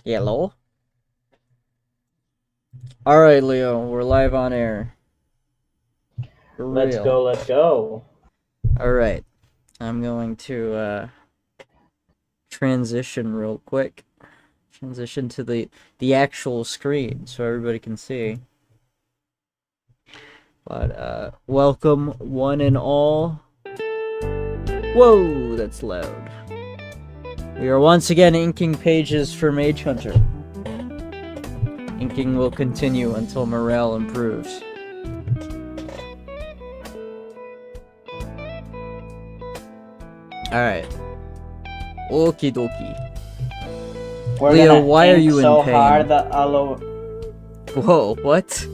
Hello? Alright, Leo, we're live on air. For Let's real. go, let's go. Alright. I'm going to transition real quick. Transition to the actual screen so everybody can see. But welcome one and all. Whoa, that's loud. We are once again inking pages for Mage Hunter. Inking will continue until morale improves. Alright. Okie dokie. We're Leo, gonna why are ink you in so pain? hard that all over. Whoa, what?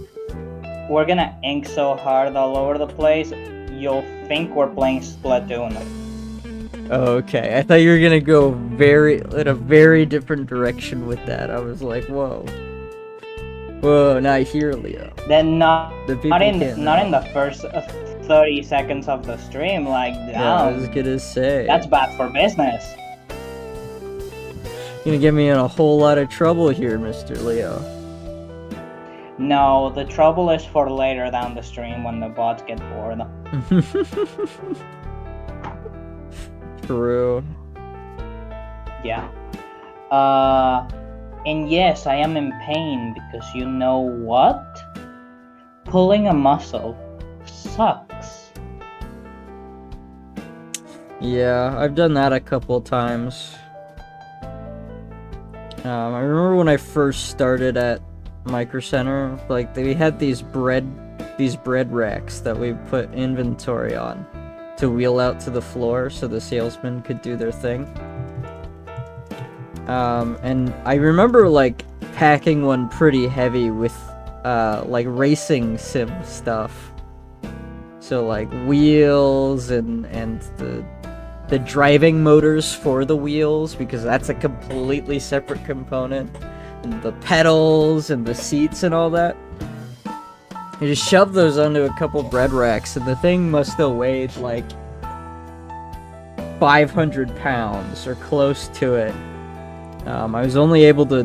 We're gonna ink so hard all over the place, you'll think we're playing Splatoon. Okay, I thought you were gonna go in a very different direction with that. I was like, whoa. Whoa, not here, Leo. Then The people not in can't not know. in the first 30 seconds of the stream. Like, Yeah, I was damn, gonna say. that's bad for business. You're gonna get me in a whole lot of trouble here, Mr. Leo. No, the trouble is for later down the stream when the bots get bored. True. Yeah. And yes, I am in pain because you know what? Pulling a muscle sucks. Yeah, I've done that a couple times. I remember when I first started at Micro Center, like we had these bread racks that we put inventory on to wheel out to the floor so the salesmen could do their thing. And I remember like packing one pretty heavy with like racing sim stuff. So like wheels and the driving motors for the wheels, because that's a completely separate component, and the pedals and the seats and all that. You just shove those onto a couple bread racks, and the thing must have weighed like 500 pounds or close to it. I was only able to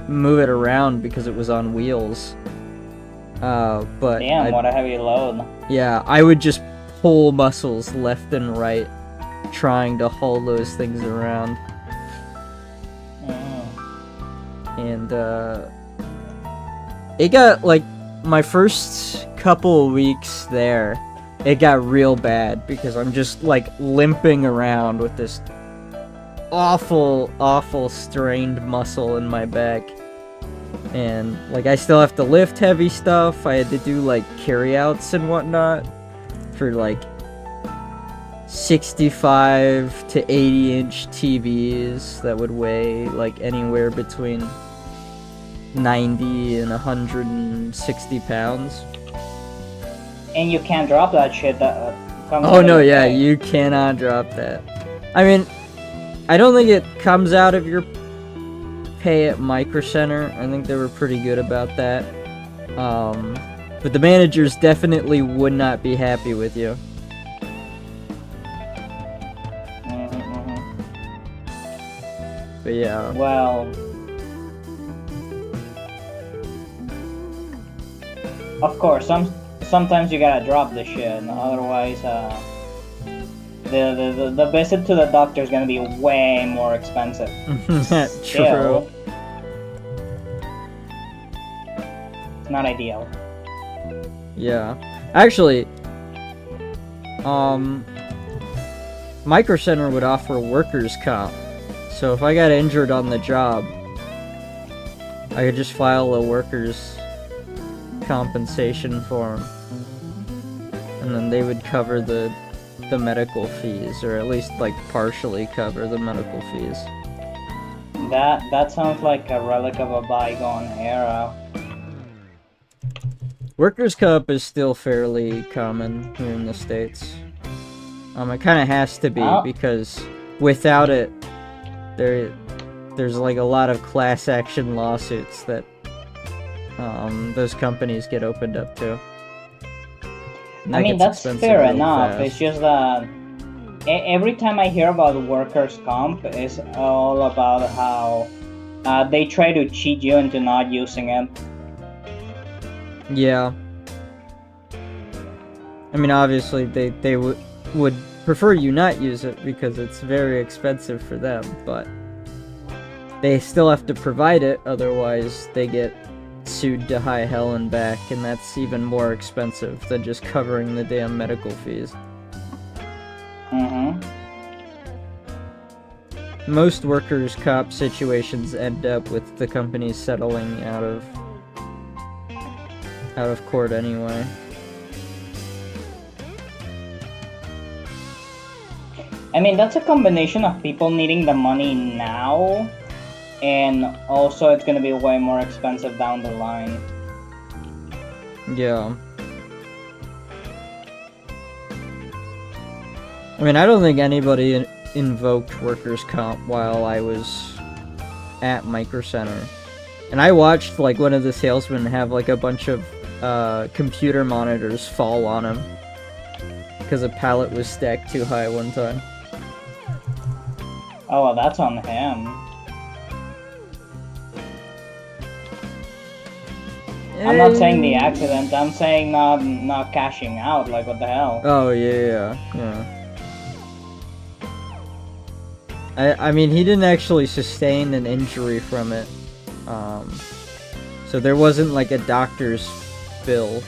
move it around because it was on wheels. But Damn, what a heavy load. yeah, I would just pull muscles left and right trying to haul those things around. And it got like my first couple weeks there, it got real bad because I'm just like limping around with this awful strained muscle in my back. And like I still have to lift heavy stuff. I had to do like carryouts and whatnot for like 65 to 80-inch TVs that would weigh like anywhere between 90 and 160 pounds. And you can't drop that shit. That comes Oh out no, of your yeah, pay. you cannot drop that. I mean, I don't think it comes out of your pay at Micro Center. I think they were pretty good about that. But the managers definitely would not be happy with you. But yeah. Well, of course, sometimes you gotta drop the shit. Otherwise, the visit to the doctor is gonna be way more expensive. True. Still, it's not ideal. Yeah. Actually, Micro Center would offer workers' comp. So if I got injured on the job, I could just file a workers' compensation form. And then they would cover the medical fees, or at least like partially cover the medical fees. That sounds like a relic of a bygone era. Workers' comp is still fairly common here in the States. It kind of has to be, because without it, there's like a lot of class action lawsuits that those companies get opened up to. I mean, that's fair enough. It's just that every time I hear about workers' comp, it's all about how they try to cheat you into not using it. Yeah. I mean, obviously, they would prefer you not use it because it's very expensive for them, but they still have to provide it, otherwise they get sued to high hell and back, and that's even more expensive than just covering the damn medical fees. Mm-hmm. Most workers' comp situations end up with the companies settling out of court anyway. I mean, that's a combination of people needing the money now, and also it's gonna be way more expensive down the line. Yeah. I mean, I don't think anybody invoked workers' comp while I was at Micro Center. And I watched, like, one of the salesmen have, like, a bunch of computer monitors fall on him because a pallet was stacked too high one time. Oh, well, that's on him. I'm not saying the accident, I'm saying not cashing out, like what the hell. Oh, yeah. I mean, he didn't actually sustain an injury from it. So there wasn't like a doctor's bill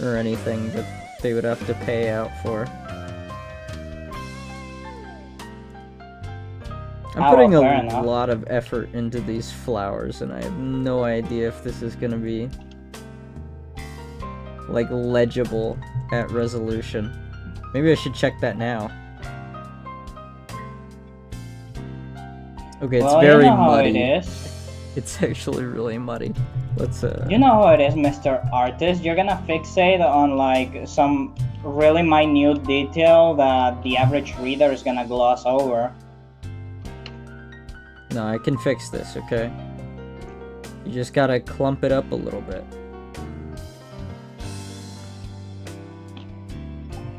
or anything that they would have to pay out for. I'm putting a lot of effort into these flowers, and I have no idea if this is gonna be like legible at resolution. Maybe I should check that now. Okay, it's very you know muddy. How it is. It's actually really muddy. Let's You know how it is, Mr. Artist. You're gonna fixate on like some really minute detail that the average reader is gonna gloss over. No, I can fix this, okay? You just gotta clump it up a little bit.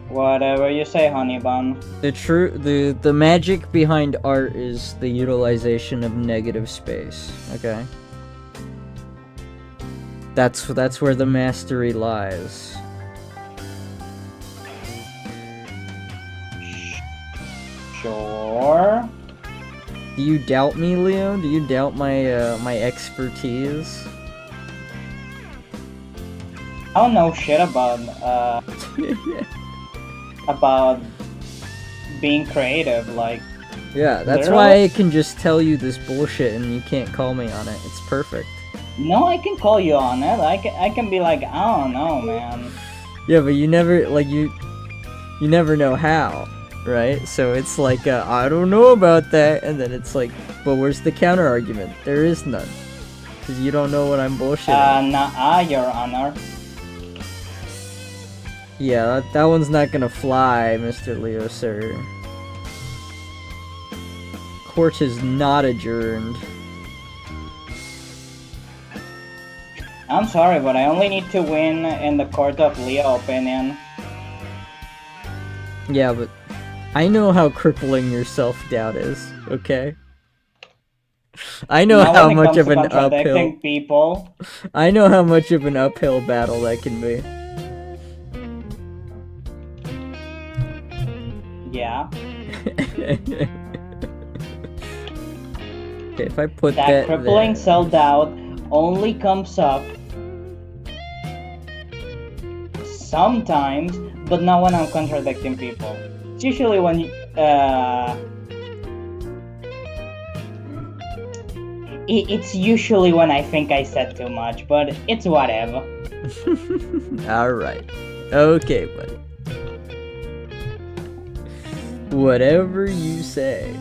Whatever you say, honey bun. The magic behind art is the utilization of negative space, okay? That's where the mastery lies. Sure. Do you doubt me, Leo? Do you doubt my my expertise? I don't know shit about about being creative, like. Yeah, that's literally? why I can just tell you this bullshit and you can't call me on it. It's perfect. No, I can call you on it. I can be like, I don't know, man. Yeah, but you never you never know how, right? So it's like I don't know about that, and then it's like, but where's the counter argument? There is none, because you don't know what I'm bullshitting. Nah, Your Honor. Yeah, that one's not gonna fly, Mr. Leo, sir. Court is not adjourned. I'm sorry, but I only need to win in the court of Leo opinion. Yeah, but I know how crippling your self-doubt is, okay? I know Now how when it much comes of to an uphill... contradicting people. I know how much of an uphill battle that can be. Yeah. Okay, if I put That crippling there... self-doubt only comes up sometimes, but not when I'm contradicting people. It's usually when it's usually when I think I said too much, but it's whatever. Alright. Okay, buddy. Whatever you say.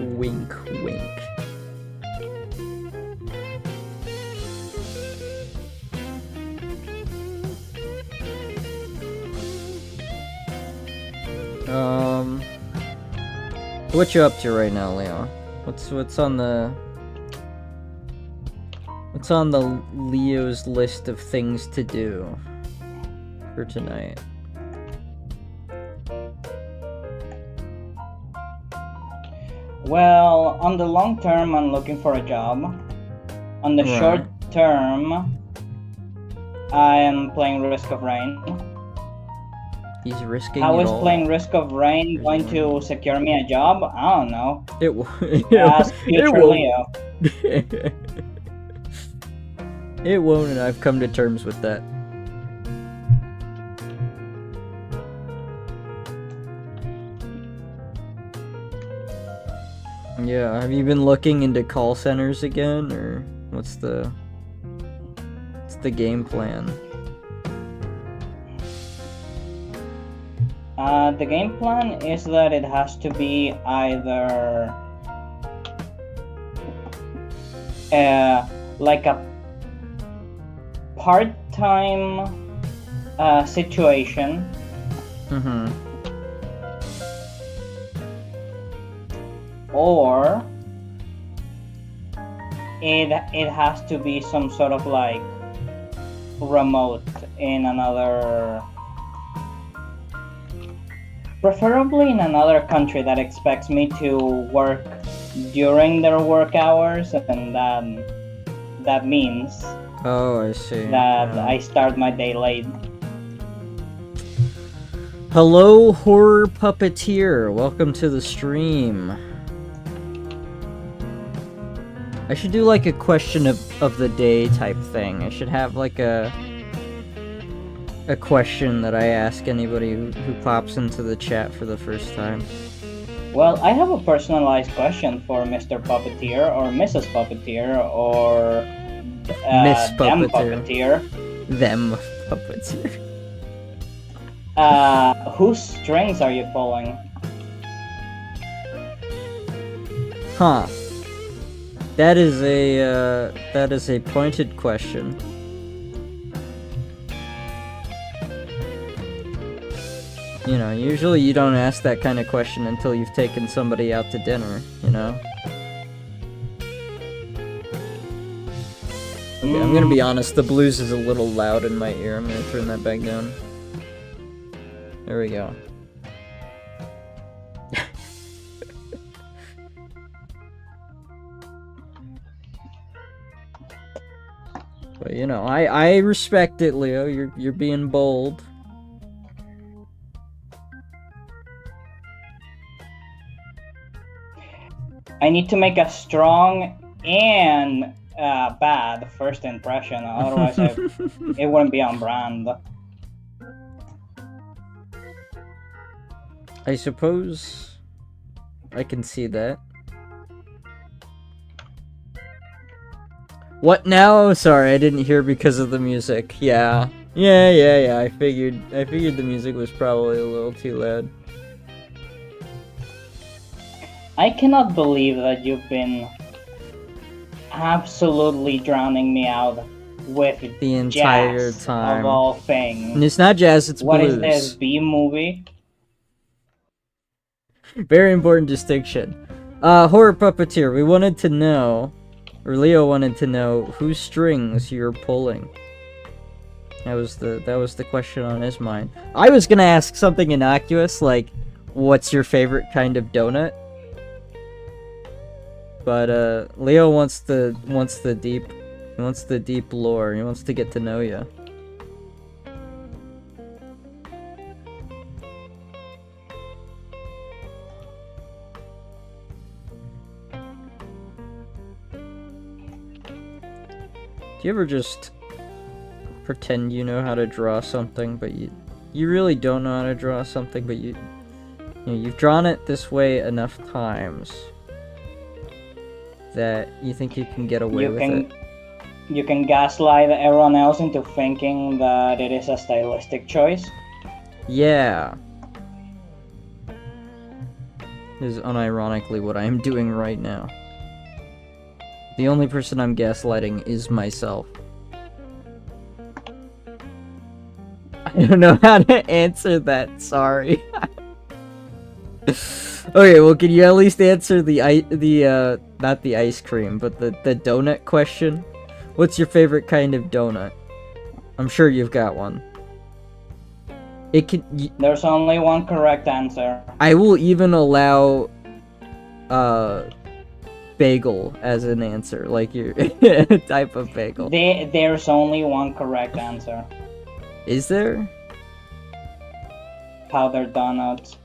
Wink, wink. What you up to right now, Leo? What's on the Leo's list of things to do for tonight? Well, on the long term, I'm looking for a job. On the Right. short term, I am playing Risk of Rain. He's risking How it is all. playing Risk of Rain going to secure me a job? I don't know. It will. Ask future Leo. It won't, and I've come to terms with that. Yeah, have you been looking into call centers again, or what's the game plan? The game plan is that it has to be either like a part-time situation, Mm-hmm. or it has to be some sort of like remote in another, preferably in another country that expects me to work during their work hours, and that means Oh, I see. that Yeah. I start my day late. Hello, horror puppeteer. Welcome to the stream. I should do like a question of the day type thing. I should have like a question that I ask anybody who pops into the chat for the first time. Well, I have a personalized question for Mr. Puppeteer or Mrs. Puppeteer or Miss them Puppeteer. Puppeteer. Them puppeteer. Whose strings are you pulling? Huh. That is a pointed question. You know, usually you don't ask that kind of question until you've taken somebody out to dinner, you know? Okay, I'm gonna be honest, the blues is a little loud in my ear. I'm gonna turn that back down. There we go. But you know, I respect it, Leo. You're being bold. I need to make a strong and bad first impression, otherwise it wouldn't be on brand. I suppose I can see that. What now? Sorry, I didn't hear because of the music. Yeah. I figured the music was probably a little too loud. I cannot believe that you've been absolutely drowning me out with The entire jazz time. of all And things. it's not jazz, it's What blues. is this, B-movie? Very important distinction. Horror puppeteer, we wanted to know, or Leo wanted to know, whose strings you're pulling. That was the question on his mind. I was gonna ask something innocuous, like, what's your favorite kind of donut? But Leo wants the deep lore. He wants to get to know you. Do you ever just pretend you know how to draw something, but you really don't know how to draw something, but you know, you've drawn it this way enough times that you think you can get away with it? You can gaslight everyone else into thinking that it is a stylistic choice. Yeah. Is unironically what I am doing right now. The only person I'm gaslighting is myself. I don't know how to answer that, sorry. Okay, well, can you at least answer the not the ice cream, but the donut question? What's your favorite kind of donut? I'm sure you've got one. There's only one correct answer. I will even allow bagel as an answer, like your type of bagel. There's only one correct answer. Is there? Powdered donuts.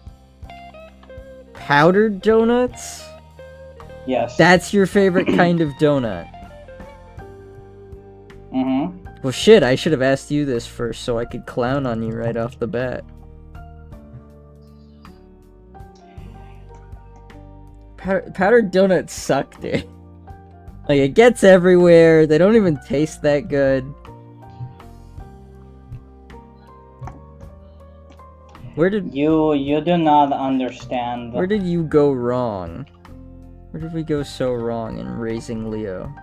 Powdered donuts? Yes. That's your favorite kind of donut? Mm-hmm. Well, shit, I should have asked you this first so I could clown on you right off the bat. Powdered donuts suck, dude. Like, it gets everywhere. They don't even taste that good. Where did... You do not understand. Where did you go wrong? Where did we go so wrong in Raising Leo?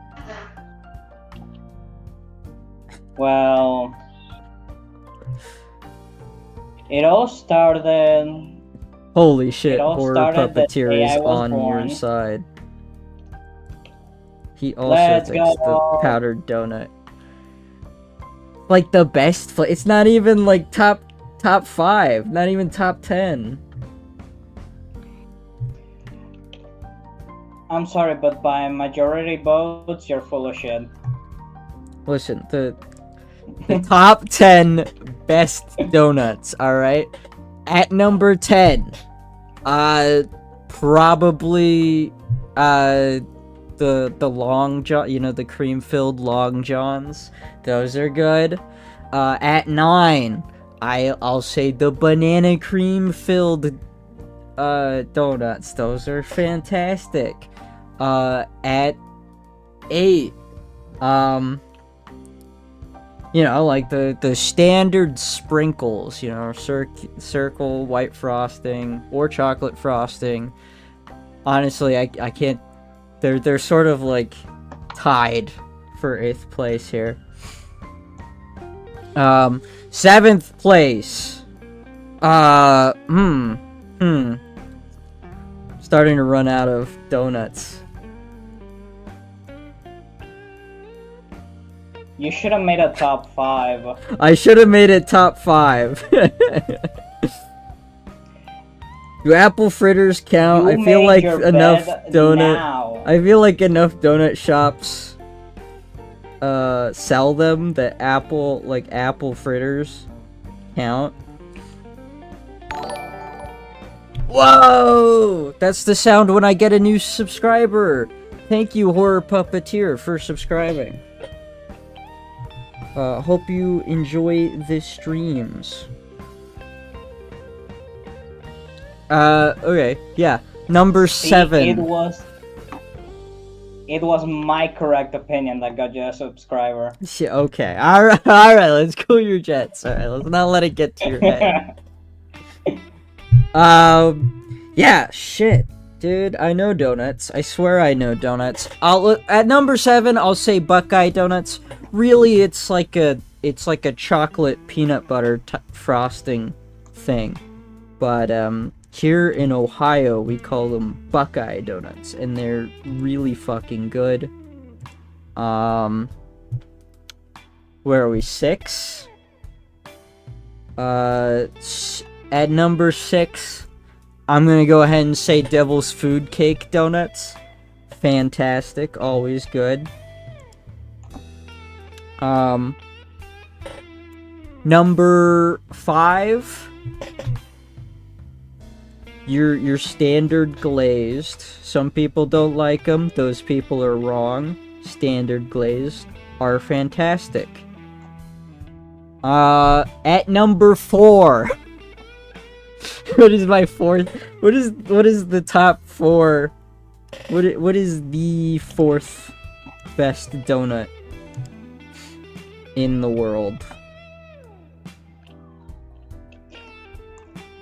Well... It all started... Holy shit, Horror started the Puppeteer day is I was on born. your side. He also Let's thinks the go. powdered donut. Like the best it's not even like top 5, not even top 10. I'm sorry, but by majority votes, you're full of shit. Listen, the top 10 best donuts, alright? At number 10, probably, the Long John, you know, the cream-filled Long Johns. Those are good. At 9, I'll say the banana cream-filled, donuts. Those are fantastic. At 8, you know, like the standard sprinkles, you know, circle white frosting or chocolate frosting. Honestly, I can't. They're sort of like tied for 8th place here. 7th place. Starting to run out of donuts. You should have made a top 5. I should have made it top 5. Do apple fritters count? I feel like enough donut. Now. I feel like enough donut shops sell them that apple fritters count. Whoa! That's the sound when I get a new subscriber. Thank you, Horror Puppeteer, for subscribing. Hope you enjoy the streams. Okay, yeah. Number 7. It was my correct opinion that got you a subscriber. Yeah, okay. Alright, let's cool your jets. Alright, let's not let it get to your head. Yeah, shit. Dude, I know donuts. I swear I know donuts. At number 7, I'll say Buckeye donuts. Really, it's like a chocolate peanut butter frosting thing. But here in Ohio, we call them Buckeye donuts, and they're really fucking good. Where are we? 6? At number 6, I'm gonna go ahead and say Devil's Food Cake donuts. Fantastic, always good. Number 5, your standard glazed. Some people don't like them. Those people are wrong. Standard glazed are fantastic. At number 4. What is my 4th? What is the top 4? What is the 4th best donut in the world?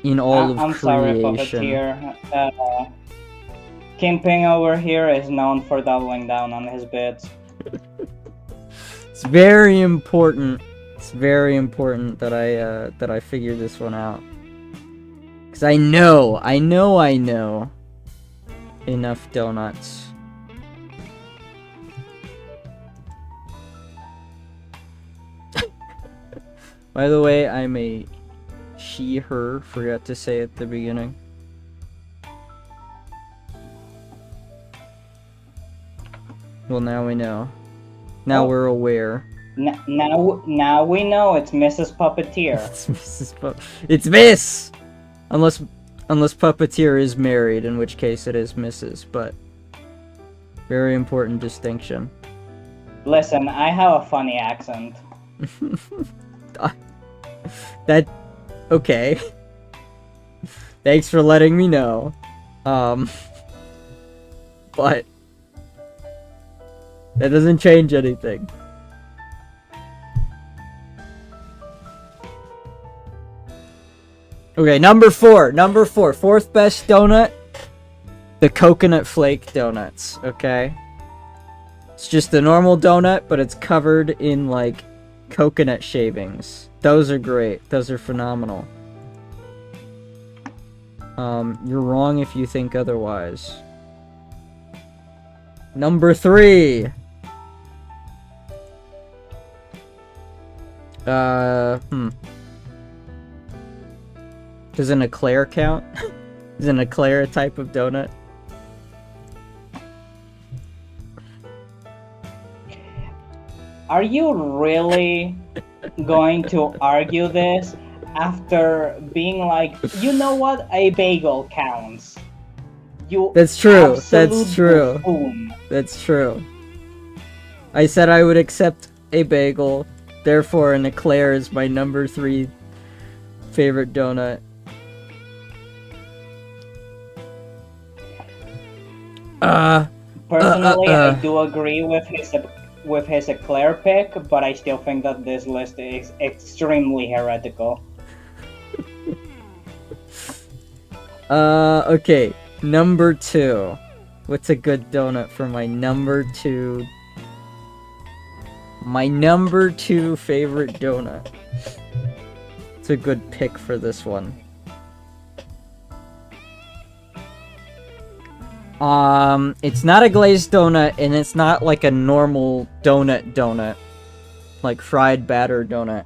In all of I'm creation. sorry, Puppeteer. Kingpin over here is known for doubling down on his bits. It's very important. It's very important that I figure this one out. Cause I know enough donuts. By the way, I'm a she, her, forgot to say at the beginning. Well, now we know. Now Oh. we're aware. Now we know it's Mrs. Puppeteer. It's It's Miss! Unless Puppeteer is married, in which case it is Mrs. But very important distinction. Listen, I have a funny accent. Okay. Thanks for letting me know. But that doesn't change anything. Okay, number four, fourth best donut, the coconut flake donuts, okay? It's just a normal donut, but it's covered in, like, coconut shavings. Those are great. Those are phenomenal. You're wrong if you think otherwise. Number 3. Does an eclair count? Is an eclair a type of donut? Are you really going to argue this after being like, you know what, a bagel counts? You That's true. absolute That's true. buffoon. That's true. I said I would accept a bagel, therefore an eclair is my number 3 favorite donut. Personally, I do agree with his eclair pick, but I still think that this list is extremely heretical. Okay. Number 2. What's a good donut for my number 2? My number 2 favorite donut. It's a good pick for this one. It's not a glazed donut, and it's not like a normal donut. Like fried batter donut.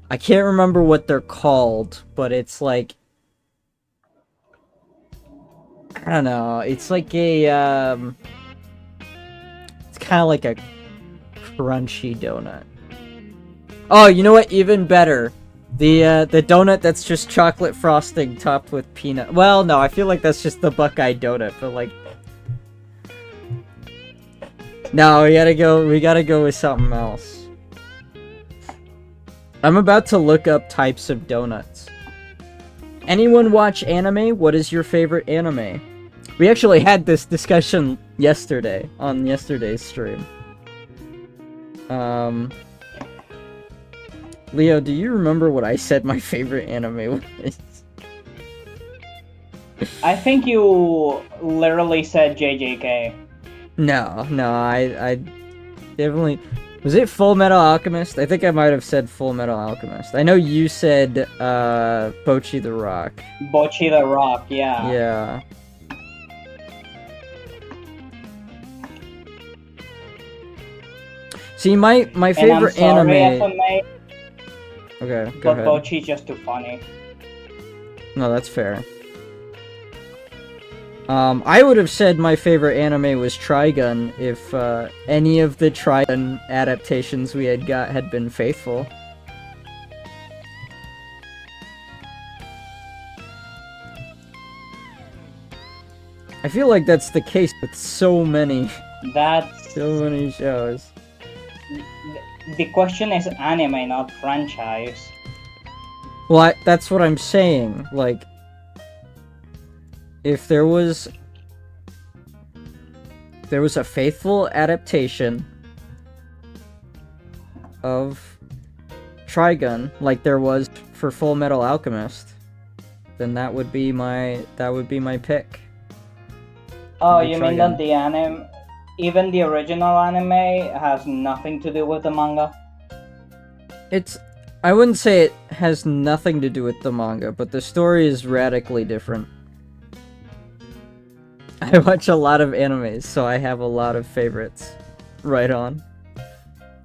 I can't remember what they're called, but it's like... I don't know, it's like a, it's kind of like a crunchy donut. Oh, you know what? Even better. The donut that's just chocolate frosting topped with peanut. Well, no, I feel like that's just the Buckeye donut, but like... No, we gotta go with something else. I'm about to look up types of donuts. Anyone watch anime? What is your favorite anime? We actually had this discussion yesterday, on yesterday's stream. Leo, do you remember what I said my favorite anime was? I think you literally said JJK. No, I definitely... Was it Full Metal Alchemist? I think I might have said Full Metal Alchemist. I know you said, Bocchi the Rock. Bocchi the Rock, yeah. Yeah. See, my favorite and I'm sorry, anime... FMA, Okay, go but ahead. Bocchi's just too funny. No, that's fair. I would have said my favorite anime was Trigun if any of the Trigun adaptations we had been faithful. I feel like that's the case with so many shows. The question is anime, not franchise. Well, that's what I'm saying. Like, if there was a faithful adaptation of Trigun, like there was for Full Metal Alchemist, then that would be my pick. Oh, Maybe you mean Trigun. that the anime, even the original anime, has nothing to do with the manga? I wouldn't say it has nothing to do with the manga, but the story is radically different. I watch a lot of animes, so I have a lot of favorites. Right on.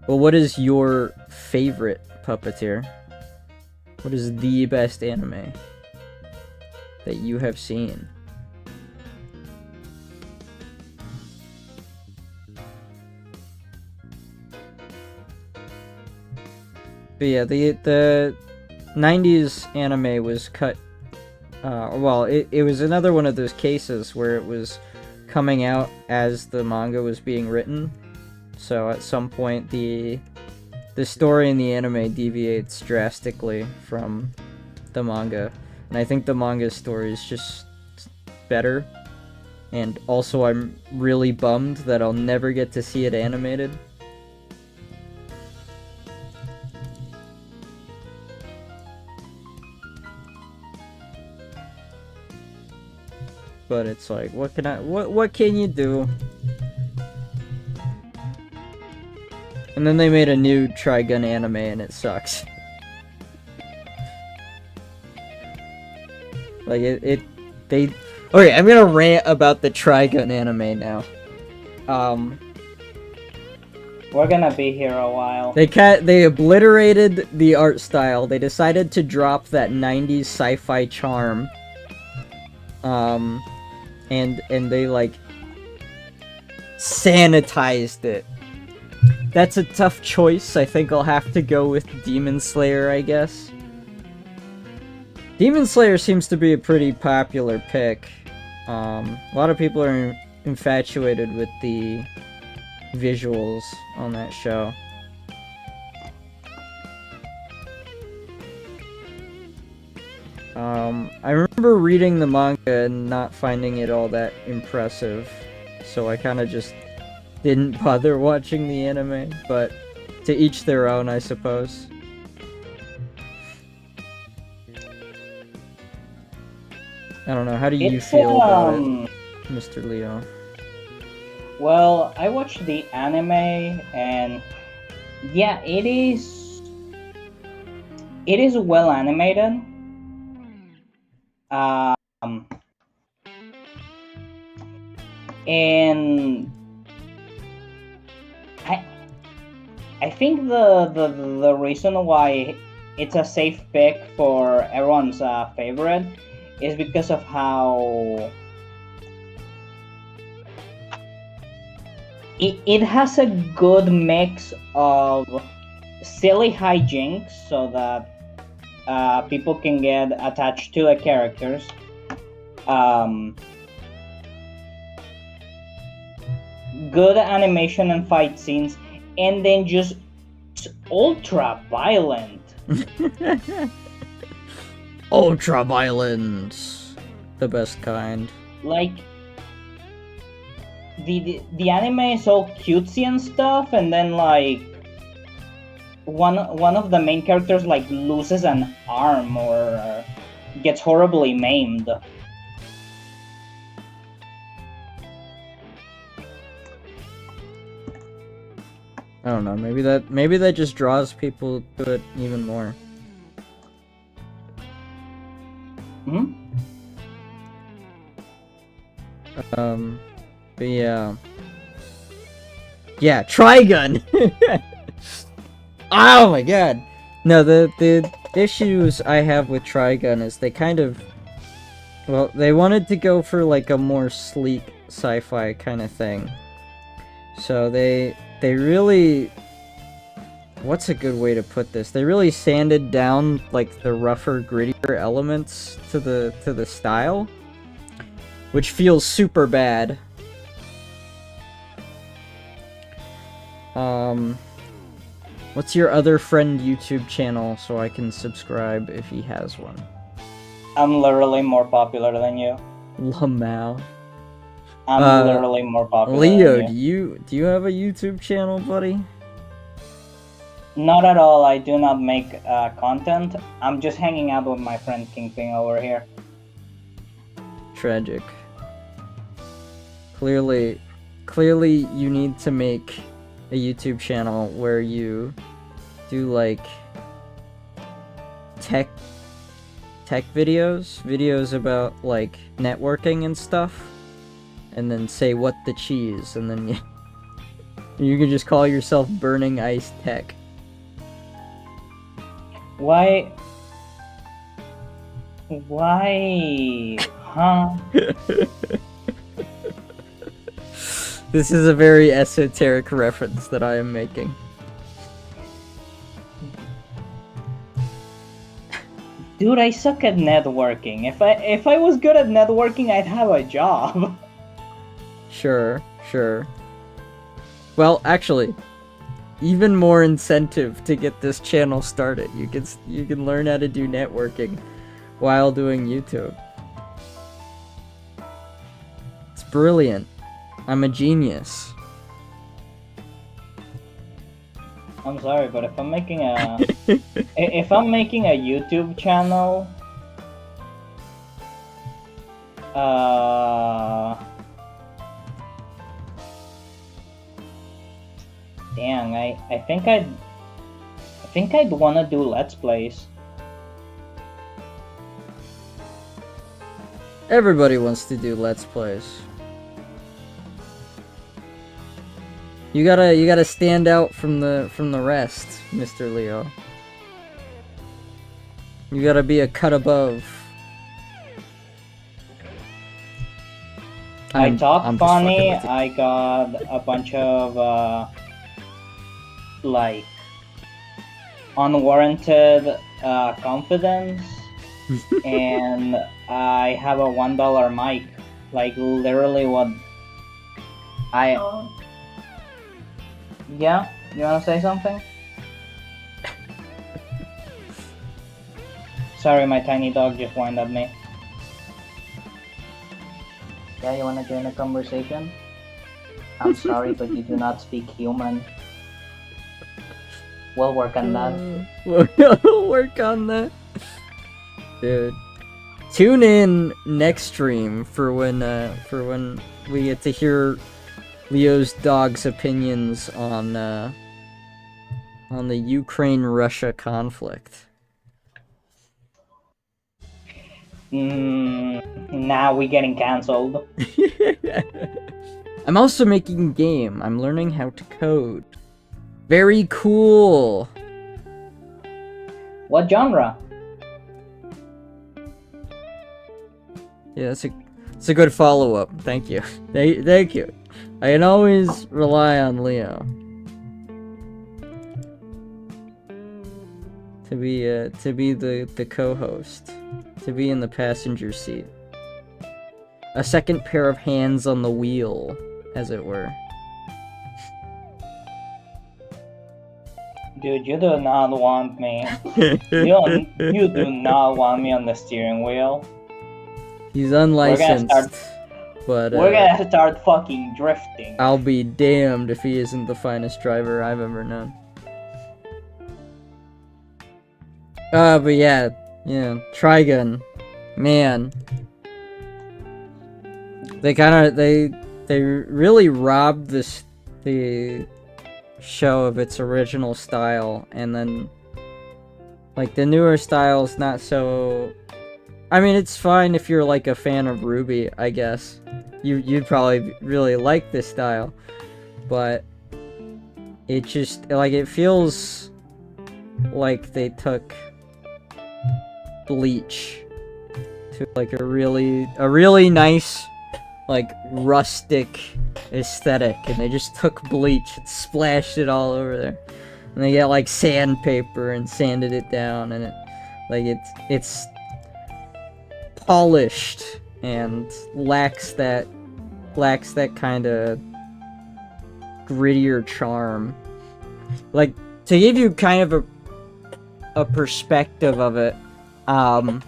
Well, what is your favorite Puppeteer? What is the best anime that you have seen? But yeah, the 90s anime was cut. Well, it was another one of those cases where it was coming out as the manga was being written. So at some point, the story in the anime deviates drastically from the manga, and I think the manga story is just better. And also, I'm really bummed that I'll never get to see it animated. But it's like, what can you do? And then they made a new Trigun anime and it sucks. Like they okay, I'm gonna rant about the Trigun anime now. We're gonna be here a while. They obliterated the art style. They decided to drop that 90s sci-fi charm. And they like sanitized it. That's a tough choice. I think I'll have to go with Demon Slayer, I guess. Demon Slayer seems to be a pretty popular pick. A lot of people are infatuated with the visuals on that show. I remember reading the manga and not finding it all that impressive, so I kind of just didn't bother watching the anime, but to each their own, I suppose. I don't know, how do you feel about it, Mr. Leo? Well, I watched the anime, and yeah, it is well animated. And I think the reason why it's a safe pick for everyone's favorite is because of how it has a good mix of silly hijinks so that people can get attached to the characters. Good animation and fight scenes, and then just ultra violent. Ultra violence, the best kind. Like the anime is all cutesy and stuff, and then like one of the main characters like loses an arm or gets horribly maimed. I don't know, maybe that just draws people to it even more. But yeah. Yeah, Trigun! Oh my god! No, the issues I have with Trigun is they kind of... Well, they wanted to go for like a more sleek sci-fi kind of thing. So they really... What's a good way to put this? They really sanded down like the rougher, grittier elements to the style, which feels super bad. What's your other friend YouTube channel so I can subscribe if he has one? I'm literally more popular than you. Lamau. I'm literally more popular Leo, than you. do you have a YouTube channel, buddy? Not at all. I do not make content. I'm just hanging out with my friend Kingpin over here. Tragic. Clearly you need to make a YouTube channel where you do like tech videos about like networking and stuff, and then say what the cheese, and then you can just call yourself Burning Ice Tech. Why? Huh? This is a very esoteric reference that I am making. Dude, I suck at networking. If I was good at networking, I'd have a job. Sure. Well, actually, even more incentive to get this channel started. You can learn how to do networking while doing YouTube. It's brilliant. I'm a genius. I'm sorry, but if I'm making a if I'm making a YouTube channel, dang, I think I'd wanna do Let's Plays. Everybody wants to do Let's Plays. You gotta stand out from the rest, Mr. Leo. You gotta be a cut above. I talk I'm just funny. fucking with you. I got a bunch of like unwarranted confidence, and I have a $1 mic. Like literally, what I. Yeah, you wanna say something? Sorry, my tiny dog just whined at me. Yeah, you wanna join a conversation? I'm sorry, but you do not speak human. We'll work on that. We'll work on that. Dude. Tune in next stream for when we get to hear Leo's dog's opinions on the Ukraine-Russia conflict. Now we getting cancelled. I'm also making a game. I'm learning how to code. Very cool. What genre? Yeah, it's a good follow-up. Thank you. Thank you. I can always rely on Leo to be the co-host, to be in the passenger seat, a second pair of hands on the wheel, as it were. Dude, you do not want me. You do not want me on the steering wheel. He's unlicensed, but we're gonna start fucking drifting. I'll be damned if he isn't the finest driver I've ever known. But yeah, Trigun, man, they really robbed the show of its original style, and then like the newer style's not so. I mean, it's fine if you're like a fan of Ruby, I guess. You'd probably really like this style, but it just like it feels like they took Bleach to like a really nice like rustic aesthetic, and they just took bleach and splashed it all over there, and they got like sandpaper and sanded it down, and it's polished and lacks that kind of grittier charm. Like, to give you kind of a perspective of it, I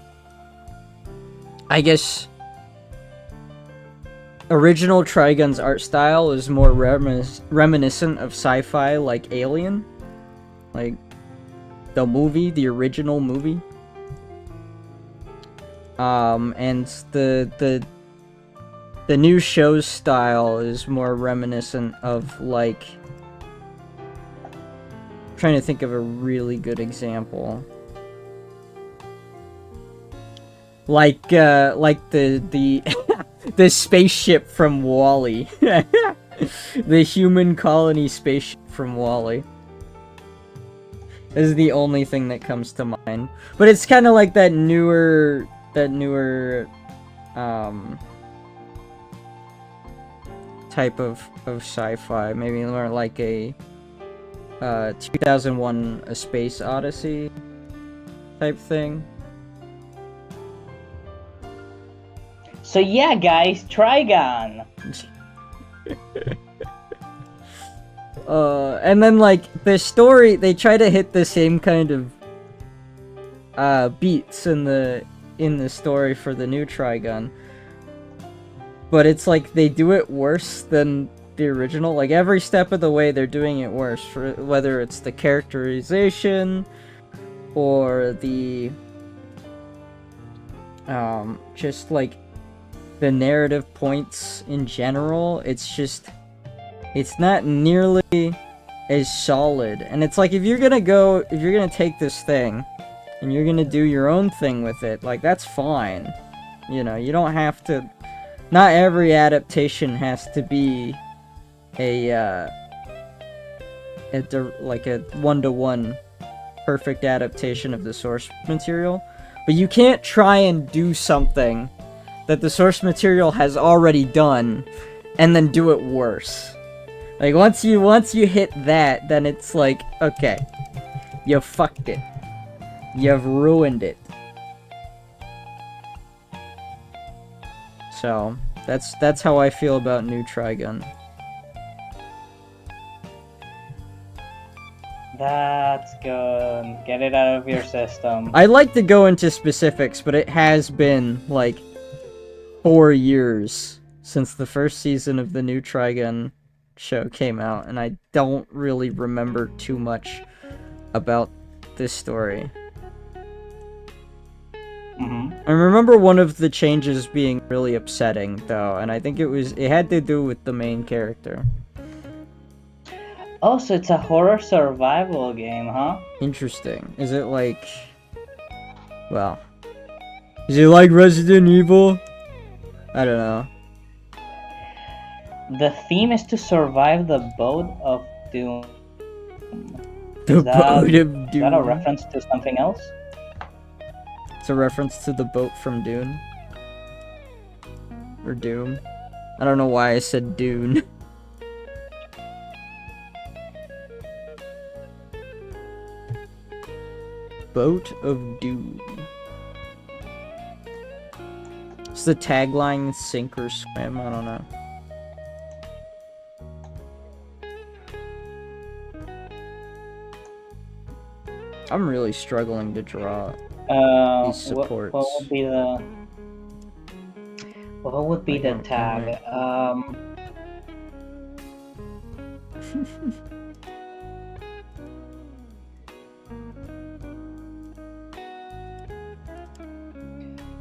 guess original Trigun's art style is more reminiscent of sci-fi, like Alien, like the original movie. And the new show's style is more reminiscent of like, I'm trying to think of a really good example. Like the the spaceship from WALL-E. The human colony spaceship from WALL-E is the only thing that comes to mind. But it's kind of like that newer type of sci-fi, maybe more like a 2001 A Space Odyssey type thing. So yeah, guys, Trigon. And then like the story, they try to hit the same kind of beats in the story for the new Trigun, but it's like they do it worse than the original. Like every step of the way, they're doing it worse. For whether it's the characterization or the just like the narrative points in general. It's not nearly as solid. And it's like if you're gonna take this thing and you're gonna do your own thing with it, like that's fine. You know, you don't have to. Not every adaptation has to be like a one-to-one perfect adaptation of the source material. But you can't try and do something that the source material has already done and then do it worse. Like once you hit that, then it's like, okay, you fucked it. You've ruined it. So, that's how I feel about new Trigun. That's good. Get it out of your system. I'd like to go into specifics, but it has been like 4 years since the first season of the new Trigun show came out, and I don't really remember too much about this story. I remember one of the changes being really upsetting, though, and I think it had to do with the main character. Oh, so it's a horror survival game, huh? Interesting. Is it like... Well... Is it like Resident Evil? I don't know. The theme is to survive the boat of doom. The boat of doom. Is that a reference to something else? It's a reference to the boat from Dune. Or Doom. I don't know why I said Dune. Boat of Doom. It's the tagline, sink or swim, I don't know. I'm really struggling to draw these supports. What would be the tag?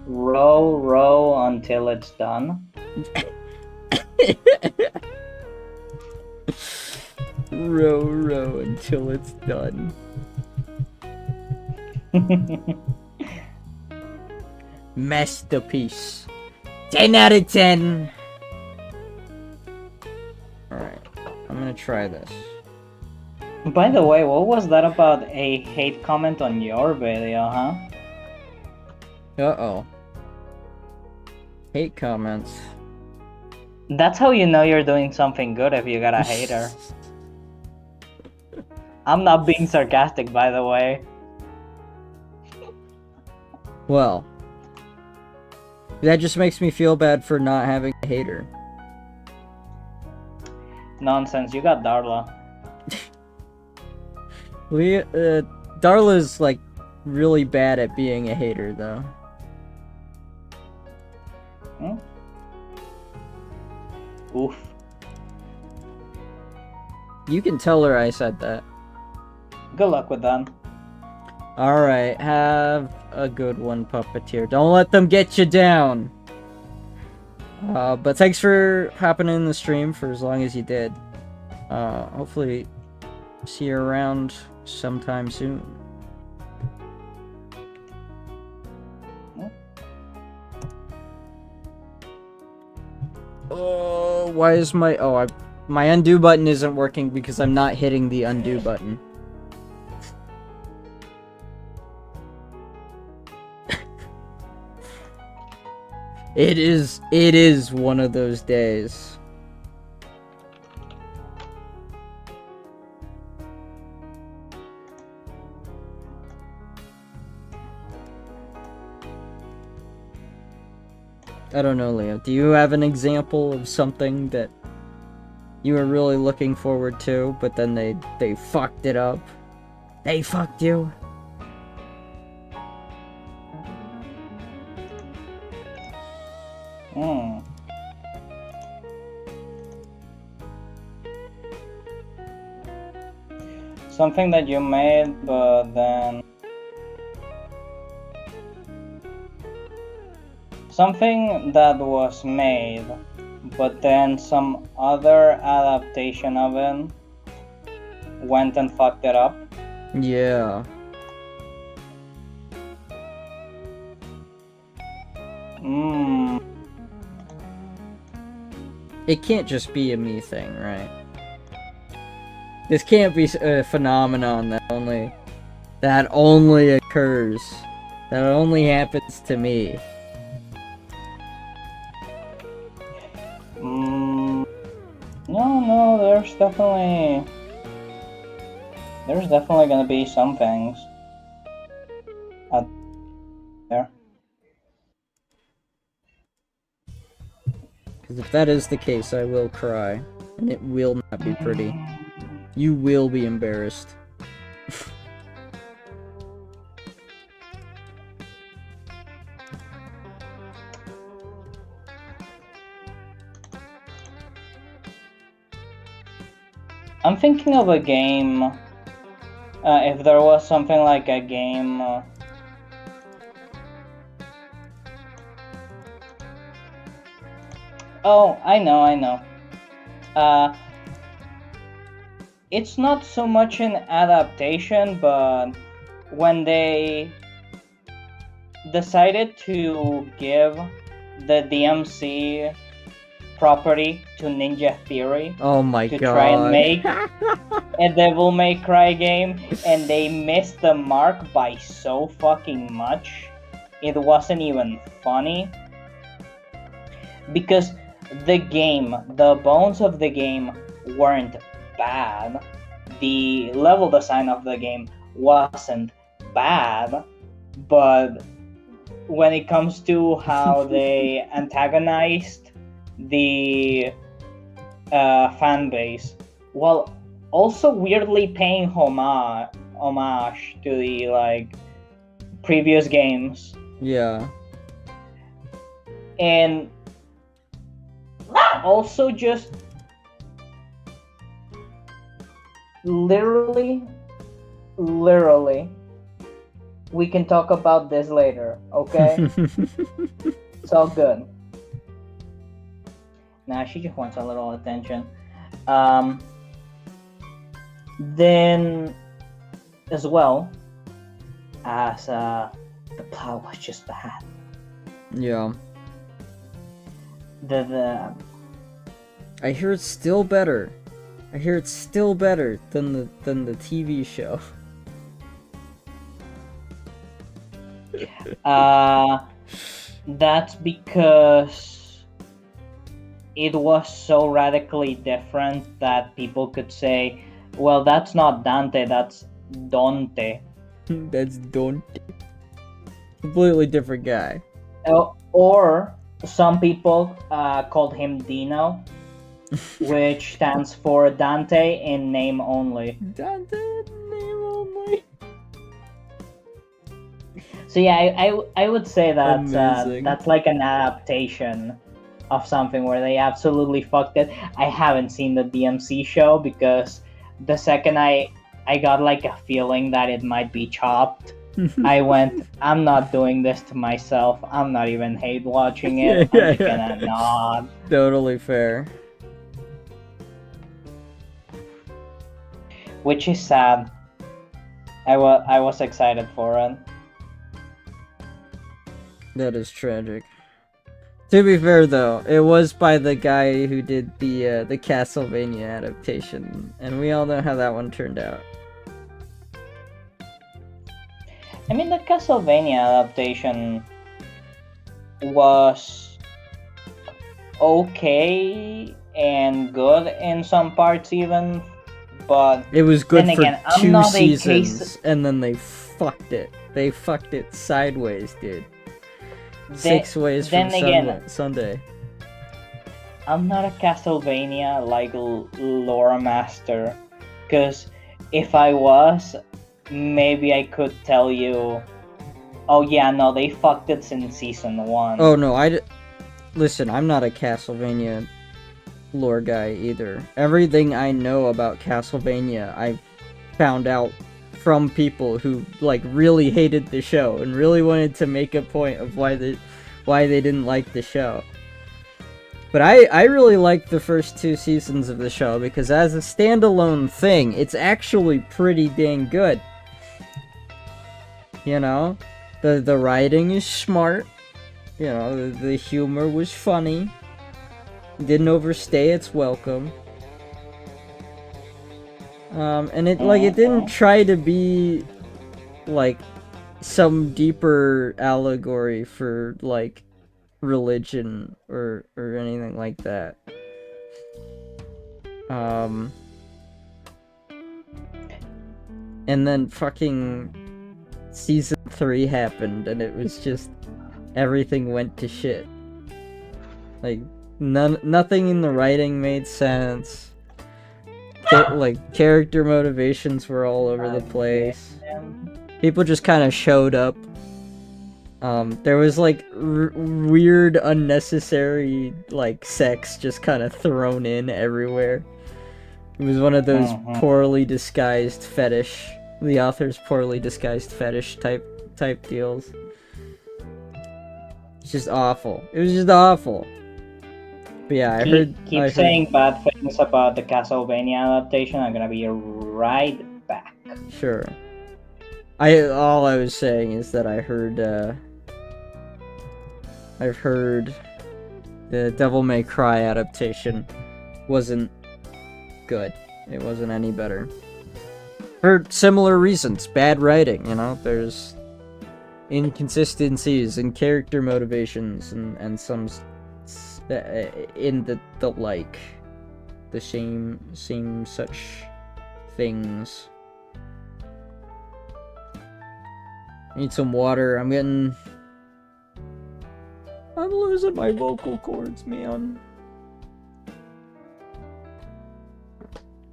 Row until it's done. Row until it's done. Masterpiece. 10 out of 10. Alright, I'm gonna try this. By the way, what was that about a hate comment on your video, huh? Uh-oh. Hate comments. That's how you know you're doing something good, if you got a hater. I'm not being sarcastic, by the way. Well, that just makes me feel bad for not having a hater. Nonsense, you got Darla. Darla's like really bad at being a hater, though. Oof. You can tell her I said that. Good luck with that. Alright, have a good one, Puppeteer. Don't let them get you down! But thanks for hopping in the stream for as long as you did. Hopefully see you around sometime soon. Oh, why is my... Oh, my undo button isn't working because I'm not hitting the undo button. It is one of those days. I don't know, Leo. Do you have an example of something that you were really looking forward to, but then they fucked it up? They fucked you? Something that you made, but then... Something that was made, but then some other adaptation of it went and fucked it up. Yeah. It can't just be a me thing, right? This can't be a phenomenon that only occurs. That only happens to me. No, there's definitely gonna be some things out there. Because if that is the case, I will cry. And it will not be pretty. You will be embarrassed. I'm thinking of a game. If there was something like a game. Oh, I know. It's not so much an adaptation, but when they decided to give the DMC property to Ninja Theory Oh my to god. try and make a Devil May Cry game, and they missed the mark by so fucking much. It wasn't even funny. Because the bones of the game weren't bad. The level design of the game wasn't bad, but when it comes to how they antagonized the fan base, while also weirdly paying homage to the previous games, Yeah. and also just literally, we can talk about this later, okay? It's all good. Nah, she just wants a little attention. Then, as well as the plot was just bad. Yeah. The I hear it's still better. I hear it's still better than the TV show. That's because it was so radically different that people could say, well, that's not Dante, that's Dante. That's Dante. Completely different guy. Or some people called him Dino, which stands for Dante in name only. Dante in name only. So yeah, I would say that Amazing. that's like an adaptation of something where they absolutely fucked it. I haven't seen the DMC show because the second I got like a feeling that it might be chopped, I went, I'm not doing this to myself. I'm not even hate watching it. I'm just gonna nod. Totally fair. Which is sad. I was excited for it. That is tragic. To be fair, though, it was by the guy who did the Castlevania adaptation, and we all know how that one turned out. I mean, the Castlevania adaptation was okay and good in some parts even, but it was good then for again, I'm 2 not seasons, and then they fucked it. They fucked it sideways, dude. 6 ways from then again, Sunday. I'm not a Castlevania like lore master, because if I was, maybe I could tell you. Oh yeah, no, they fucked it since season 1. Oh no, listen, I'm not a Castlevania lore guy either. Everything I know about Castlevania, I found out from people who like really hated the show and really wanted to make a point of why they didn't like the show. But I really liked the first 2 seasons of the show because as a standalone thing, it's actually pretty dang good. You know, the writing is smart. You know, the humor was funny. Didn't overstay its welcome. And it didn't try to be like some deeper allegory for like religion or anything like that. And then fucking season 3 happened and it was just everything went to shit. Like nothing in the writing made sense. Like character motivations were all over the place. People just kind of showed up. There was like weird, unnecessary like sex just kind of thrown in everywhere. It was one of those poorly disguised fetish, the author's poorly disguised fetish type deals. It's just awful. It was just awful. But yeah, Keep saying bad things about the Castlevania adaptation. I'm gonna be right back. Sure. All I was saying is that I've heard the Devil May Cry adaptation wasn't good. It wasn't any better. For similar reasons. Bad writing, you know? There's inconsistencies in character motivations and some in the like. The same such things. Need some water. I'm losing my vocal cords, man.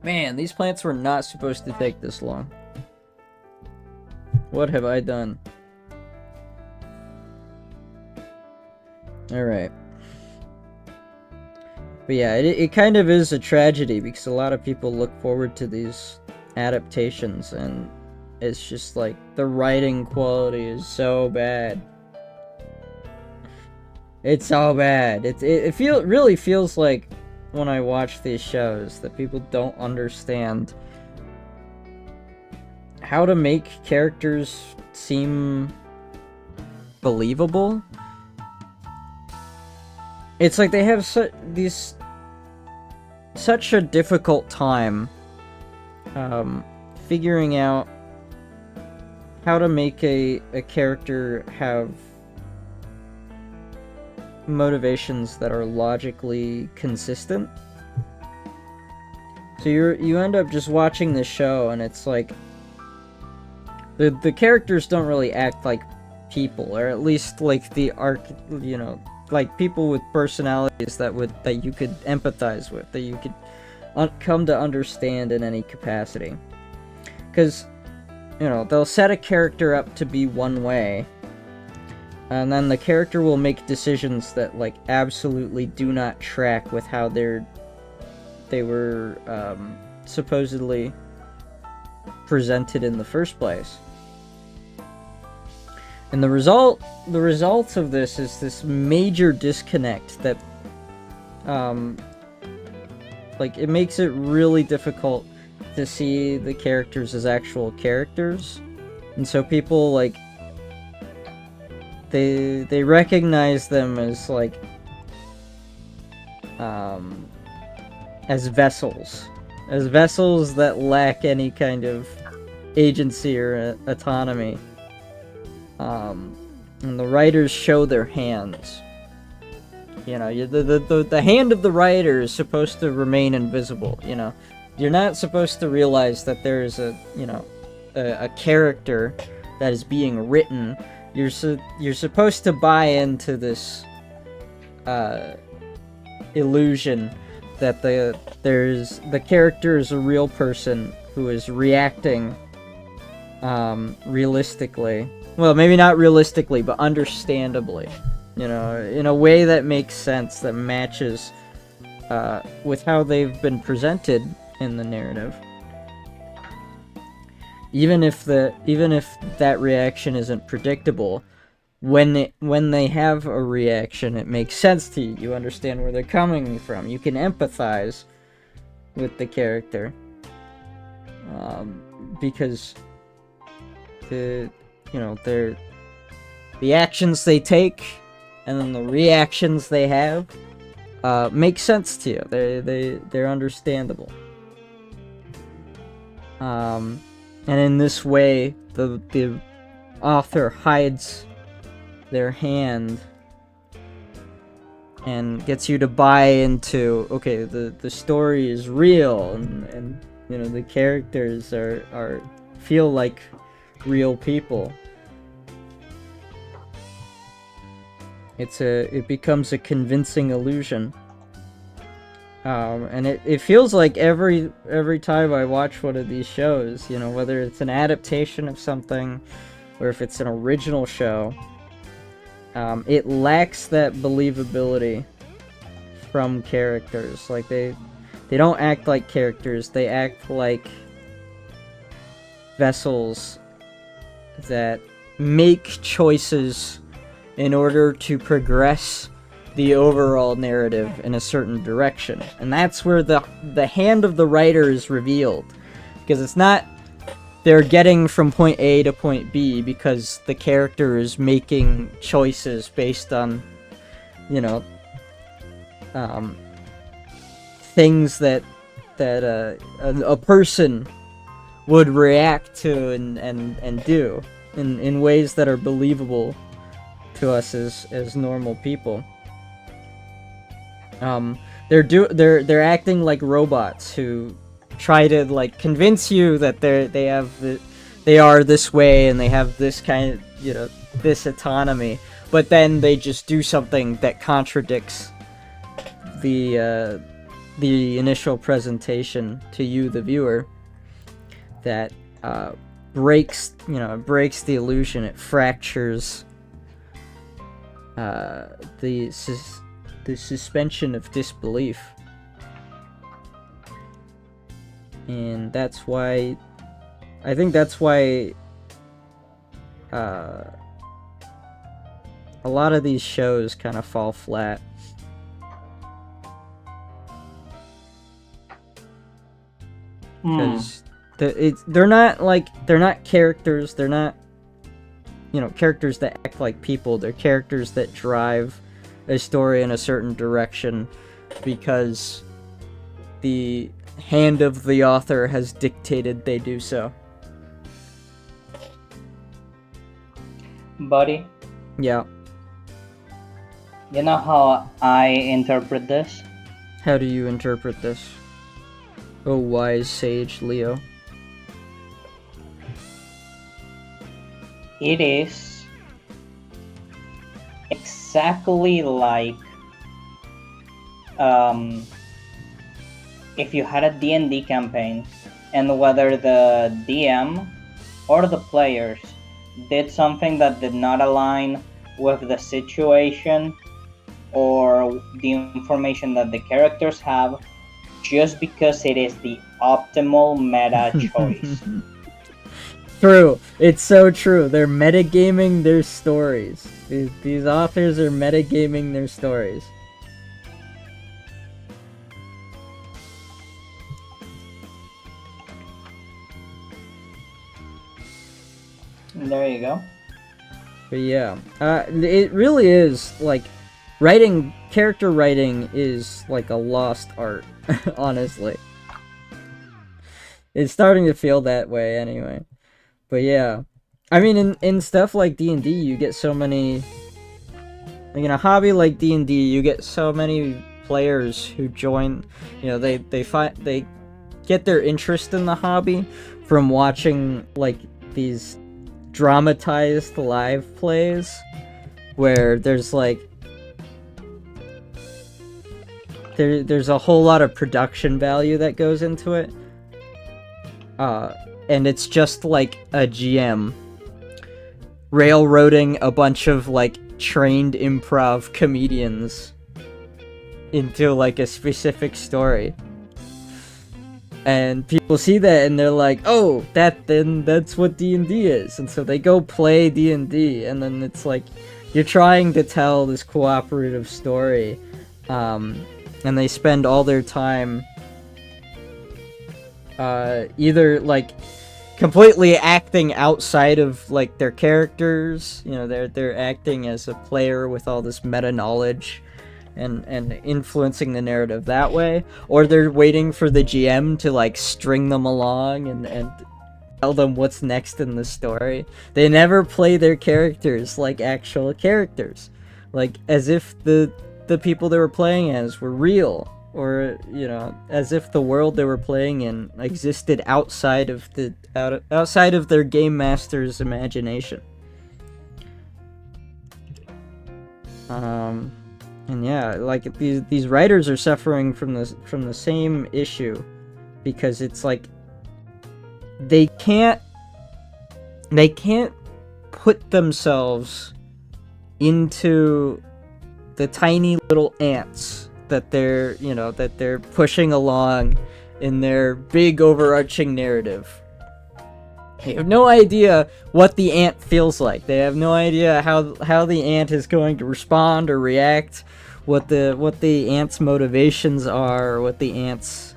Man, these plants were not supposed to take this long. What have I done? Alright. But yeah, it kind of is a tragedy because a lot of people look forward to these adaptations and it's just like the writing quality is so bad. It's so bad. It really feels like when I watch these shows that people don't understand how to make characters seem believable. It's like they have such a difficult time figuring out how to make a character have motivations that are logically consistent. So you end up just watching the show and it's like the characters don't really act like people, or at least like the like people with personalities that you could empathize with, that you could come to understand in any capacity. Because they'll set a character up to be one way, and then the character will make decisions that like absolutely do not track with how they were supposedly presented in the first place. And the result of this is this major disconnect that like it makes it really difficult to see the characters as actual characters. And so people like they recognize them as like as vessels that lack any kind of agency or autonomy. And the writers show their hands. The hand of the writer is supposed to remain invisible. You're not supposed to realize that there's a character that is being written. you're supposed to buy into this illusion that the character is a real person who is reacting realistically. Well, maybe not realistically, but understandably. You know, in a way that makes sense, that matches with how they've been presented in the narrative. Even if that reaction isn't predictable, when they have a reaction, it makes sense to you. You understand where they're coming from. You can empathize with the character, because the actions they take and then the reactions they have make sense to you. They're understandable. And in this way, the author hides their hand and gets you to buy into, okay, the story is real, and you know, the characters are feel like real people. It becomes a convincing illusion. And it feels like every time I watch one of these shows, you know, whether it's an adaptation of something or if it's an original show, it lacks that believability from characters. Like they don't act like characters, they act like vessels that make choices in order to progress the overall narrative in a certain direction. And that's where the hand of the writer is revealed. Because it's not they're getting from point A to point B because the character is making choices based on, you know, things that a person would react to and do in ways that are believable to us as normal people. They're acting like robots who try to like convince you that they are this way and they have this kind of, you know, this autonomy, but then they just do something that contradicts the initial presentation to you, the viewer, that breaks the illusion. It fractures the suspension of disbelief. And that's why a lot of these shows kind of fall flat. Because they're not characters. They're not, you know, characters that act like people. They're characters that drive a story in a certain direction because the hand of the author has dictated they do so. Buddy? Yeah. You know how I interpret this? How do you interpret this? Oh, wise sage Leo. It is exactly like if you had a D&D campaign and whether the DM or the players did something that did not align with the situation or the information that the characters have, just because it is the optimal meta choice. True. It's so true. They're metagaming their stories. These authors are metagaming their stories. There you go. But yeah, it really is like character writing is like a lost art, honestly. It's starting to feel that way anyway. But yeah, I mean, in stuff like D&D, you get so many, like in a hobby like D&D, you get so many players who join, you know, they get their interest in the hobby from watching like these dramatized live plays where there's like there's a whole lot of production value that goes into it, and it's just like a GM railroading a bunch of like trained improv comedians into like a specific story. And people see that and they're like, oh, that's what D&D is. And so they go play D&D, and then it's like you're trying to tell this cooperative story, and they spend all their time either like completely acting outside of like their characters, you know, they're acting as a player with all this meta knowledge and influencing the narrative that way, or they're waiting for the GM to like string them along and tell them what's next in the story. They never play their characters like actual characters, like as if the people they were playing as were real, or you know, as if the world they were playing in existed outside of their game master's imagination. And yeah, like these writers are suffering from the same issue, because it's like they can't put themselves into the tiny little ants that they're pushing along in their big overarching narrative. They have no idea what the ant feels like. They have no idea how the ant is going to respond or react, what the ant's motivations are, or what the ant's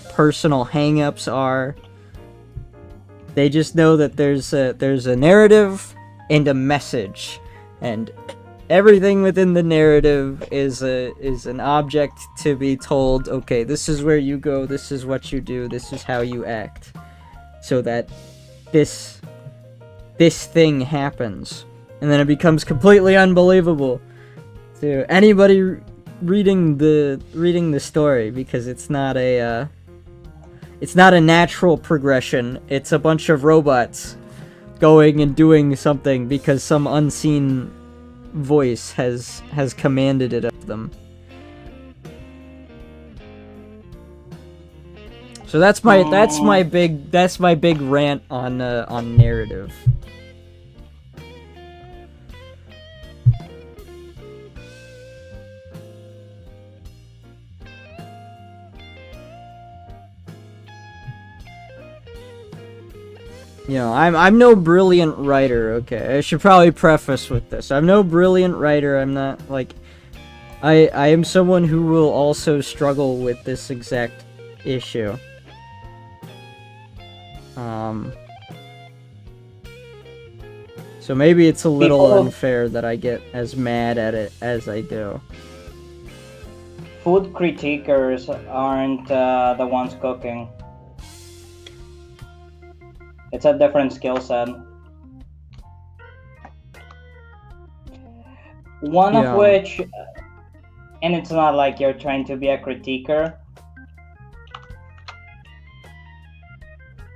personal hang-ups are. They just know that there's a narrative and a message, and everything within the narrative is an object to be told, okay, this is where you go, this is what you do, this is how you act, so that this thing happens. And then it becomes completely unbelievable to anybody reading the story, because it's not a natural progression. It's a bunch of robots going and doing something because some unseen voice has commanded it of them. So that's my big rant on narrative. You know, I'm no brilliant writer, okay? I should probably preface with this. I'm no brilliant writer. I'm not, like... I am someone who will also struggle with this exact issue. So maybe it's a little unfair that I get as mad at it as I do. Food critiquers aren't the ones cooking. It's a different skill set. One of which, and it's not like you're trying to be a critiquer,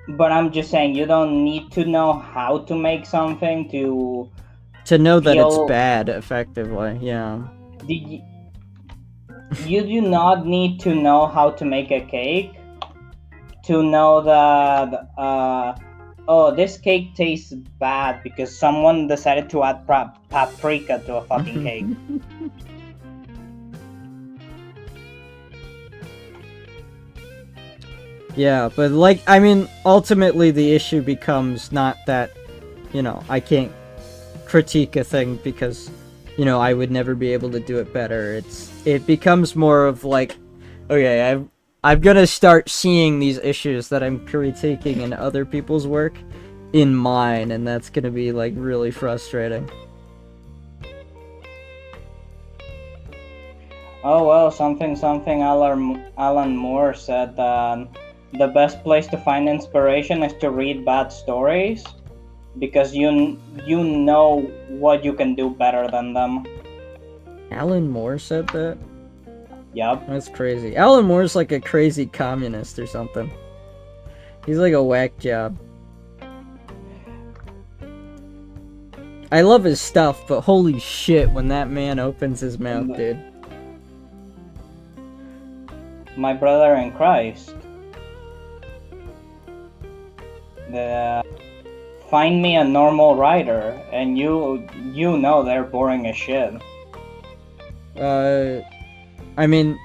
but I'm just saying you don't need to know how to make something to know that it's bad, effectively, yeah. You do not need to know how to make a cake to know that oh, this cake tastes bad because someone decided to add paprika to a fucking cake. Yeah, but like, I mean, ultimately the issue becomes not that, you know, I can't critique a thing because, you know, I would never be able to do it better. It becomes more of like, okay, I'm gonna start seeing these issues that I'm critiquing in other people's work in mine, and that's gonna be like really frustrating. Oh well, something Alan Moore said that the best place to find inspiration is to read bad stories, because you know what you can do better than them. Alan Moore said that? Yep. That's crazy. Alan Moore's like a crazy communist or something. He's like a whack job. I love his stuff, but holy shit, when that man opens his mouth, dude. My brother in Christ. Find me a normal writer, and you know they're boring as shit. I mean,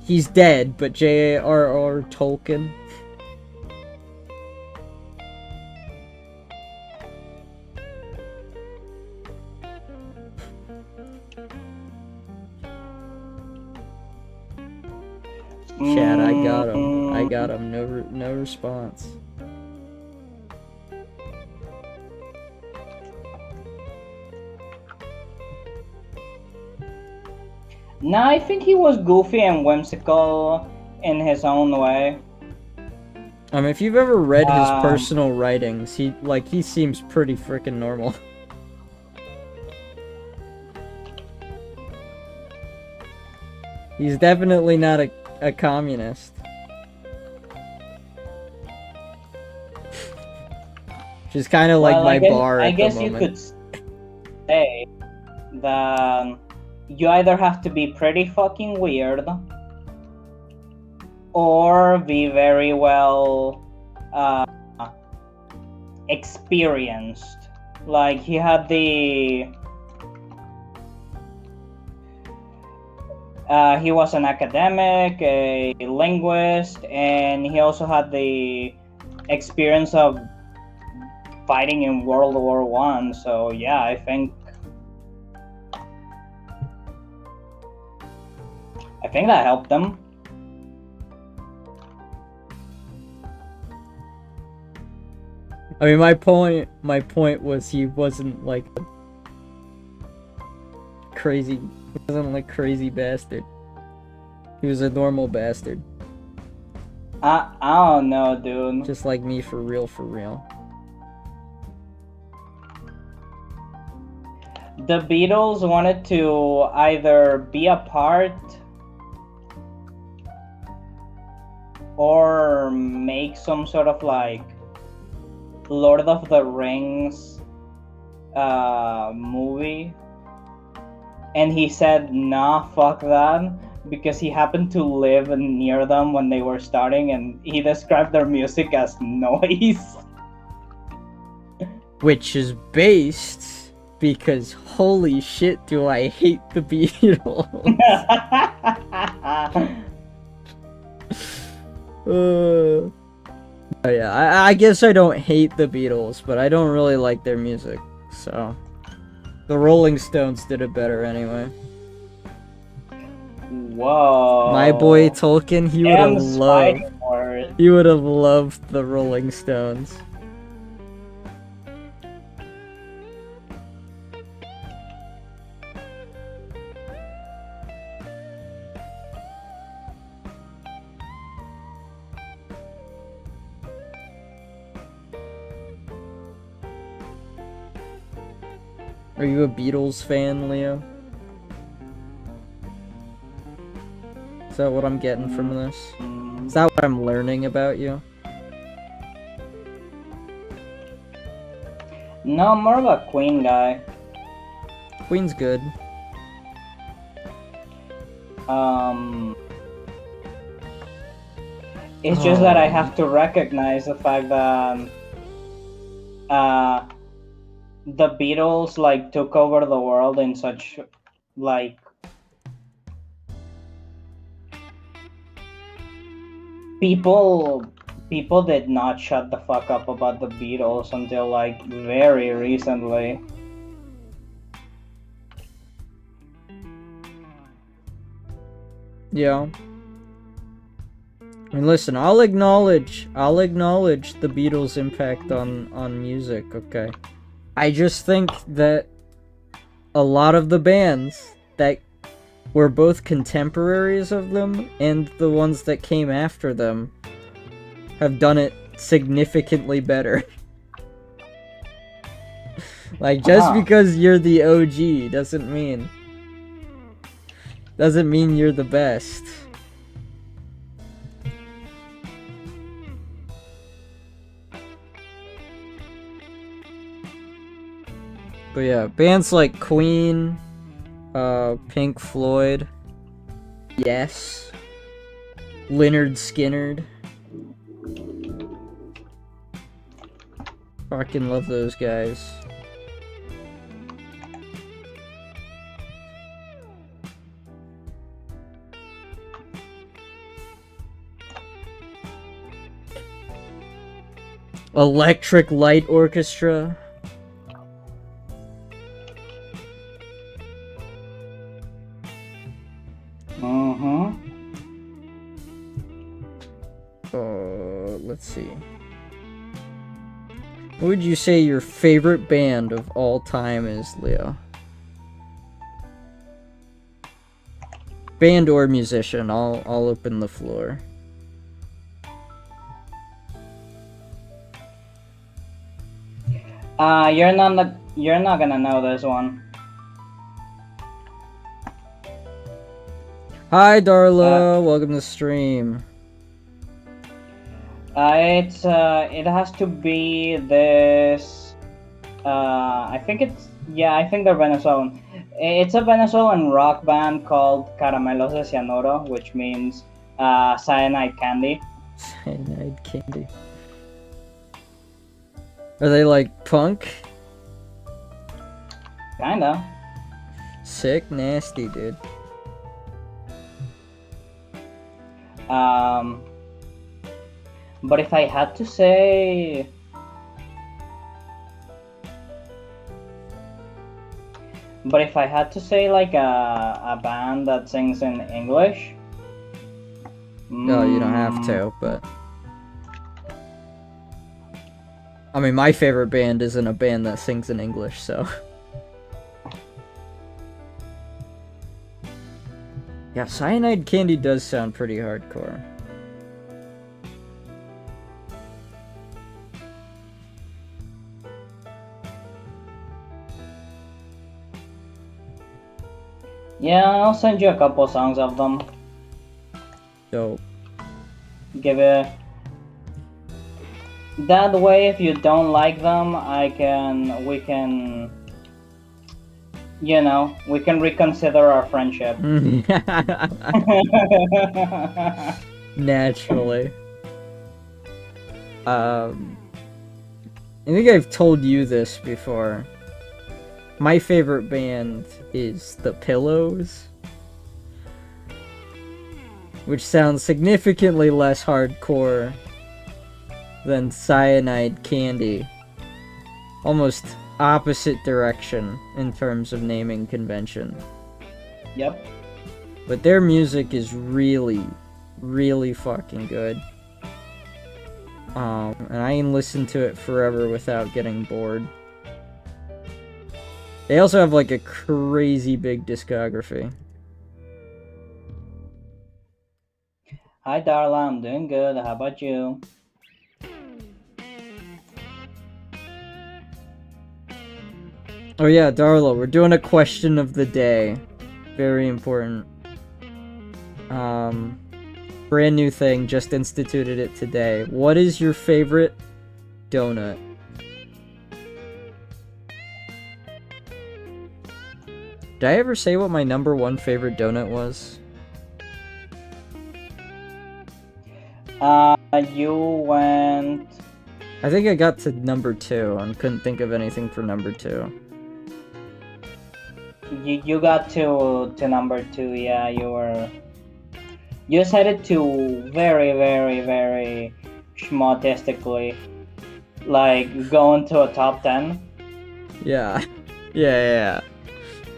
he's dead, but J.R.R. Tolkien. Chat, I got him. I got him. No response. Nah, I think he was goofy and whimsical in his own way. If you've ever read his personal writings, he seems pretty freaking normal. He's definitely not a communist. Which is kind of like my bar at the moment. I guess you could say that you either have to be pretty fucking weird or be very well experienced. Like, he had the he was an academic, a linguist, and he also had the experience of fighting in World War I. So yeah, I think that helped them. I mean, my point was he wasn't like crazy. He wasn't like crazy bastard. He was a normal bastard. I don't know, dude. Just like me, for real, for real. The Beatles wanted to either be apart or make some sort of like Lord of the Rings movie, and he said nah, fuck that, because he happened to live near them when they were starting, and he described their music as noise. Which is based because holy shit do I hate the Beatles. Yeah, I guess I don't hate the Beatles, but I don't really like their music, so the Rolling Stones did it better anyway. Whoa. My boy Tolkien, he would have loved the Rolling Stones. Are you a Beatles fan, Leo? Is that what I'm getting from this? Is that what I'm learning about you? No, I'm more of a Queen guy. Queen's good. It's just that I have to recognize the fact that the Beatles like took over the world in such like people did not shut the fuck up about the Beatles until like very recently. Yeah. I mean, listen, I'll acknowledge the Beatles' impact on music, okay? I just think that a lot of the bands that were both contemporaries of them and the ones that came after them have done it significantly better. Like, just because you're the OG doesn't mean you're the best. But yeah, bands like Queen, Pink Floyd, Yes, Lynyrd Skynyrd. Fucking love those guys. Electric Light Orchestra. Let's see. What would you say your favorite band of all time is, Leo? Band or musician? I'll open the floor. You're not gonna know this one. Hi, Darla. Welcome to the stream. It has to be this. I think they're Venezuelan. It's a Venezuelan rock band called Caramelos de Cianuro, which means cyanide candy. Cyanide candy. Are they like punk? Kinda. Sick, nasty, dude. But if I had to say, like a band that sings in English. No, you don't have to, but I mean, my favorite band isn't a band that sings in English, so. Yeah, Cyanide Candy does sound pretty hardcore. Yeah, I'll send you a couple songs of them. Dope. Give it. That way, if you don't like them, we can reconsider our friendship. Naturally. I think I've told you this before. My favorite band is The Pillows, which sounds significantly less hardcore than Cyanide Candy. Almost opposite direction in terms of naming convention. Yep. But their music is really, really fucking good. And I can listen to it forever without getting bored. They also have like a crazy big discography. Hi Darla, I'm doing good. How about you? Oh yeah, Darla, we're doing a question of the day. Very important. Brand new thing, just instituted it today. What is your favorite donut? Did I ever say what my number one favorite donut was? You went... I think I got to number 2 and couldn't think of anything for number 2. You got to number 2, yeah, you said it to very, very, very schmotistically, like going to a top 10. Yeah. Yeah.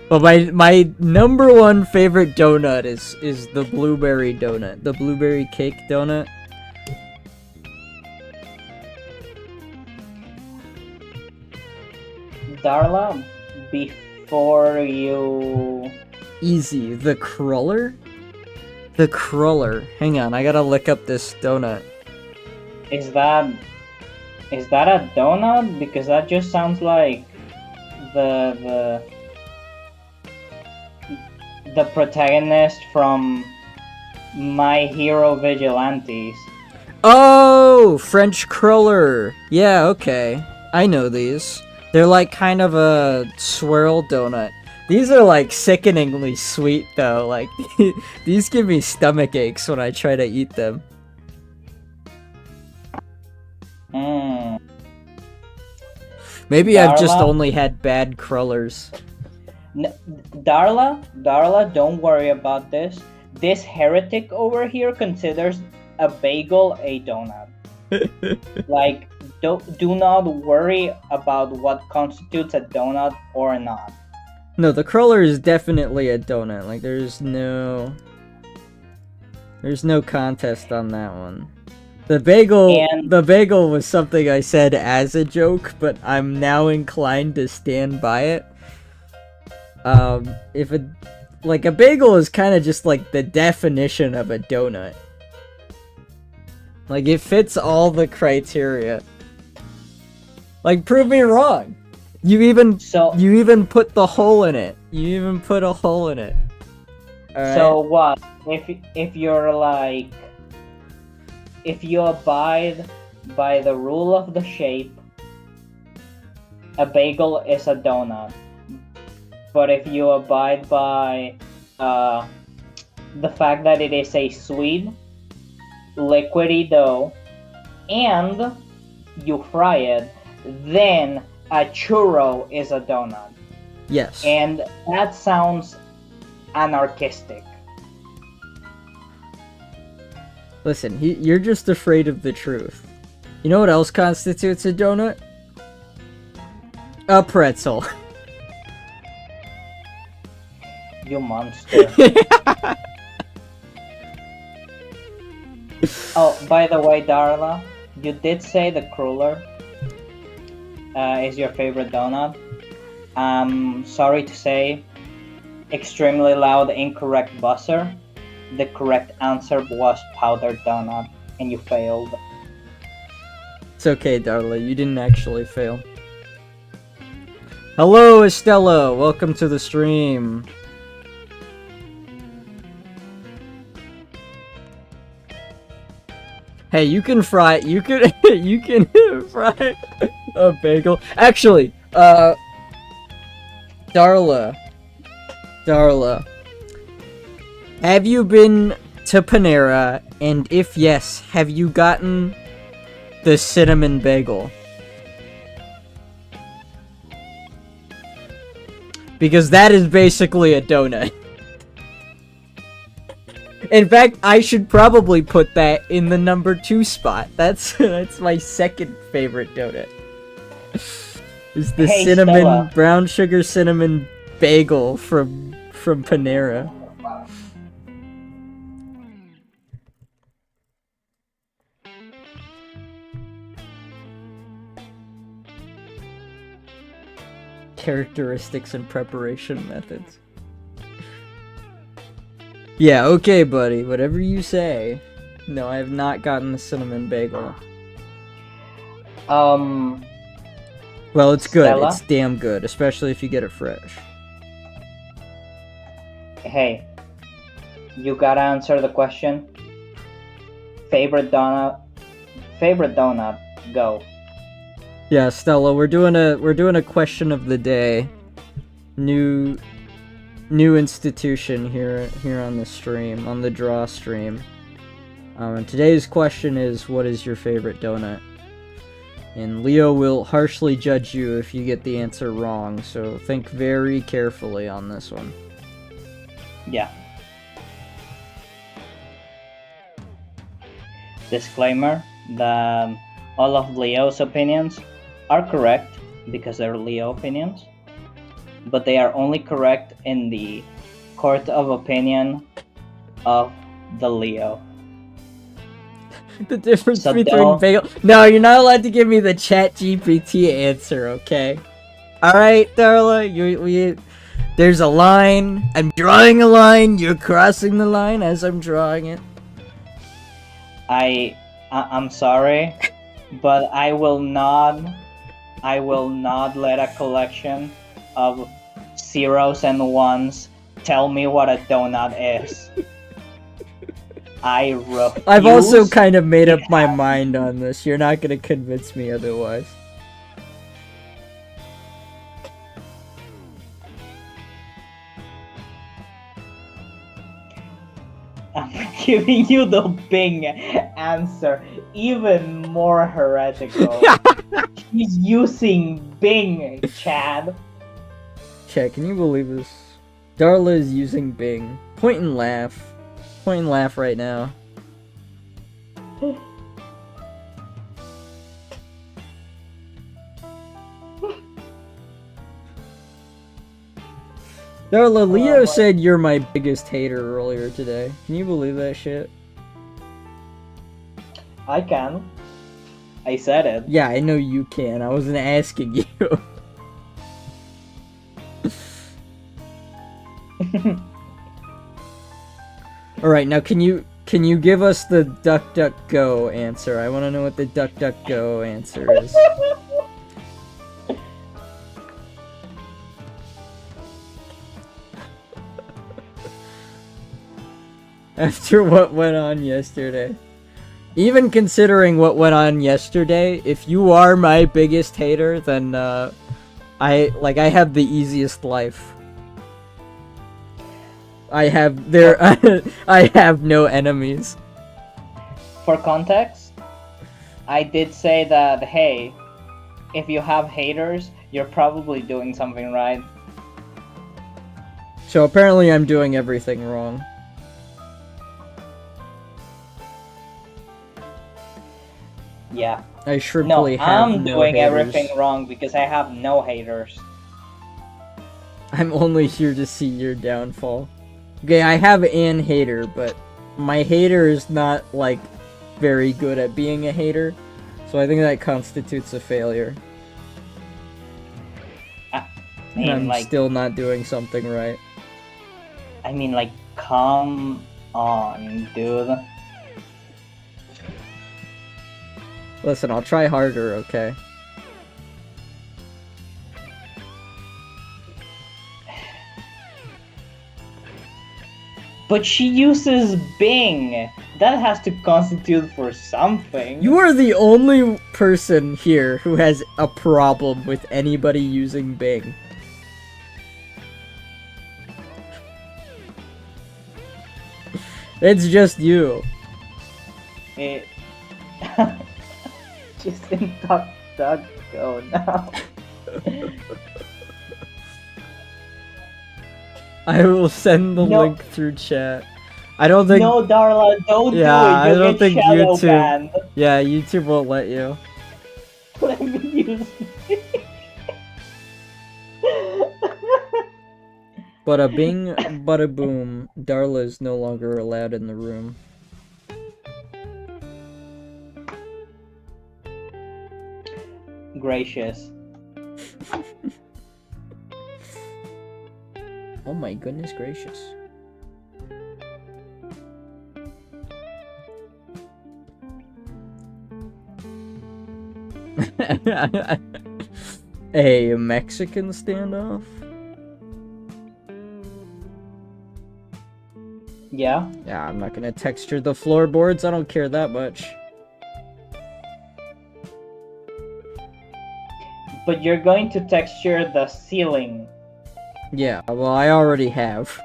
But my number one favorite donut is the blueberry donut, the blueberry cake donut. Darla, before you... Easy, the cruller? The cruller. Hang on, I gotta look up this donut. Is that a donut? Because that just sounds like the protagonist from My Hero Vigilantes. Oh, French cruller. Yeah, okay. I know these. They're like kind of a swirl donut. These are like sickeningly sweet though. Like these give me stomach aches when I try to eat them. Mm. Maybe I've just Darla? only had bad crullers. Darla, don't worry about this. This heretic over here considers a bagel a donut. Like, do not worry about what constitutes a donut or not. No, the cruller is definitely a donut. Like, there's no contest on that one. The bagel was something I said as a joke, but I'm now inclined to stand by it. If a bagel is kind of just like the definition of a donut. Like, it fits all the criteria. Like, prove me wrong. You even put the hole in it. You even put a hole in it. All So right? what? If you're like, if you abide by the rule of the shape, a bagel is a donut. But if you abide by the fact that it is a sweet, liquidy dough, and you fry it, then a churro is a donut. Yes. And that sounds anarchistic. Listen, you're just afraid of the truth. You know what else constitutes a donut? A pretzel. You monster. Oh, by the way, Darla, you did say the cruller is your favorite donut. Sorry to say, extremely loud, incorrect buzzer. The correct answer was powdered donut, and you failed. It's okay, Darla. You didn't actually fail. Hello, Estella. Welcome to the stream. Hey, you can fry you can fry a bagel. Actually, Darla, have you been to Panera, and if yes, have you gotten the cinnamon bagel? Because that is basically a donut. In fact, I should probably put that in the number 2 spot. That's my second favorite donut. Is the Hey, cinnamon Stella. brown sugar cinnamon bagel from Panera. Characteristics and preparation methods. Yeah, okay, buddy. Whatever you say. No, I have not gotten the cinnamon bagel. Well, it's good. Stella? It's damn good, especially if you get it fresh. Hey, you gotta answer the question. Favorite donut? Go. Yeah, Stella, we're doing a question of the day. New institution here on the stream, on the draw stream. And today's question is, what is your favorite donut? And Leo will harshly judge you if you get the answer wrong, so think very carefully on this one. Yeah. Disclaimer that all of Leo's opinions are correct because they're Leo opinions, but they are only correct in the court of opinion of the Leo. The difference So between don't- bagel. No, you're not allowed to give me the Chat GPT answer, okay? All right, Darla, there's a line. I'm drawing a line. You're crossing the line as I'm drawing it. I'm sorry, but I will not let a collection of zeros and ones tell me what a donut is. I refuse. I've also kind of made up my mind on this. You're not gonna convince me otherwise. I'm giving you the Bing answer. Even more heretical. He's using Bing, Chad. Chat, can you believe this? Darla is using Bing. Point and laugh. Point and laugh right now. Darla, Leo said you're my biggest hater earlier today. Can you believe that shit? I can. I said it. Yeah, I know you can. I wasn't asking you. Alright, now can you give us the duck duck go answer? I wanna know what the duck duck go answer is. After what went on yesterday. Even considering what went on yesterday, if you are my biggest hater, then I have the easiest life. I have no enemies. For context, I did say that, hey, if you have haters, you're probably doing something right. So apparently I'm doing everything wrong. Yeah. I surely have I'm no doing haters. everything wrong because I have no haters. I'm only here to see your downfall. Okay, I have an hater, but my hater is not, like, very good at being a hater. So I think that constitutes a failure. And I'm like, still not doing something right. I mean, like, come on, dude. Listen, I'll try harder, okay? But she uses Bing. That has to constitute for something. You are the only person here who has a problem with anybody using Bing. It's just you. It... Just in DuckDuckGo now. I will send the link through chat. I don't think. No, Darla, don't do it. I don't think shadow YouTube. banned. Yeah, YouTube won't let you. Let me use. Bada bing, bada boom. Darla is no longer allowed in the room. Gracious. Oh my goodness gracious. A Mexican standoff? Yeah? Yeah, I'm not gonna texture the floorboards, I don't care that much. But you're going to texture the ceiling. Yeah, well, I already have.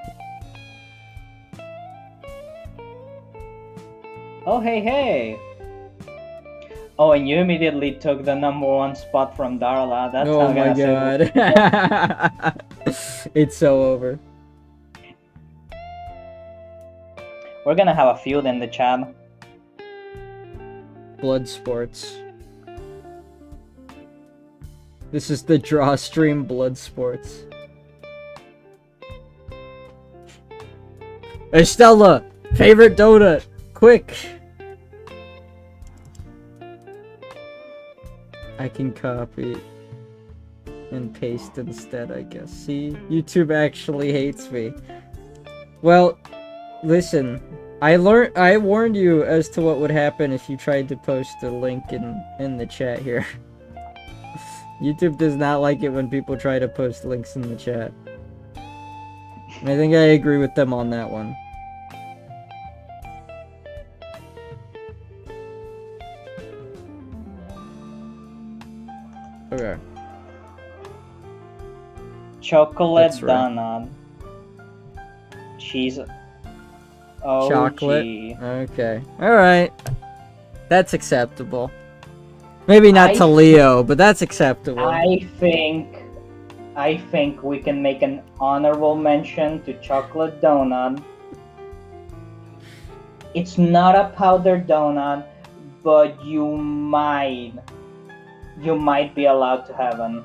Oh, hey. Oh, and you immediately took the #1 spot from Darla. That's Oh not my gonna god. It's so over. We're gonna have a feud in the chat. Blood sports. This is the draw stream blood sports. Estella! Favorite donut! Quick! I can copy and paste instead, I guess. See? YouTube actually hates me. Well, listen. I warned you as to what would happen if you tried to post a link in the chat here. YouTube does not like it when people try to post links in the chat. And I think I agree with them on that one. Okay. Chocolate That's right. donut. Cheese. Chocolate. OG. Okay. Alright. That's acceptable. Maybe not I to Leo, but that's acceptable. I think we can make an honorable mention to chocolate donut. It's not a powdered donut, but you might be allowed to have one.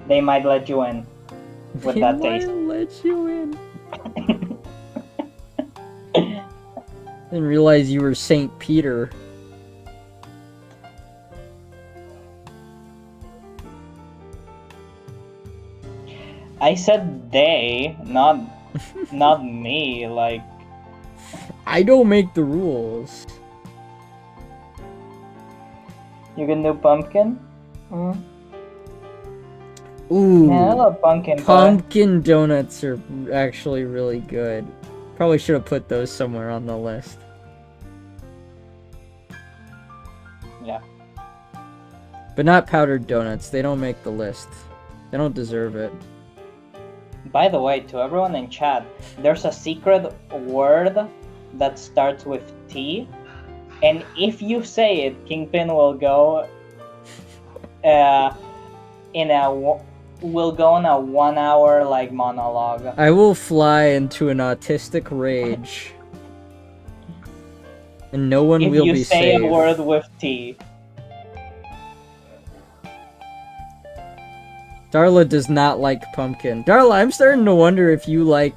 They might let you in with They that might taste. let you in. Didn't realize you were Saint Peter. I said they, not me. Like, I don't make the rules. you can do pumpkin. Ooh, Yeah, I love pumpkin pie. pumpkin donuts are actually really good. Probably should have put those somewhere on the list. Yeah. But not powdered donuts. They don't make the list. They don't deserve it. By the way, to everyone in chat, there's a secret word that starts with T, and if you say it, Kingpin will go on a 1 hour like monologue. I will fly into an autistic rage. And no one If will you be say saved. a word with T. Darla does not like pumpkin. Darla, I'm starting to wonder if you like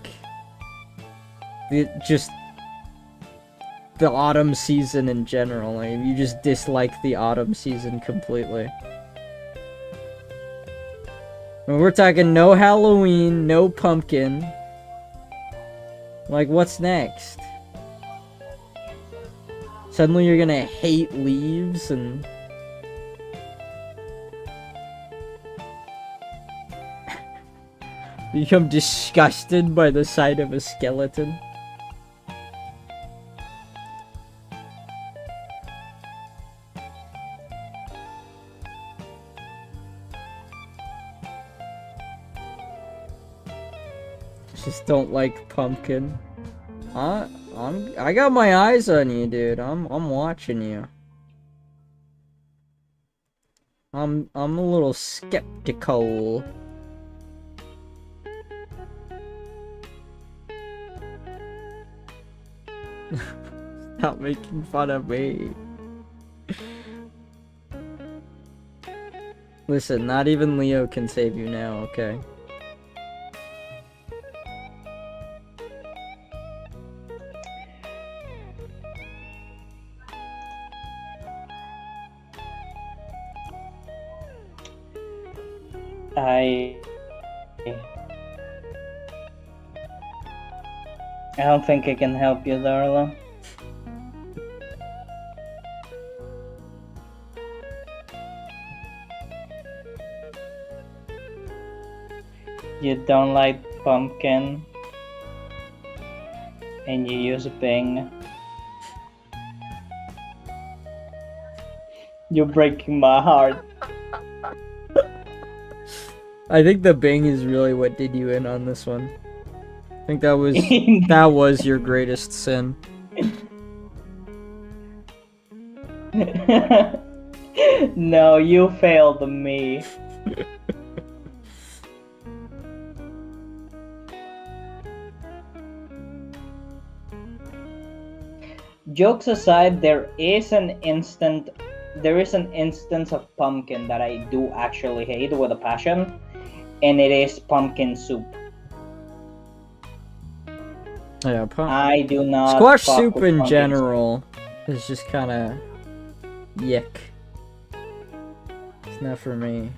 just the autumn season in general. Like, you just dislike the autumn season completely. I mean, we're talking no Halloween, no pumpkin. Like, what's next? Suddenly you're gonna hate leaves and... become disgusted by the sight of a skeleton. Just don't like pumpkin. I got my eyes on you, dude. I'm watching you. I'm a little skeptical. Stop making fun of me. Listen, not even Leo can save you now, okay? I don't think I can help you, Darla. You don't like pumpkin, and you use Bing. You're breaking my heart. I think the Bing is really what did you in on this one. I think that was your greatest sin. No, you failed me. Jokes aside, there is an instance of pumpkin that I do actually hate with a passion, and it is pumpkin soup. Yeah, I do not squash fuck soup with in pumpkin general is just kind of yuck. It's not for me.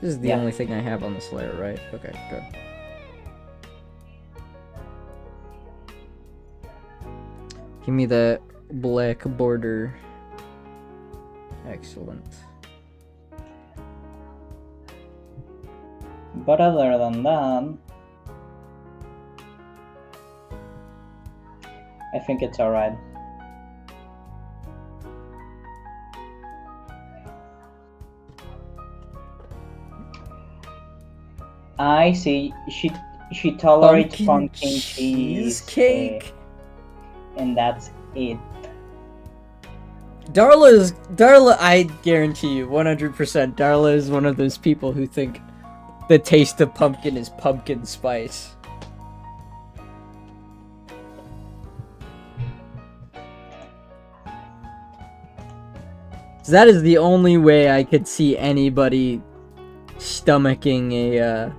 This is the only thing I have on this layer, right? Okay, good. Give me the black border. Excellent. But other than that, I think it's alright. I see. She tolerates Pumpkin pumpkin cheesecake? and that's it. Darla, I guarantee you, 100%, Darla is one of those people who think the taste of pumpkin is pumpkin spice. So that is the only way I could see anybody stomaching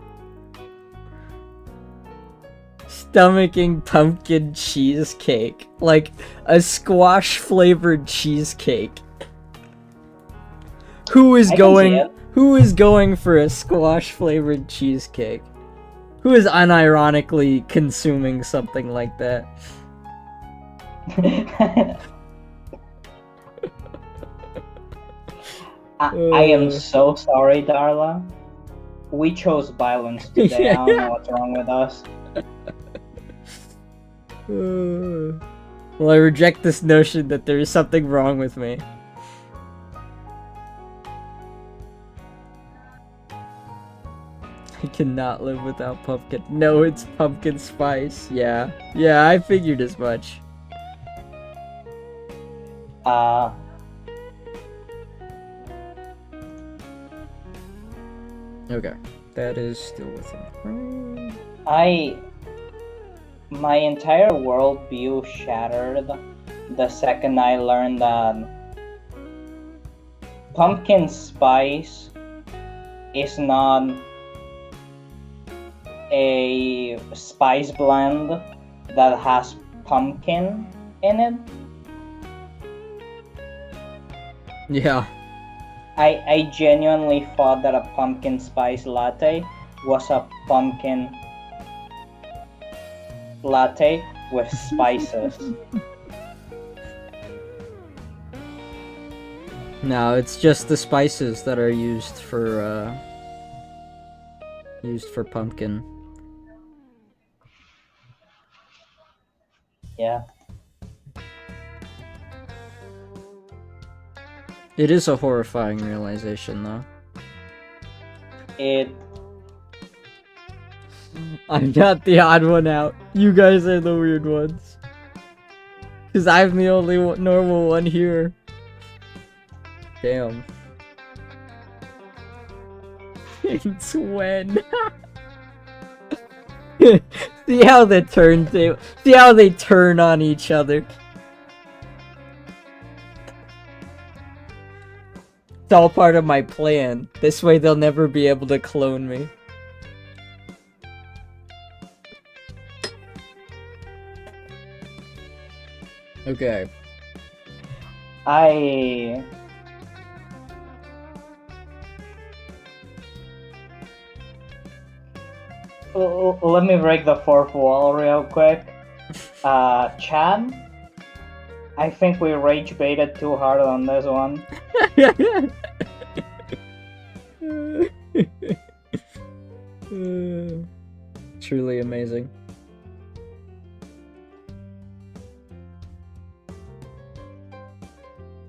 pumpkin cheesecake. Like a squash flavored cheesecake. Who is going for a squash flavored cheesecake? Who is unironically consuming something like that? I am so sorry, Darla. We chose violence today. I don't know what's wrong with us. Well, I reject this notion that there is something wrong with me. I cannot live without pumpkin. No, it's pumpkin spice. Yeah, I figured as much. Okay, that is still within. My entire worldview shattered the second I learned that pumpkin spice is not a spice blend that has pumpkin in it. Yeah. I genuinely thought that a pumpkin spice latte was a pumpkin latte with spices. No, it's just the spices that are used for pumpkin. Yeah. It is a horrifying realization, though. I'm not the odd one out. You guys are the weird ones. Because I'm the only normal one here. Damn. It's when. See how they turn on each other. It's all part of my plan. This way they'll never be able to clone me. Okay. Let me break the fourth wall real quick. Chad, I think we rage baited too hard on this one. Truly amazing.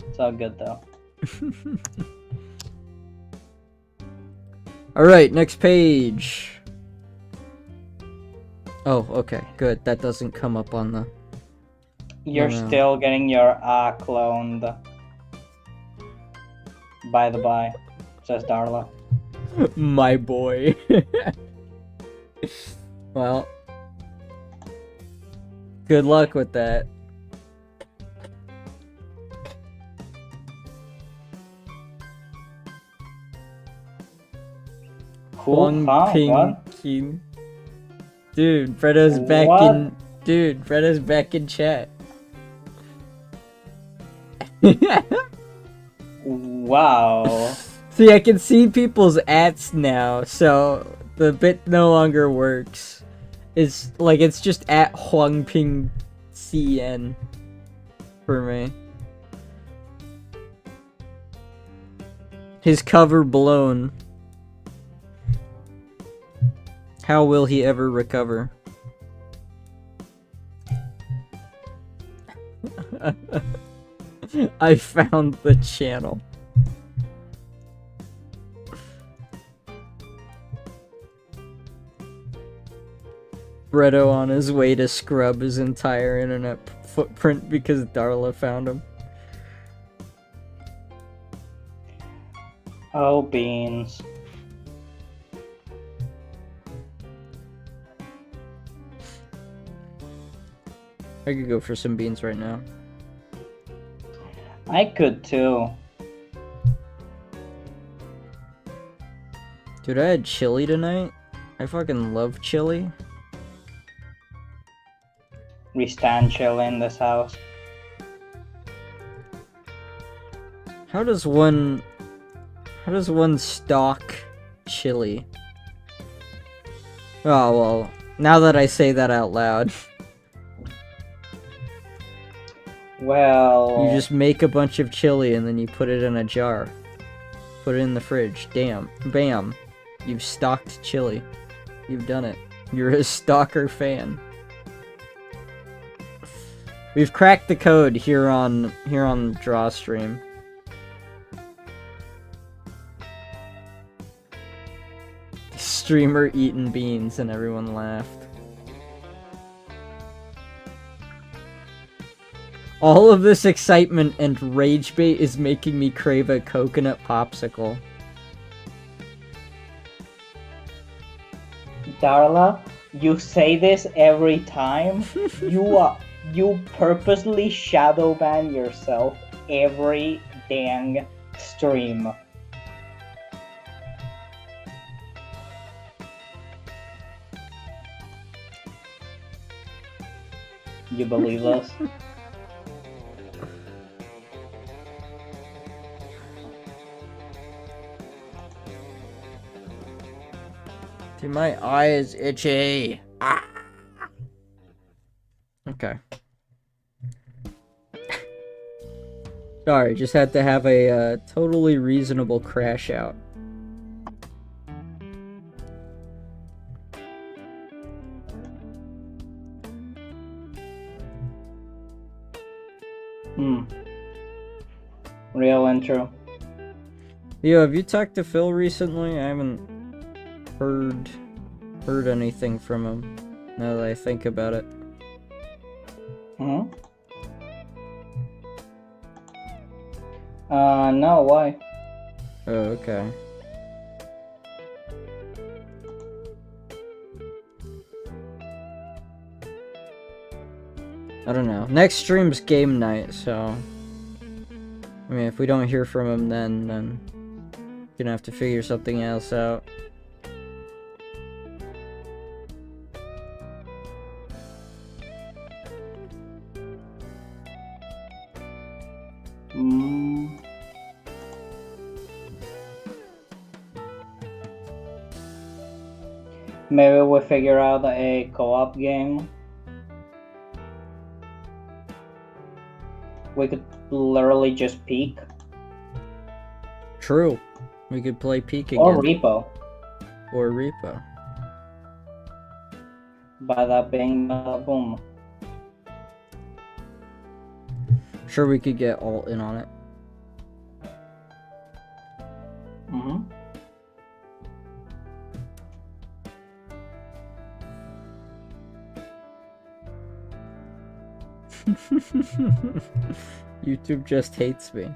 It's all good though. Alright, next page. Oh, okay, good. That doesn't come up on the... You're still getting your cloned. By the by, says Darla. My boy. Well, good luck with that. Cool. Ping. Dude, Fredo's back What? in. Dude, Fredo's back in chat. Wow. See, I can see people's ats now, so the bit no longer works. It's like it's just at Huangping CN for me. His cover blown. How will he ever recover? I found the channel. Bredo on his way to scrub his entire internet footprint because Darla found him. Oh, beans. I could go for some beans right now. I could too. Dude, I had chili tonight. I fucking love chili. We stand chill in this house. How does one stock chili? Oh, well, now that I say that out loud. Well... You just make a bunch of chili and then you put it in a jar. Put it in the fridge. Damn. Bam. You've stocked chili. You've done it. You're a stalker fan. We've cracked the code here on Drawstream. Streamer eating beans and everyone laughed. All of this excitement and rage bait is making me crave a coconut popsicle. Darla, you say this every time. You purposely shadow ban yourself every dang stream. You believe us? Dude, my eye is itchy. Ah. Okay. Sorry, just had to have a totally reasonable crash out. Real and true. Yo, have you talked to Phil recently? I haven't heard anything from him, now that I think about it. No, why? Oh, okay. I don't know. Next stream's game night, so... I mean, if we don't hear from him then we're gonna have to figure something else out. Maybe we figure out a co-op game. We could literally just peek. True. We could play Peek again. Or Repo. Or Repo. Bada bing, bada boom. Sure, we could get all in on it. YouTube just hates me.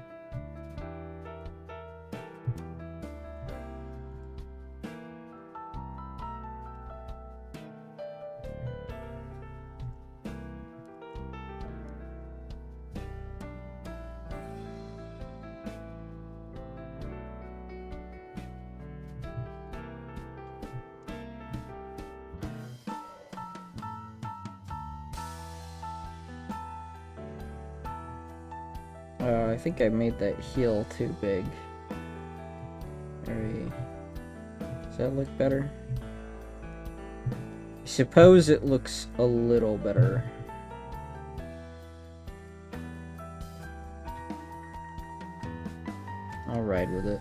I think I made that heel too big. Does that look better? I suppose it looks a little better. I'll ride with it.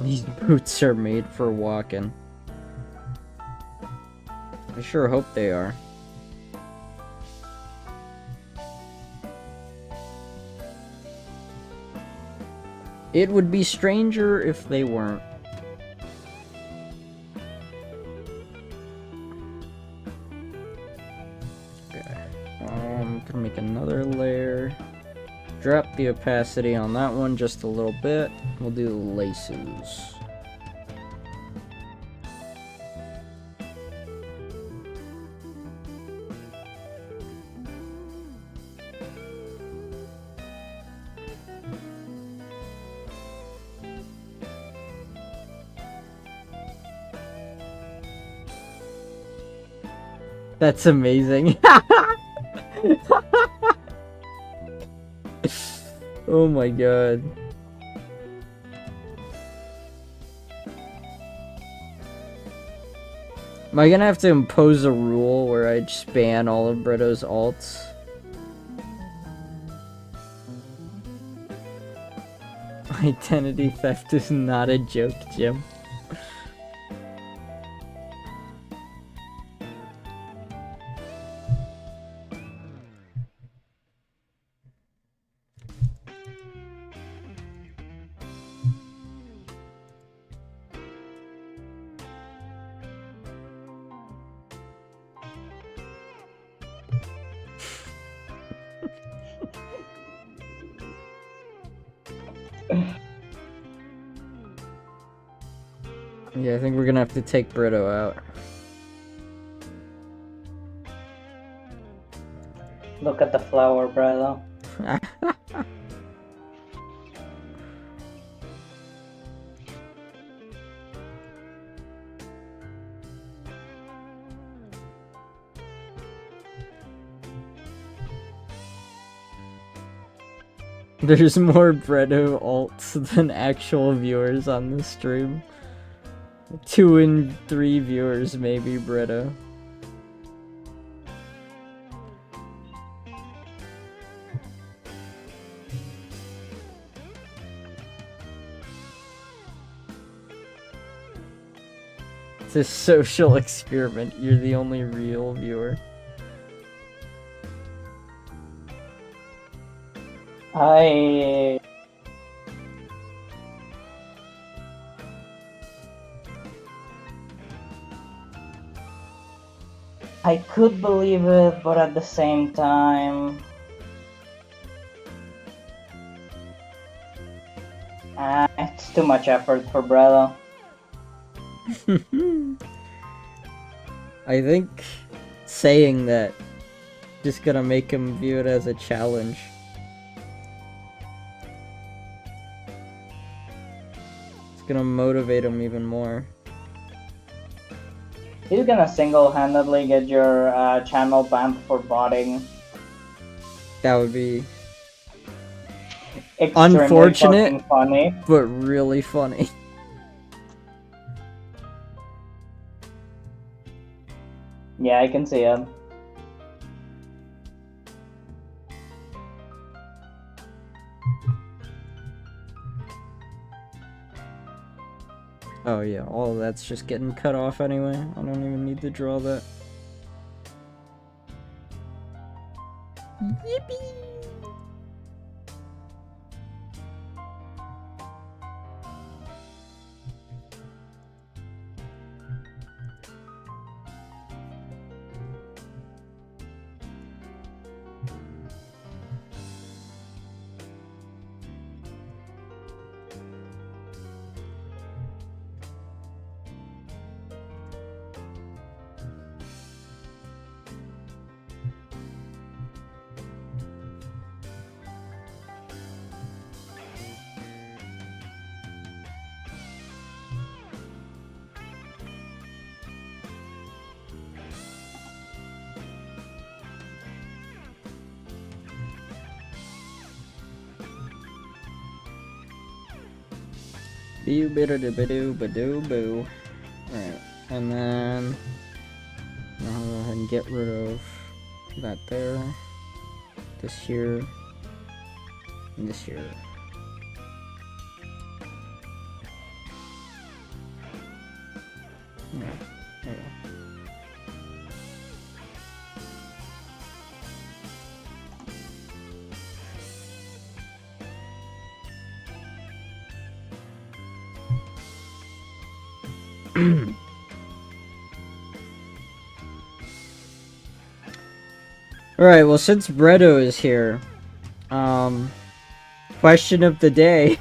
These boots are made for walking. I sure hope they are. It would be stranger if they weren't. Okay. Gonna make another layer. Drop the opacity on that one just a little bit. We'll do laces. That's amazing. Oh my god. Am I gonna have to impose a rule where I just ban all of Brito's alts? Identity theft is not a joke, Jim. Yeah, I think we're gonna have to take Brito out. Look at the flower, brother. There's more Brito alts than actual viewers on this stream. 2 and 3 viewers, maybe, Brito. It's a social experiment. You're the only real viewer. I could believe it, but at the same time, it's too much effort for Brello. I think saying that just gonna make him view it as a challenge. It's gonna motivate him even more. He's gonna single-handedly get your channel banned for botting. That would be Extremely unfortunate, fucking funny. but really funny. Yeah, I can see it. Oh yeah, all of that's just getting cut off anyway. I don't even need to draw that. Yippee! Boo bidoo bidoo badoo boo. Alright, and then I'll go ahead and get rid of that there, this here, and this here. Yeah. There you go. Alright, well, since Bredo is here, question of the day.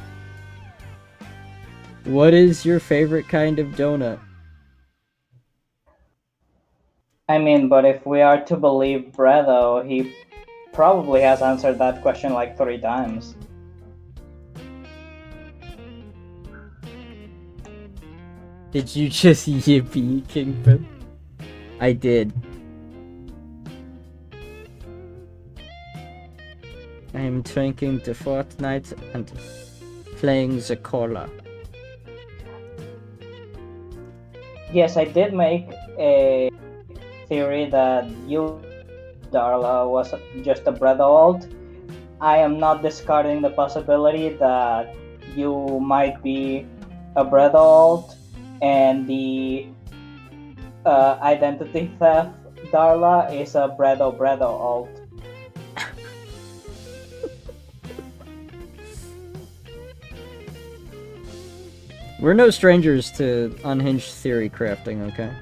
What is your favorite kind of donut? I mean, but if we are to believe Bredo, he probably has answered that question like 3 times. Did you just yippee, Kingpin? I did. I am drinking the Fortnite and playing the cola. Yes, I did make a theory that you, Darla, was just a Bredo alt. I am not discarding the possibility that you might be a Bredo alt, and the identity theft Darla is a Bredo alt. We're no strangers to unhinged theory crafting, okay?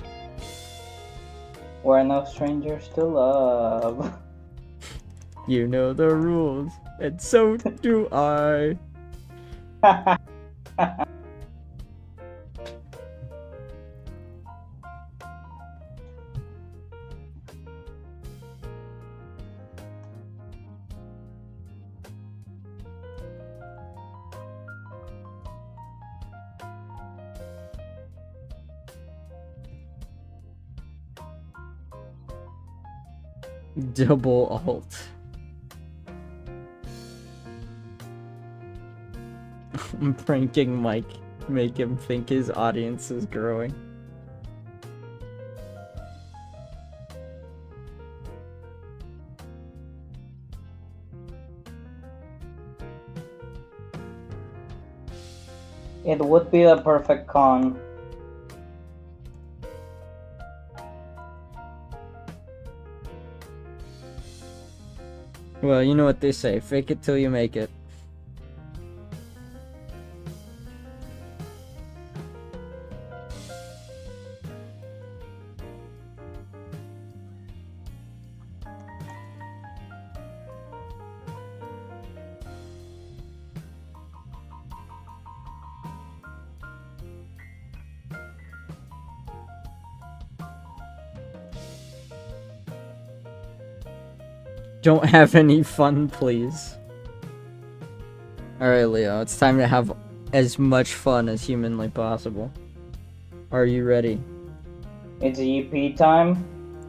We're no strangers to love. You know the rules, and so do I. Double alt. I'm pranking Mike. Make him think his audience is growing. It would be a perfect con. Well, you know what they say, fake it till you make it. Don't have any fun, please. Alright, Leo, it's time to have as much fun as humanly possible. Are you ready? It's EP time.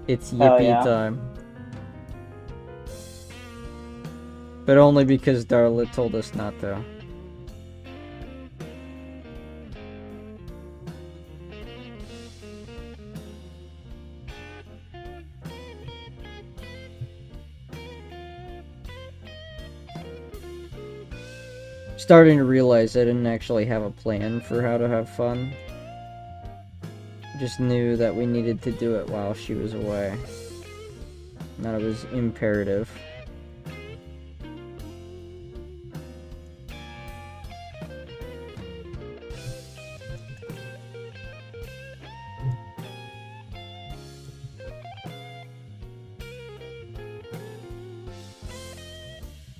It's Hell yippee yeah. time. But only because Darla told us not to. Starting to realize I didn't actually have a plan for how to have fun. Just knew that we needed to do it while she was away. That it was imperative.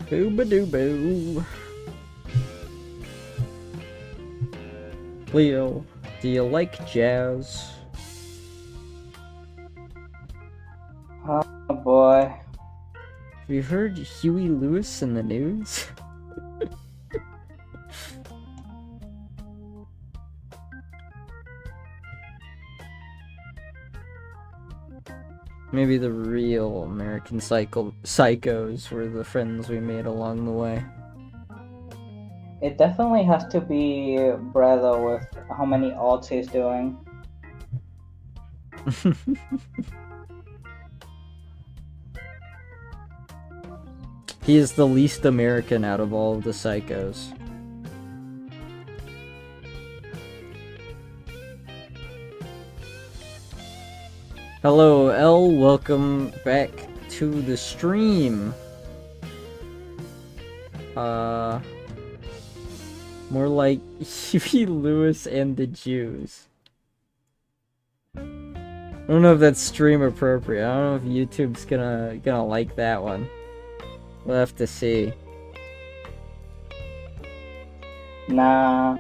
Boo-ba-doo-boo. Leo, do you like jazz? Oh boy. Have you heard Huey Lewis in the news? Maybe the real American psychos were the friends we made along the way. It definitely has to be Bredo with how many alts he's doing. He is the least American out of all of the psychos. Hello, L. Welcome back to the stream. More like Huey Lewis and the Jews. I don't know if that's stream appropriate. I don't know if YouTube's gonna like that one. We'll have to see. Nah.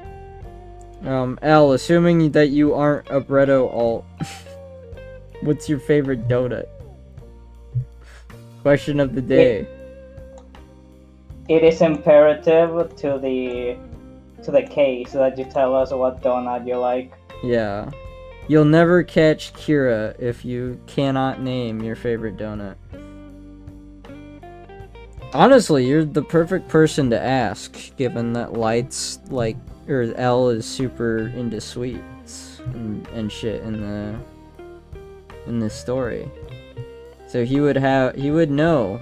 L, assuming that you aren't a Bretto alt, what's your favorite donut? Question of the day. It is imperative to the case that you tell us what donut you like. Yeah. You'll never catch Kira if you cannot name your favorite donut. Honestly, you're the perfect person to ask, given that L is super into sweets and shit in this story. So he would know.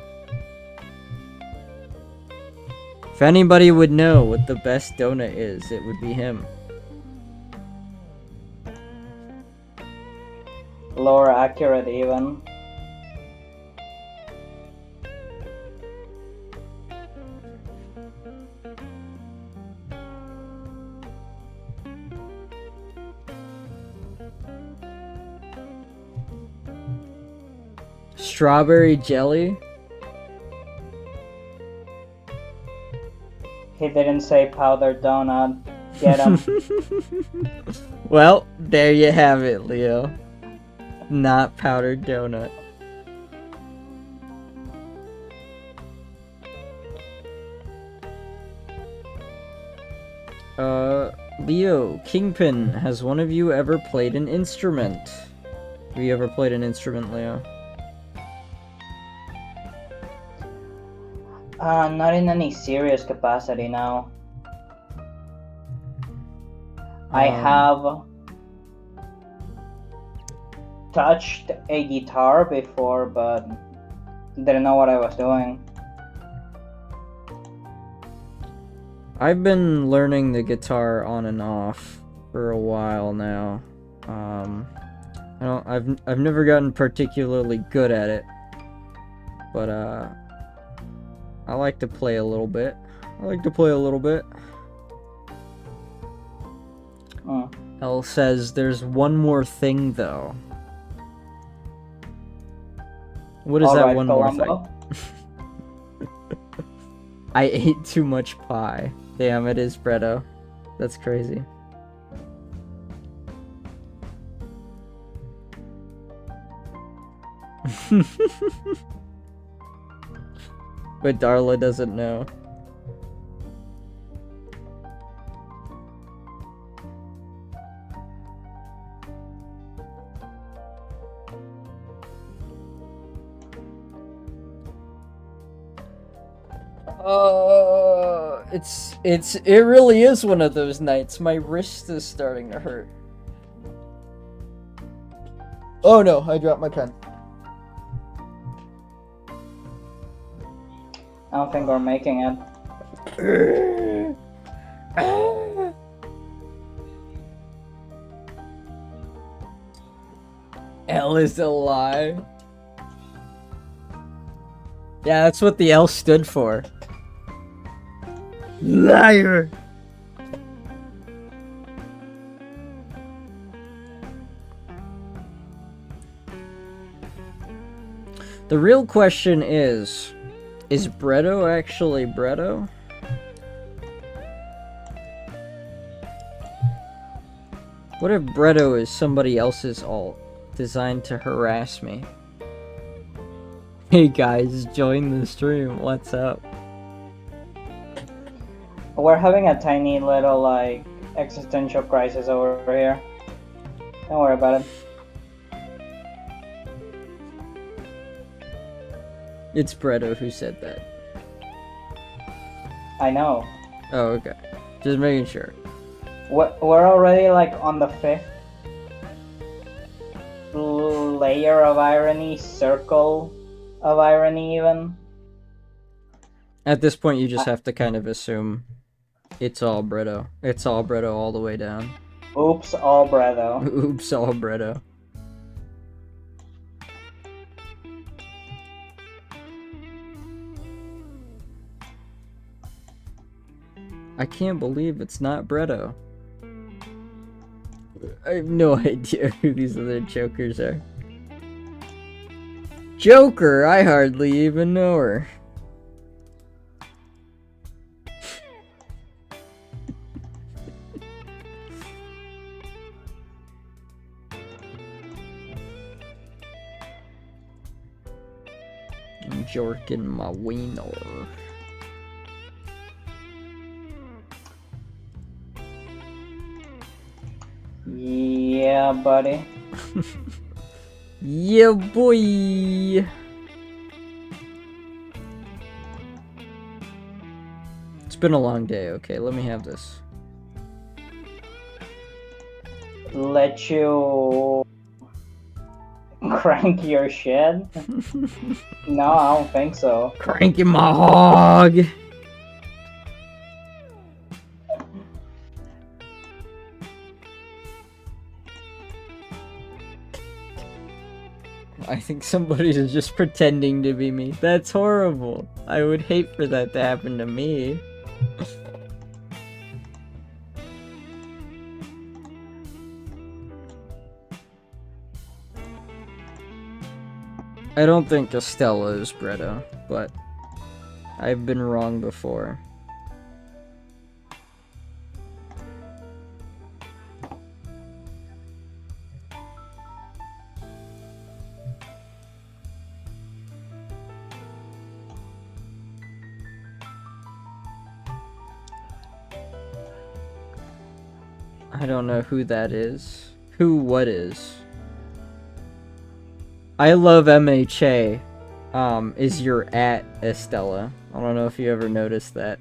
If anybody would know what the best donut is, it would be him. Lore accurate even. Strawberry jelly? He didn't say powdered donut. Get him. Well, there you have it, Leo. Not powdered donut. Leo, Kingpin, has one of you ever played an instrument? Have you ever played an instrument, Leo? Not in any serious capacity now. I have touched a guitar before, but didn't know what I was doing. I've been learning the guitar on and off for a while now. I've never gotten particularly good at it, but I like to play a little bit. L says there's one more thing though. What is that one more thing? I ate too much pie. Damn, it is Bretto. That's crazy. But Darla doesn't know. It really is one of those nights. My wrist is starting to hurt. Oh no, I dropped my pen. I don't think we're making it. L is a lie. Yeah, that's what the L stood for. Liar! The real question is Bretto actually Bretto? What if Bretto is somebody else's alt, designed to harass me? Hey guys, join the stream, what's up? We're having a tiny little, like, existential crisis over here. Don't worry about it. It's Bretto who said that. I know. Oh, okay. Just making sure. We're already, like, on the 5th layer of irony, circle of irony, even. At this point, you just have to kind of assume it's all Bretto. It's all Bretto all the way down. Oops, all Bretto. Oops, all Bretto. I can't believe it's not Bretto. I have no idea who these other jokers are. Joker? I hardly even know her. I'm jorking my wiener. Yeah, buddy. Yeah, boy. It's been a long day. Okay, let me have this. Let you crank your shit? No, I don't think so. Cranking my hog. I think somebody's just pretending to be me. That's horrible. I would hate for that to happen to me. I don't think Estella is Bretto, but I've been wrong before. I don't know who that is. Who what is? I love MHA. Is your at Estella. I don't know if you ever noticed that.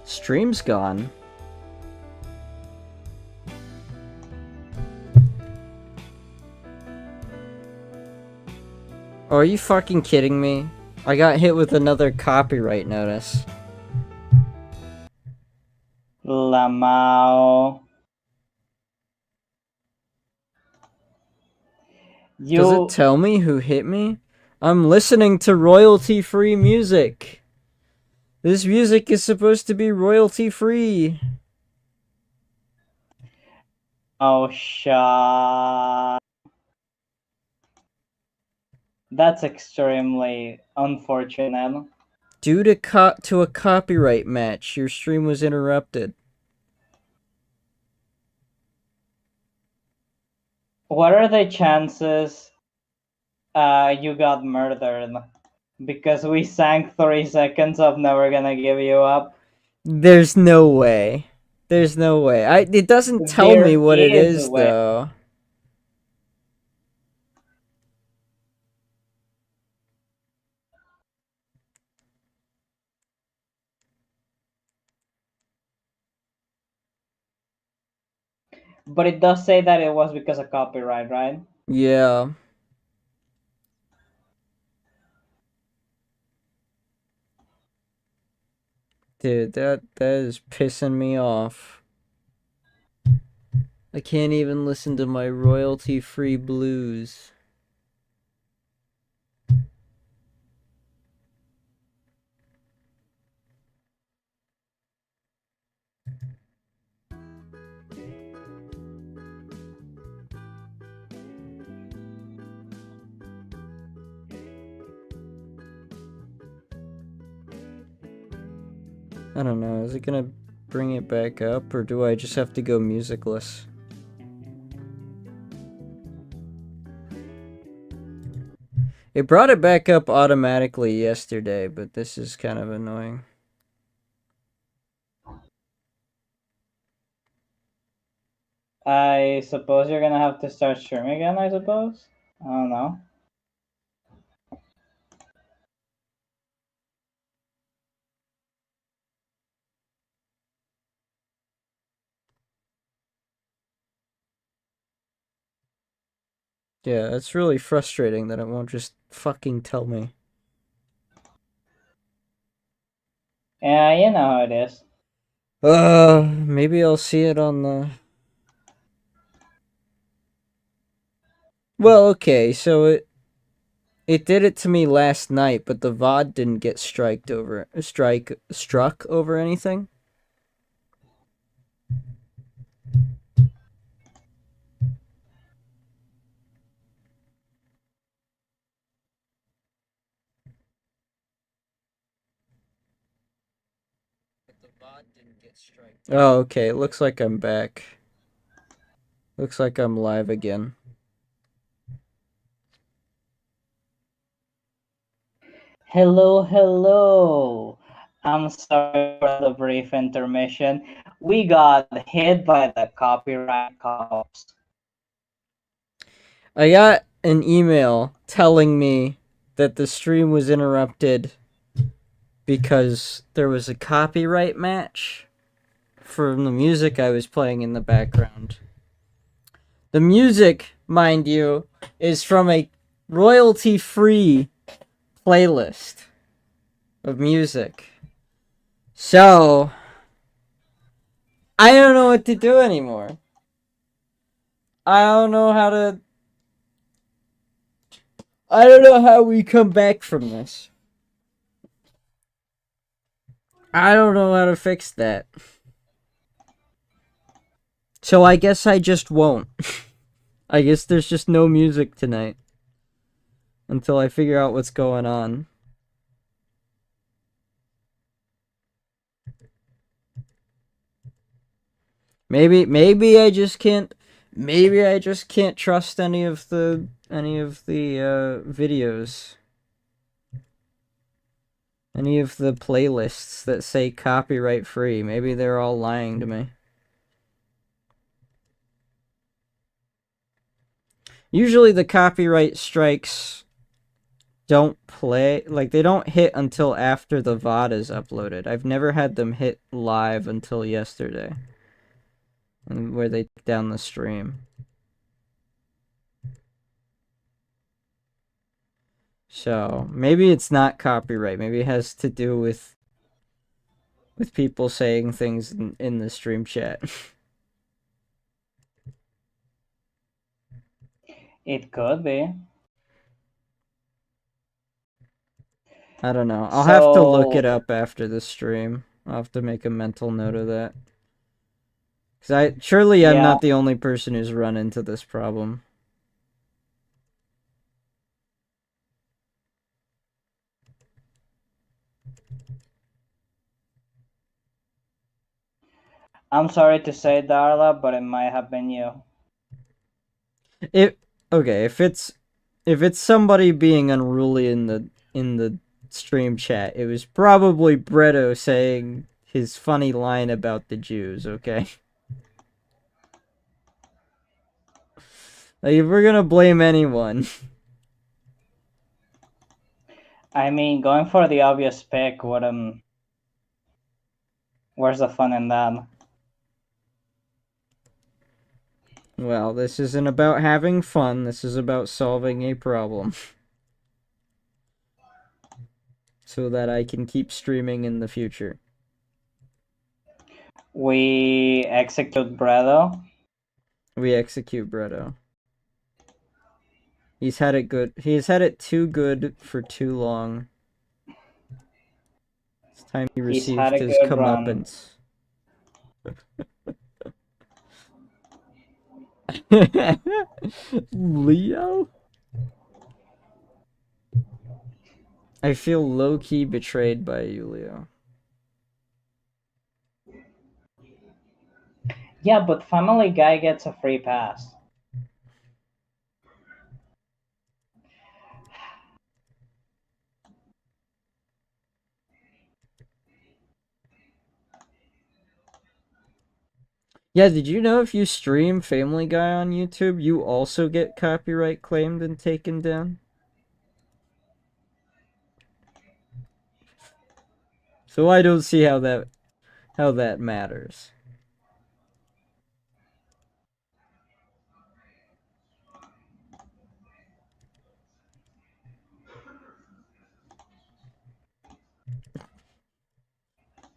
Stream's gone. Oh, are you fucking kidding me? I got hit with another copyright notice. Lamau. Does it tell me who hit me? I'm listening to royalty-free music. This music is supposed to be royalty-free. Oh, shit. That's extremely unfortunate. Due to a copyright match, your stream was interrupted. What are the chances you got murdered? Because we sang 3 seconds of Never Gonna Give You Up. There's no way. There's no way. It doesn't tell me what it is, though. But it does say that it was because of copyright, right? Yeah. Dude, that is pissing me off. I can't even listen to my royalty-free blues. I don't know, is it gonna bring it back up, or do I just have to go musicless? It brought it back up automatically yesterday, but this is kind of annoying. I suppose you're gonna have to start streaming again, I suppose? I don't know. Yeah, it's really frustrating that it won't just fucking tell me. Yeah, you know how it is. Maybe I'll see it on the. Well, okay, so it did it to me last night, but the VOD didn't get struck over anything. Oh, okay. It looks like I'm back. Looks like I'm live again. Hello, hello. I'm sorry for the brief intermission. We got hit by the copyright cops. I got an email telling me that the stream was interrupted because there was a copyright match from the music I was playing in the background. The music, mind you, is from a royalty-free playlist of music. So, I don't know what to do anymore. I don't know how to. I don't know how we come back from this. I don't know how to fix that. So I guess I just won't. I guess there's just no music tonight until I figure out what's going on. Maybe I just can't. Maybe I just can't trust any of the videos, any of the playlists that say copyright free. Maybe they're all lying to me. Usually the copyright strikes don't play, like they don't hit until after the VOD is uploaded. I've never had them hit live until yesterday, and where they take down the stream. So maybe it's not copyright. Maybe it has to do with people saying things in the stream chat. It could be. I don't know. I'll have to look So, it up after the stream. I'll have to make a mental note of that. Cause surely I'm yeah, not the only person who's run into this problem. I'm sorry to say, Darla, but it might have been you. It okay, if it's somebody being unruly in the stream chat, it was probably Bretto saying his funny line about the Jews, okay? Like if we're gonna blame anyone. I mean, going for the obvious pick wouldn't. Where's the fun in that? Well, this isn't about having fun, this is about solving a problem. So that I can keep streaming in the future. We execute Bredo. We execute Bretto. He's had it good. He's had it too good for too long. It's time he He's had received a his good run. comeuppance. Leo? I feel low-key betrayed by you, Leo. Yeah, but Family Guy gets a free pass. Yeah, did you know if you stream Family Guy on YouTube, you also get copyright claimed and taken down? So I don't see how that matters.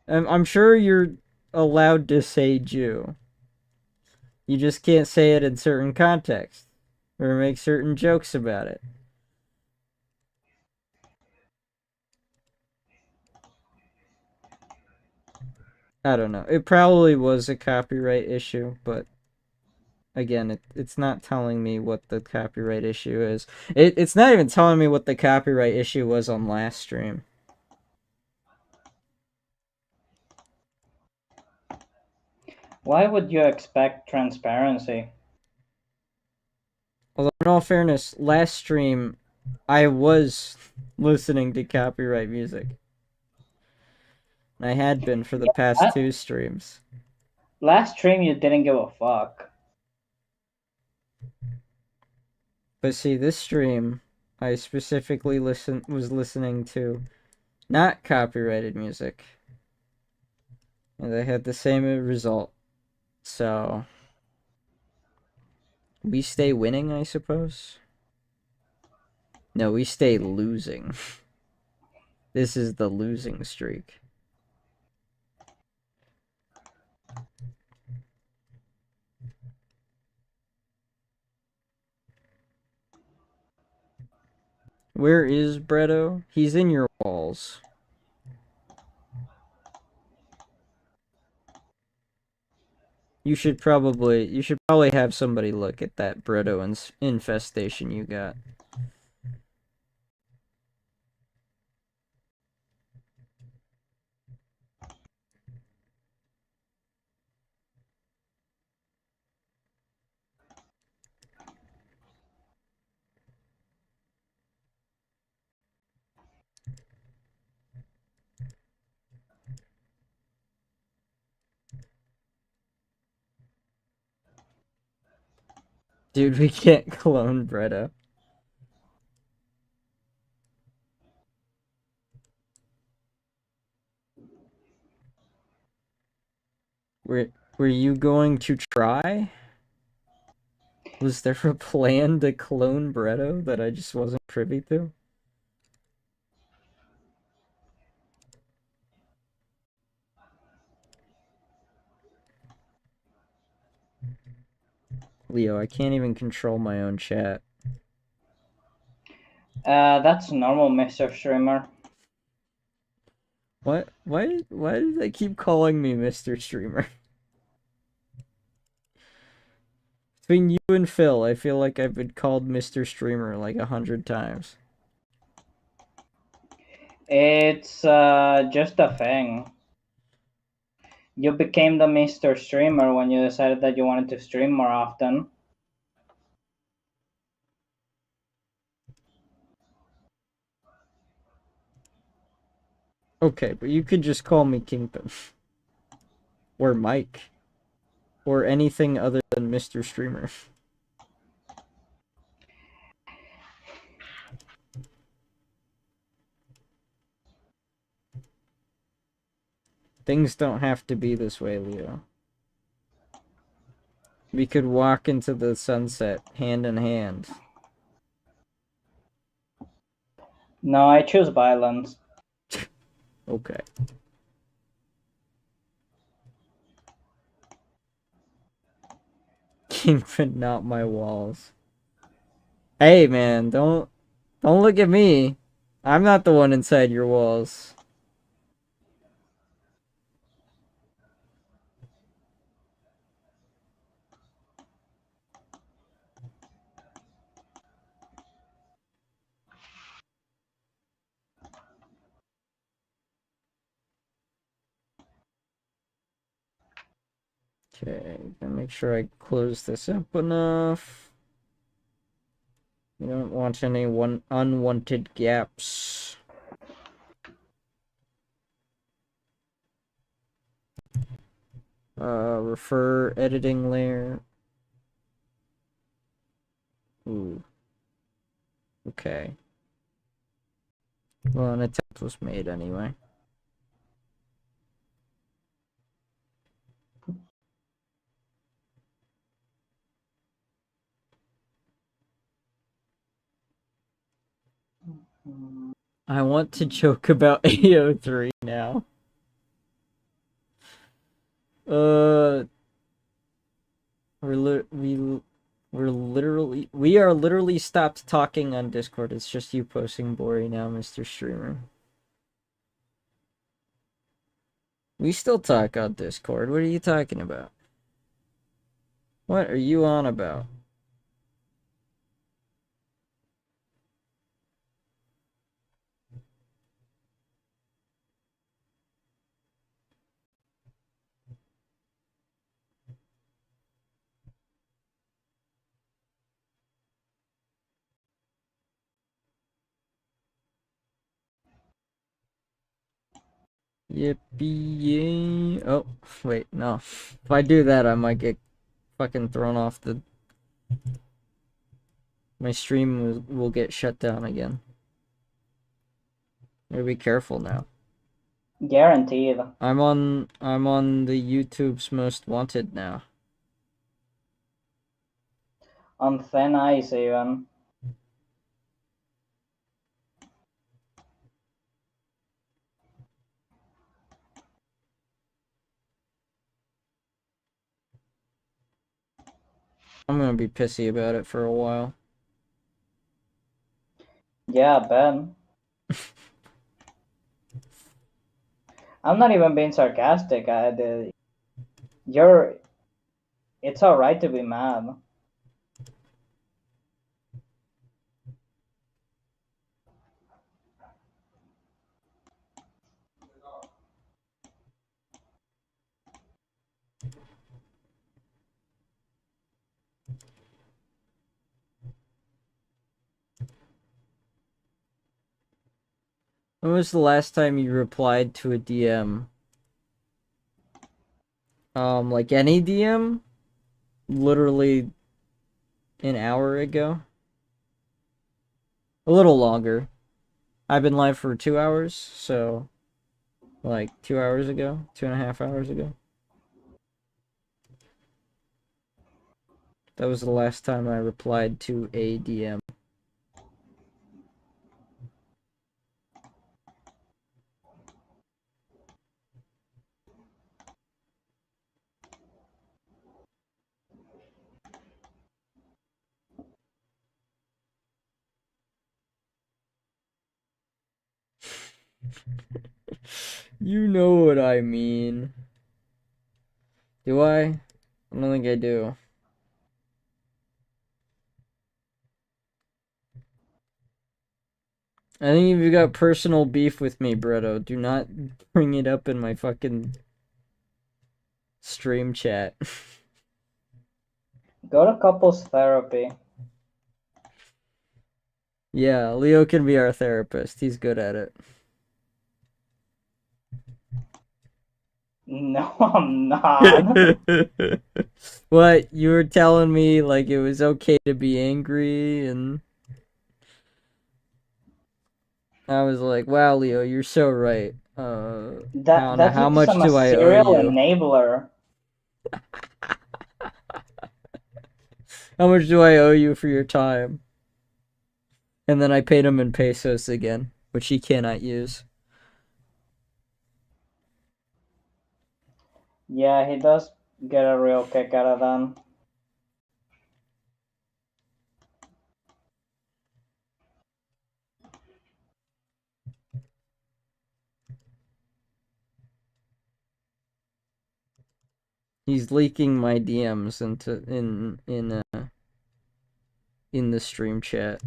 I'm sure you're allowed to say Jew. You just can't say it in certain contexts or make certain jokes about it. I don't know. It probably was a copyright issue, but again, it's not telling me what the copyright issue is. It's not even telling me what the copyright issue was on last stream. Why would you expect transparency? Although, in all fairness, last stream, I was listening to copyright music. I had been for the past Uh, two streams. Last stream you didn't give a fuck. But see, this stream, I specifically was listening to not copyrighted music. And I had the same result. So, we stay winning, I suppose? No, we stay losing. This is the losing streak. Where is Bretto? He's in your walls. You should probably have somebody look at that Bretto infestation you got. Dude, we can't clone Bretto. Were you going to try? Was there a plan to clone Bretto that I just wasn't privy to? Leo, I can't even control my own chat. That's normal, Mr. Streamer. What? Why do they keep calling me Mr. Streamer? Between you and Phil, I feel like I've been called Mr. Streamer like 100 times. It's just a thing. You became the Mr. Streamer when you decided that you wanted to stream more often. Okay, but you could just call me Kingpin. Or Mike. Or anything other than Mr. Streamer. Things don't have to be this way, Leo. We could walk into the sunset hand in hand. No, I choose violence. Okay. Kingpin, not my walls. Hey, man, don't look at me. I'm not the one inside your walls. Okay, gotta make sure I close this up enough. You don't want any unwanted gaps. Refer editing layer. Ooh. Okay. Well, an attempt was made anyway. I want to joke about AO3 now. We are literally stopped talking on Discord. It's just you posting Bori now, Mr. Streamer. We still talk on Discord. What are you talking about? What are you on about? Yippee! Oh, wait, no. If I do that, I might get fucking thrown off the... My stream will get shut down again. Gotta be careful now. Guaranteed. I'm on the YouTube's Most Wanted now. On thin ice, even. I'm gonna be pissy about it for a while. Yeah, Ben. I'm not even being sarcastic. It's alright to be mad. When was the last time you replied to a DM? Like any DM? Literally an hour ago? A little longer. I've been live for 2 hours, so like 2 hours ago, 2.5 hours ago. That was the last time I replied to a DM. You know what I mean. Do I? I don't think I do. I think if you got personal beef with me, Bretto, do not bring it up in my fucking stream chat. Go to couples therapy. Yeah, Leo can be our therapist. He's good at it. No, I'm not. What? You were telling me like it was okay to be angry, and I was like, wow, Leo, you're so right. That's How because much I'm a do I owe serial you? enabler. How much do I owe you for your time? And then I paid him in pesos again, which he cannot use. Yeah, he does get a real kick out of them. He's leaking my DMs in the stream chat.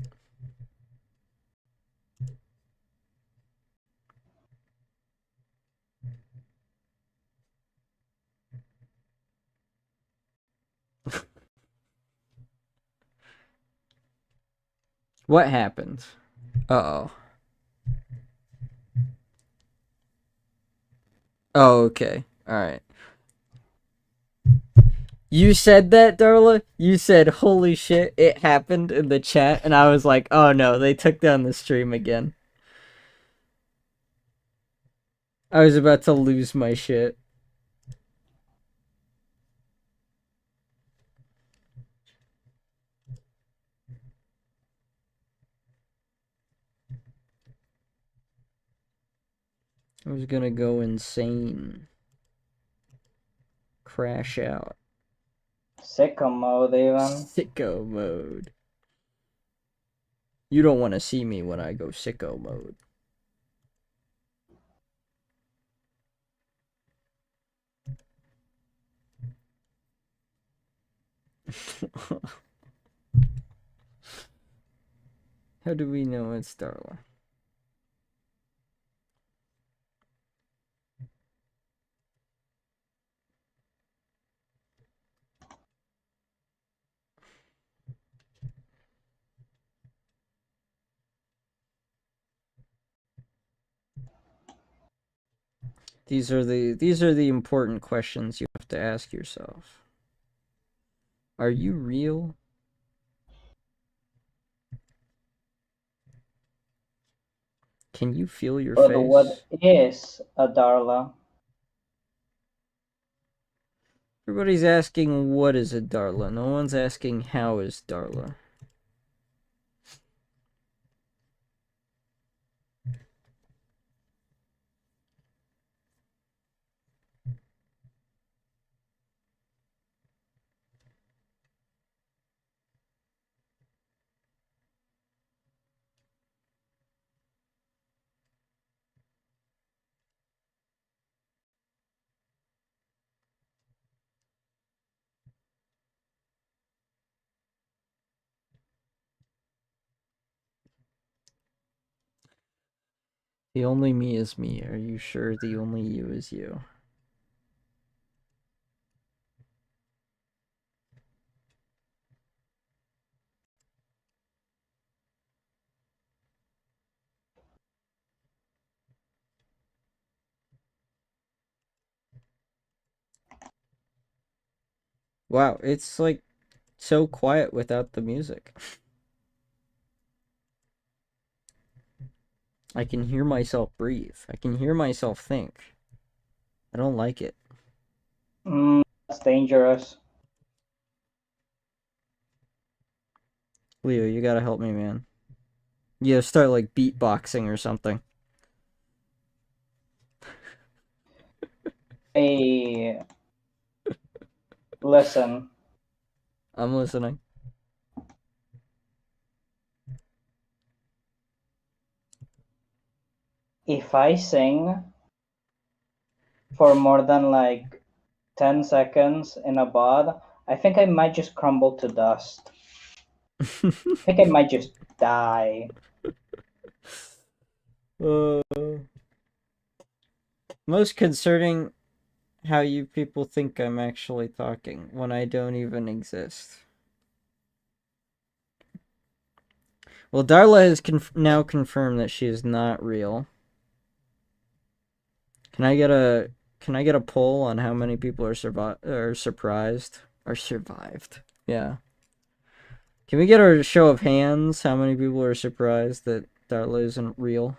What happened? Uh-oh. Oh, okay. Alright. You said that, Darla? You said, holy shit, it happened in the chat, and I was like, oh no, they took down the stream again. I was about to lose my shit. I was gonna go insane. Crash out. Sicko mode, even. Sicko mode. You don't want to see me when I go sicko mode. How do we know it's Darla? These are the important questions you have to ask yourself. Are you real? Can you feel your But face? what is a Darla? Everybody's asking what is a Darla. No one's asking how is Darla. The only me is me. Are you sure the only you is you? Wow, it's like so quiet without the music. I can hear myself breathe. I can hear myself think. I don't like it. That's dangerous. Leo, you gotta help me, man. You gotta start like beatboxing or something. Hey, listen. I'm listening. If I sing for more than like 10 seconds in a bod, I think I might just crumble to dust. I think I might just die. Most concerning how you people think I'm actually talking when I don't even exist. Well, Darla has now confirmed that she is not real. Can I get a poll on how many people are surprised or survived? Yeah. Can we get a show of hands? How many people are surprised that Darla isn't real?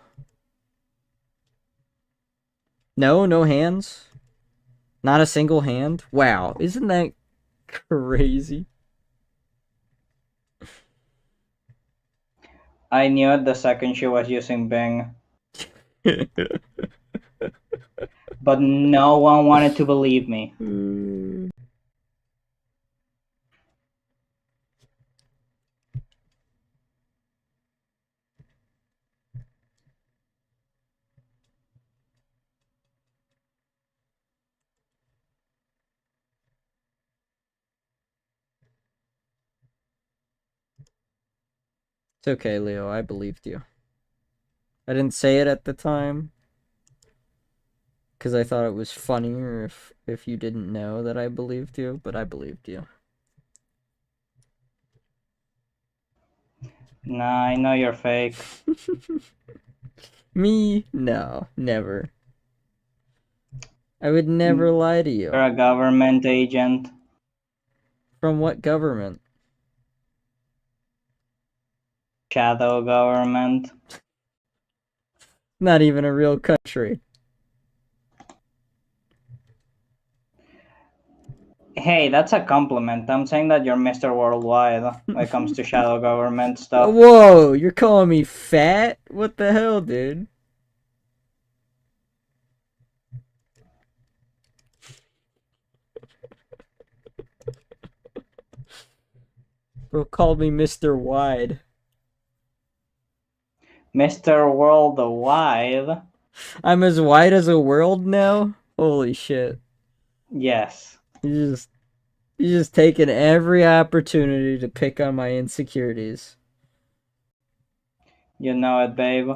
No, no hands. Not a single hand. Wow, isn't that crazy? I knew it the second she was using Bing, but no one wanted to believe me. It's okay, Leo. I believed you. I didn't say it at the time because I thought it was funnier if you didn't know that I believed you, but I believed you. Nah, I know you're fake. Me? No, never. I would never lie to you. You're a government agent. From what government? Shadow government. Not even a real country. Hey, that's a compliment. I'm saying that you're Mr. Worldwide when it comes to shadow government stuff. Whoa, you're calling me fat? What the hell, dude? Bro called me Mr. Wide. Mr. Worldwide? I'm as wide as a world now? Holy shit. Yes. You just taking every opportunity to pick on my insecurities. You know it, babe.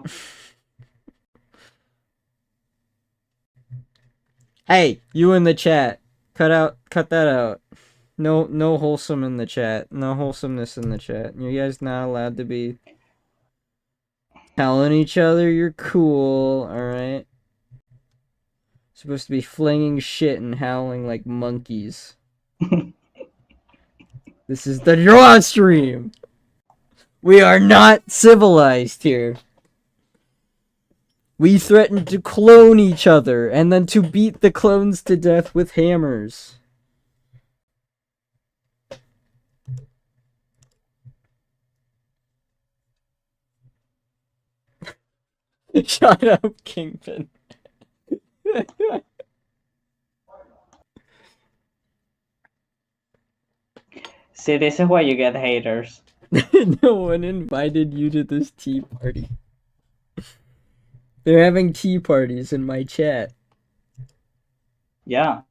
Hey, you in the chat. Cut that out. No wholesome in the chat. No wholesomeness in the chat. You guys not allowed to be telling each other you're cool, alright? Supposed to be flinging shit and howling like monkeys. This is the draw stream! We are not civilized here. We threaten to clone each other and then to beat the clones to death with hammers. Shut up, Kingpin. See, this is why you get haters. No one invited you to this tea party. They're having tea parties in my chat. Yeah.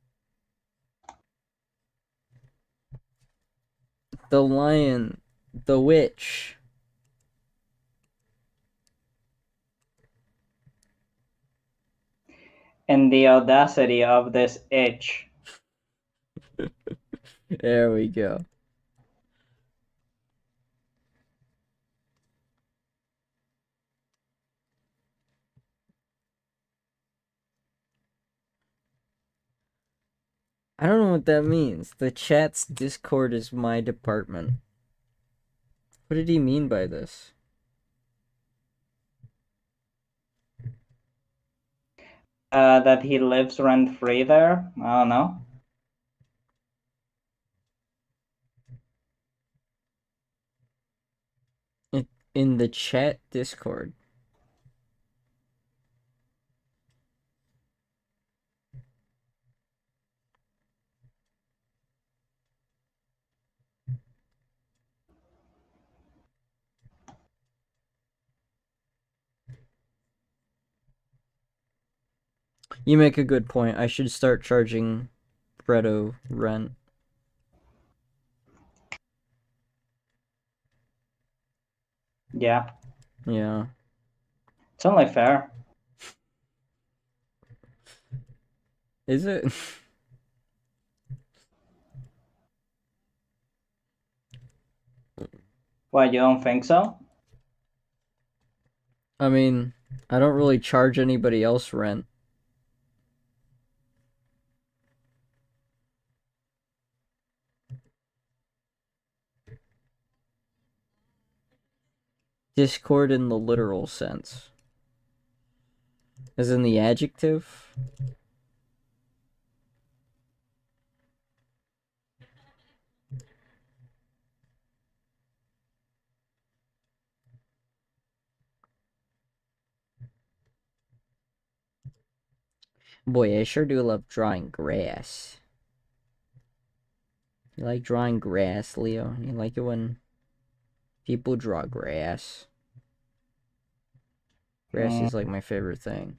The lion, the witch. And the audacity of this itch. There we go. I don't know what that means. The chat's Discord is my department. What did he mean by this? That he lives rent-free there? I don't know. In the chat Discord. You make a good point. I should start charging Bredo rent. Yeah. Yeah. It's only fair. Is it? Why, you don't think so? I mean, I don't really charge anybody else rent. Discord in the literal sense. As in the adjective? Boy, I sure do love drawing grass. You like drawing grass, Leo? You like it when people draw grass? Grass is like my favorite thing.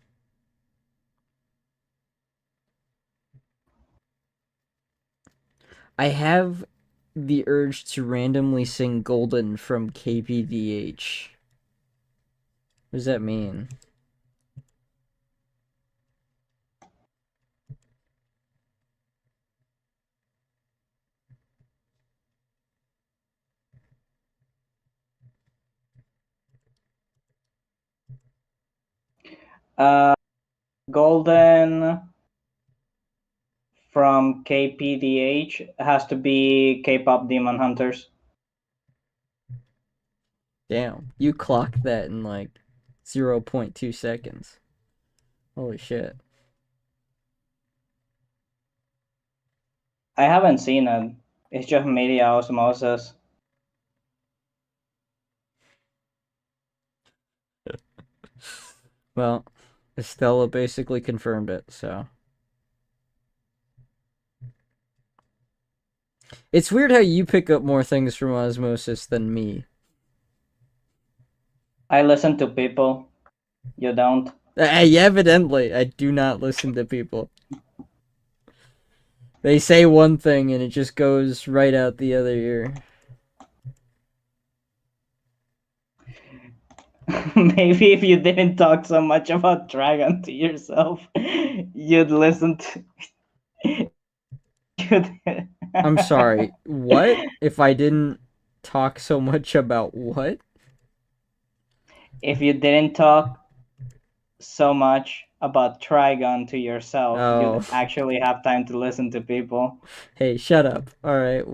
I have the urge to randomly sing Golden from KPDH. What does that mean? Golden from KPDH has to be K-pop Demon Hunters. Damn, you clocked that in like 0.2 seconds. Holy shit. I haven't seen it. It's just media osmosis. Well, Estella basically confirmed it, so. It's weird how you pick up more things from osmosis than me. I listen to people. You don't. Evidently, I do not listen to people. They say one thing and it just goes right out the other ear. Maybe if you didn't talk so much about Dragon to yourself, you'd listen to. I'm sorry, what? If I didn't talk so much about what? If you didn't talk so much about Trigon to yourself, Oh, you'd actually have time to listen to people. hey, shut up. Alright,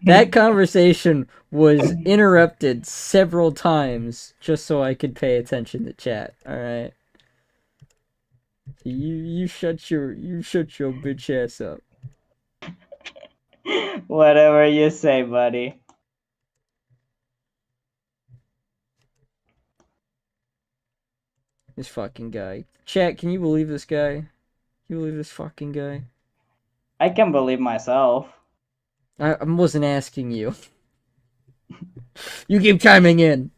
that conversation was interrupted several times just so I could pay attention to chat, alright? You shut your bitch ass up. Whatever you say, buddy. This fucking guy. Chat, can you believe this guy? Can you believe this fucking guy? I can believe myself. I wasn't asking you. You keep chiming in.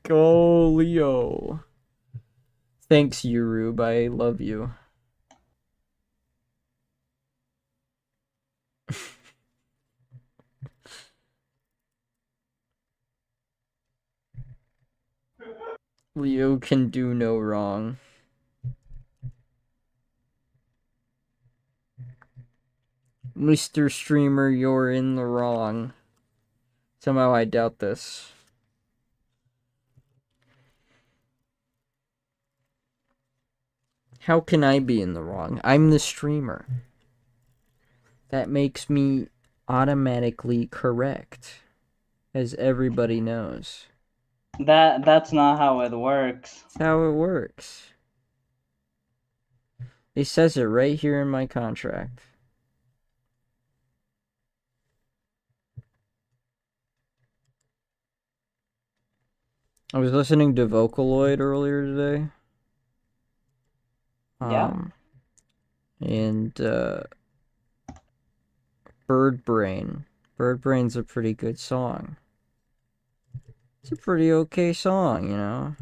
Go Leo. Thanks, Yurub. I love you. Leo can do no wrong. Mr. Streamer, you're in the wrong. Somehow I doubt this. How can I be in the wrong? I'm the streamer. That makes me automatically correct, as everybody knows. That's not how it works. That's how it works. It says it right here in my contract. I was listening to Vocaloid earlier today. Yeah. And Bird Brain. Bird Brain's a pretty good song. It's a pretty okay song, you know?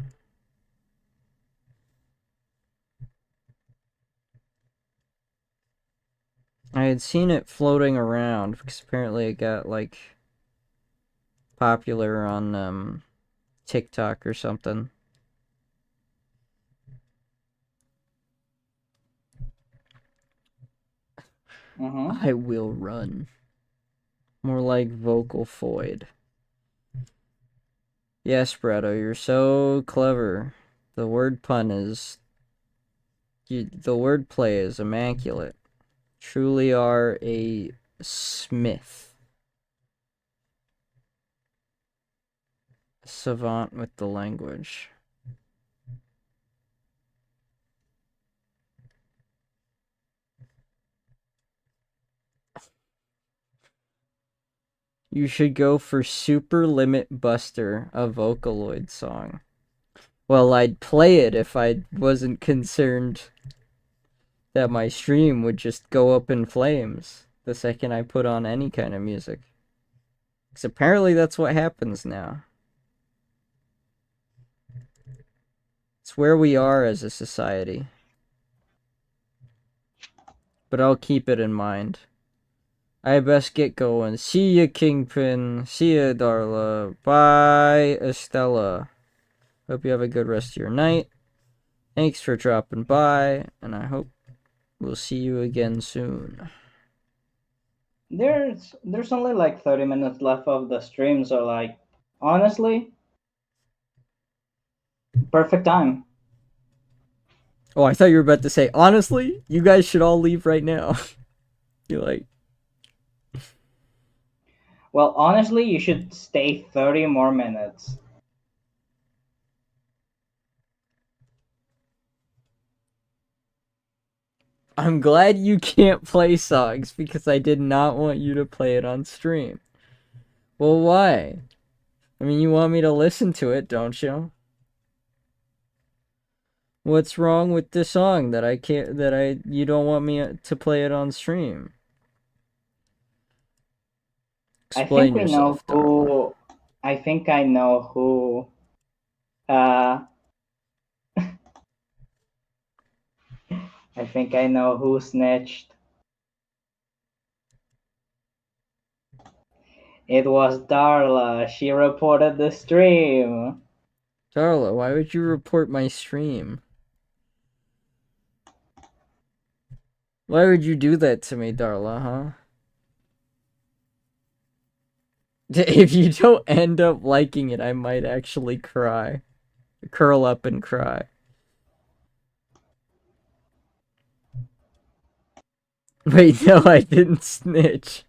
I had seen it floating around because apparently it got like popular on TikTok or something. Mm-hmm. I will run. More like vocal void. Yes, Bretto, you're so clever. The word pun is... the wordplay is immaculate. Truly are a smith. Savant with the language. You should go for Super Limit Buster, a Vocaloid song. Well, I'd play it if I wasn't concerned that my stream would just go up in flames the second I put on any kind of music. Because apparently that's what happens now. It's where we are as a society. But I'll keep it in mind. I best get going. See ya, Kingpin. See ya, Darla. Bye, Estella. Hope you have a good rest of your night. Thanks for dropping by, and I hope we'll see you again soon. There's only like 30 minutes left of the stream, so like honestly, Perfect time. Oh, I thought you were about to say, honestly, you guys should all leave right now. You're like, Well, honestly, you should stay 30 more minutes. I'm glad you can't play songs because I did not want you to play it on stream. Well, why? I mean, you want me to listen to it, don't you? What's wrong with the song that I can't, you don't want me to play it on stream? I think Explain we know yourself, Darla. who. I think I know who. Uh, I think I know who snitched. It was Darla. She reported the stream. Darla, why would you report my stream? Why would you do that to me, Darla, huh? If you don't end up liking it, I might actually cry. Curl up and cry. Wait, no, I didn't snitch.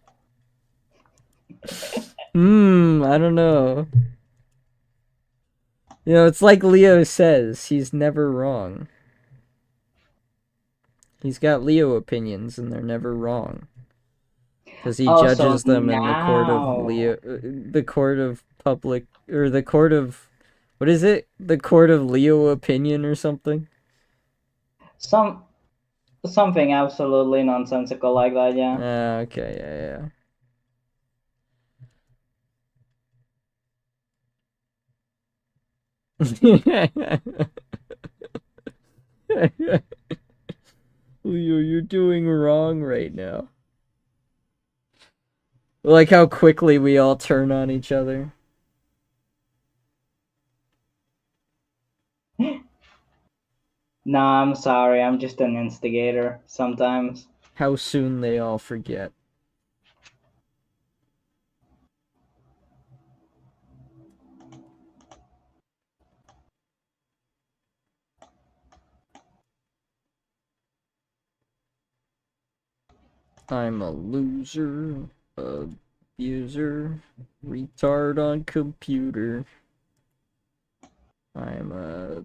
I don't know. You know, it's like Leo says, he's never wrong. He's got Leo opinions and they're never wrong. Because he Oh, so judges them in the court of now Leo, the court of public, or the court of, what is it? The court of Leo opinion or something? some something absolutely nonsensical like that, yeah. Okay, yeah, yeah. Leo, you're doing wrong right now. Like how quickly we all turn on each other. Nah, I'm sorry. I'm just an instigator sometimes. How soon they all forget. I'm a loser, abuser, retard on computer. I'm a...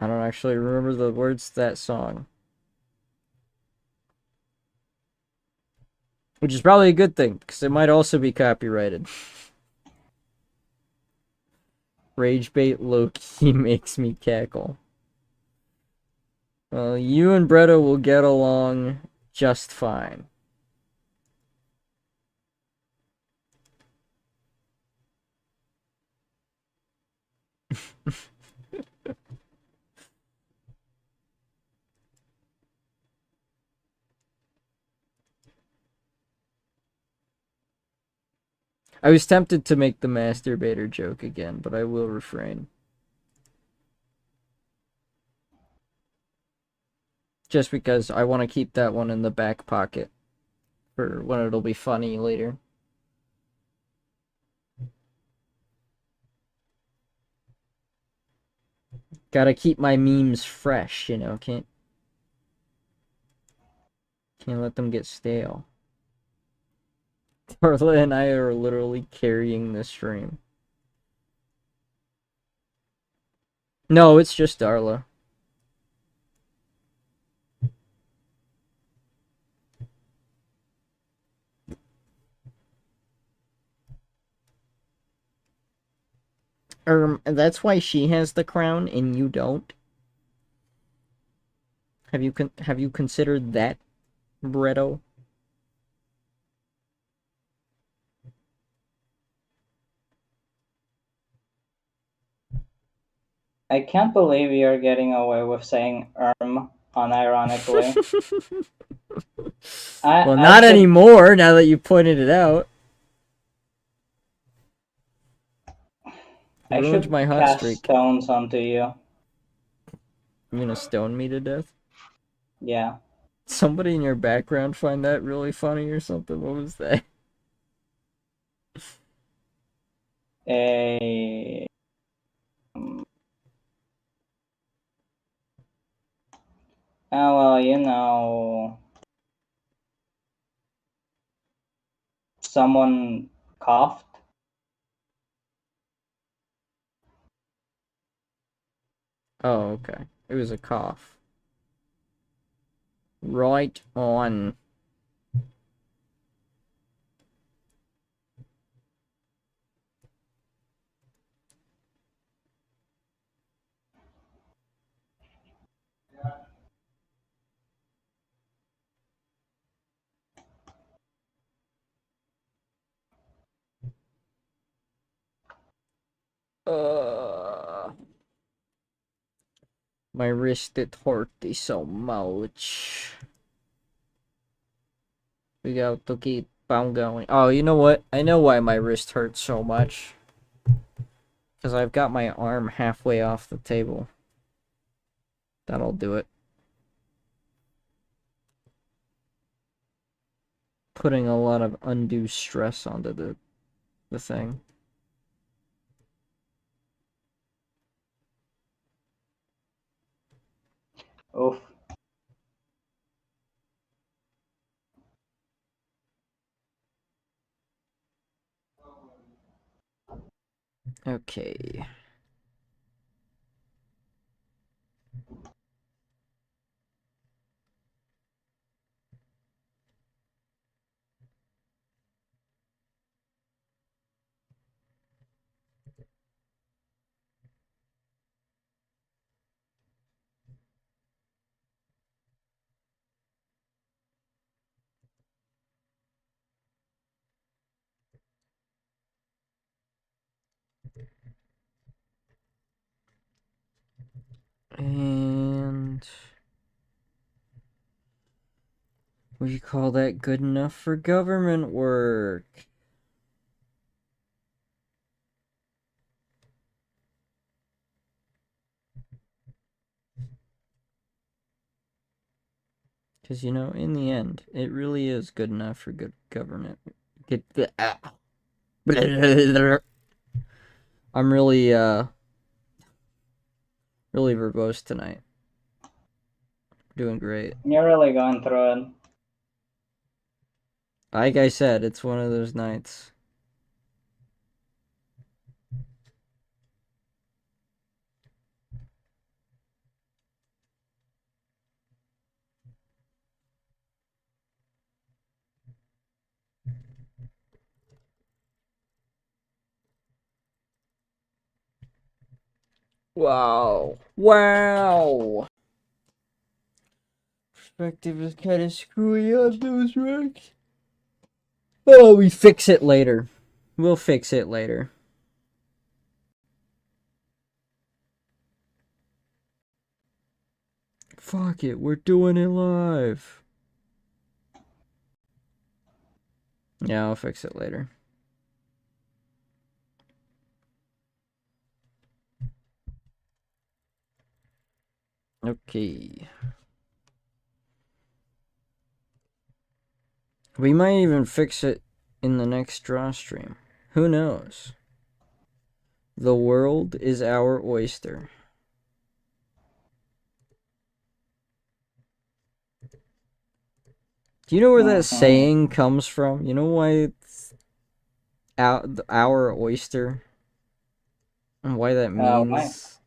I don't actually remember the words to that song. Which is probably a good thing, because it might also be copyrighted. Rage bait low-key makes me cackle. Well, you and Bretta will get along just fine. I was tempted to make the masturbator joke again, but I will refrain. Just because I want to keep that one in the back pocket for when it'll be funny later. Gotta keep my memes fresh, you know, can't let them get stale. Darla and I are literally carrying the stream. No, it's just Darla. That's why she has the crown and you don't? Have you considered that, Bretto? I can't believe you're getting away with saying unironically. Well, I not should anymore, now that you pointed it out. I Ruined should my hot cast streak. stones onto you. You gonna stone me to death? Yeah. Somebody in your background find that really funny or something? What was that? A Oh, well, you know, someone coughed. Oh, okay. It was a cough. Right on. My wrist it hurty so much. We got to keep on going. Oh, you know what? I know why my wrist hurts so much. Because I've got my arm halfway off the table. That'll do it. Putting a lot of undue stress onto the thing. Oof. Okay. And we call that good enough for government work. Because, you know, in the end, it really is good enough for good government. I'm really, really verbose tonight. Doing great. You're really going through it. Like I said, it's one of those nights. Wow. Wow. Perspective is kind of screwy on those racks. Oh, we fix it later. We'll fix it later. Fuck it, we're doing it live. Yeah, I'll fix it later. Okay. We might even fix it in the next draw stream. Who knows? The world is our oyster. Do you know where that saying comes from? You know why it's our oyster? And why that Why? means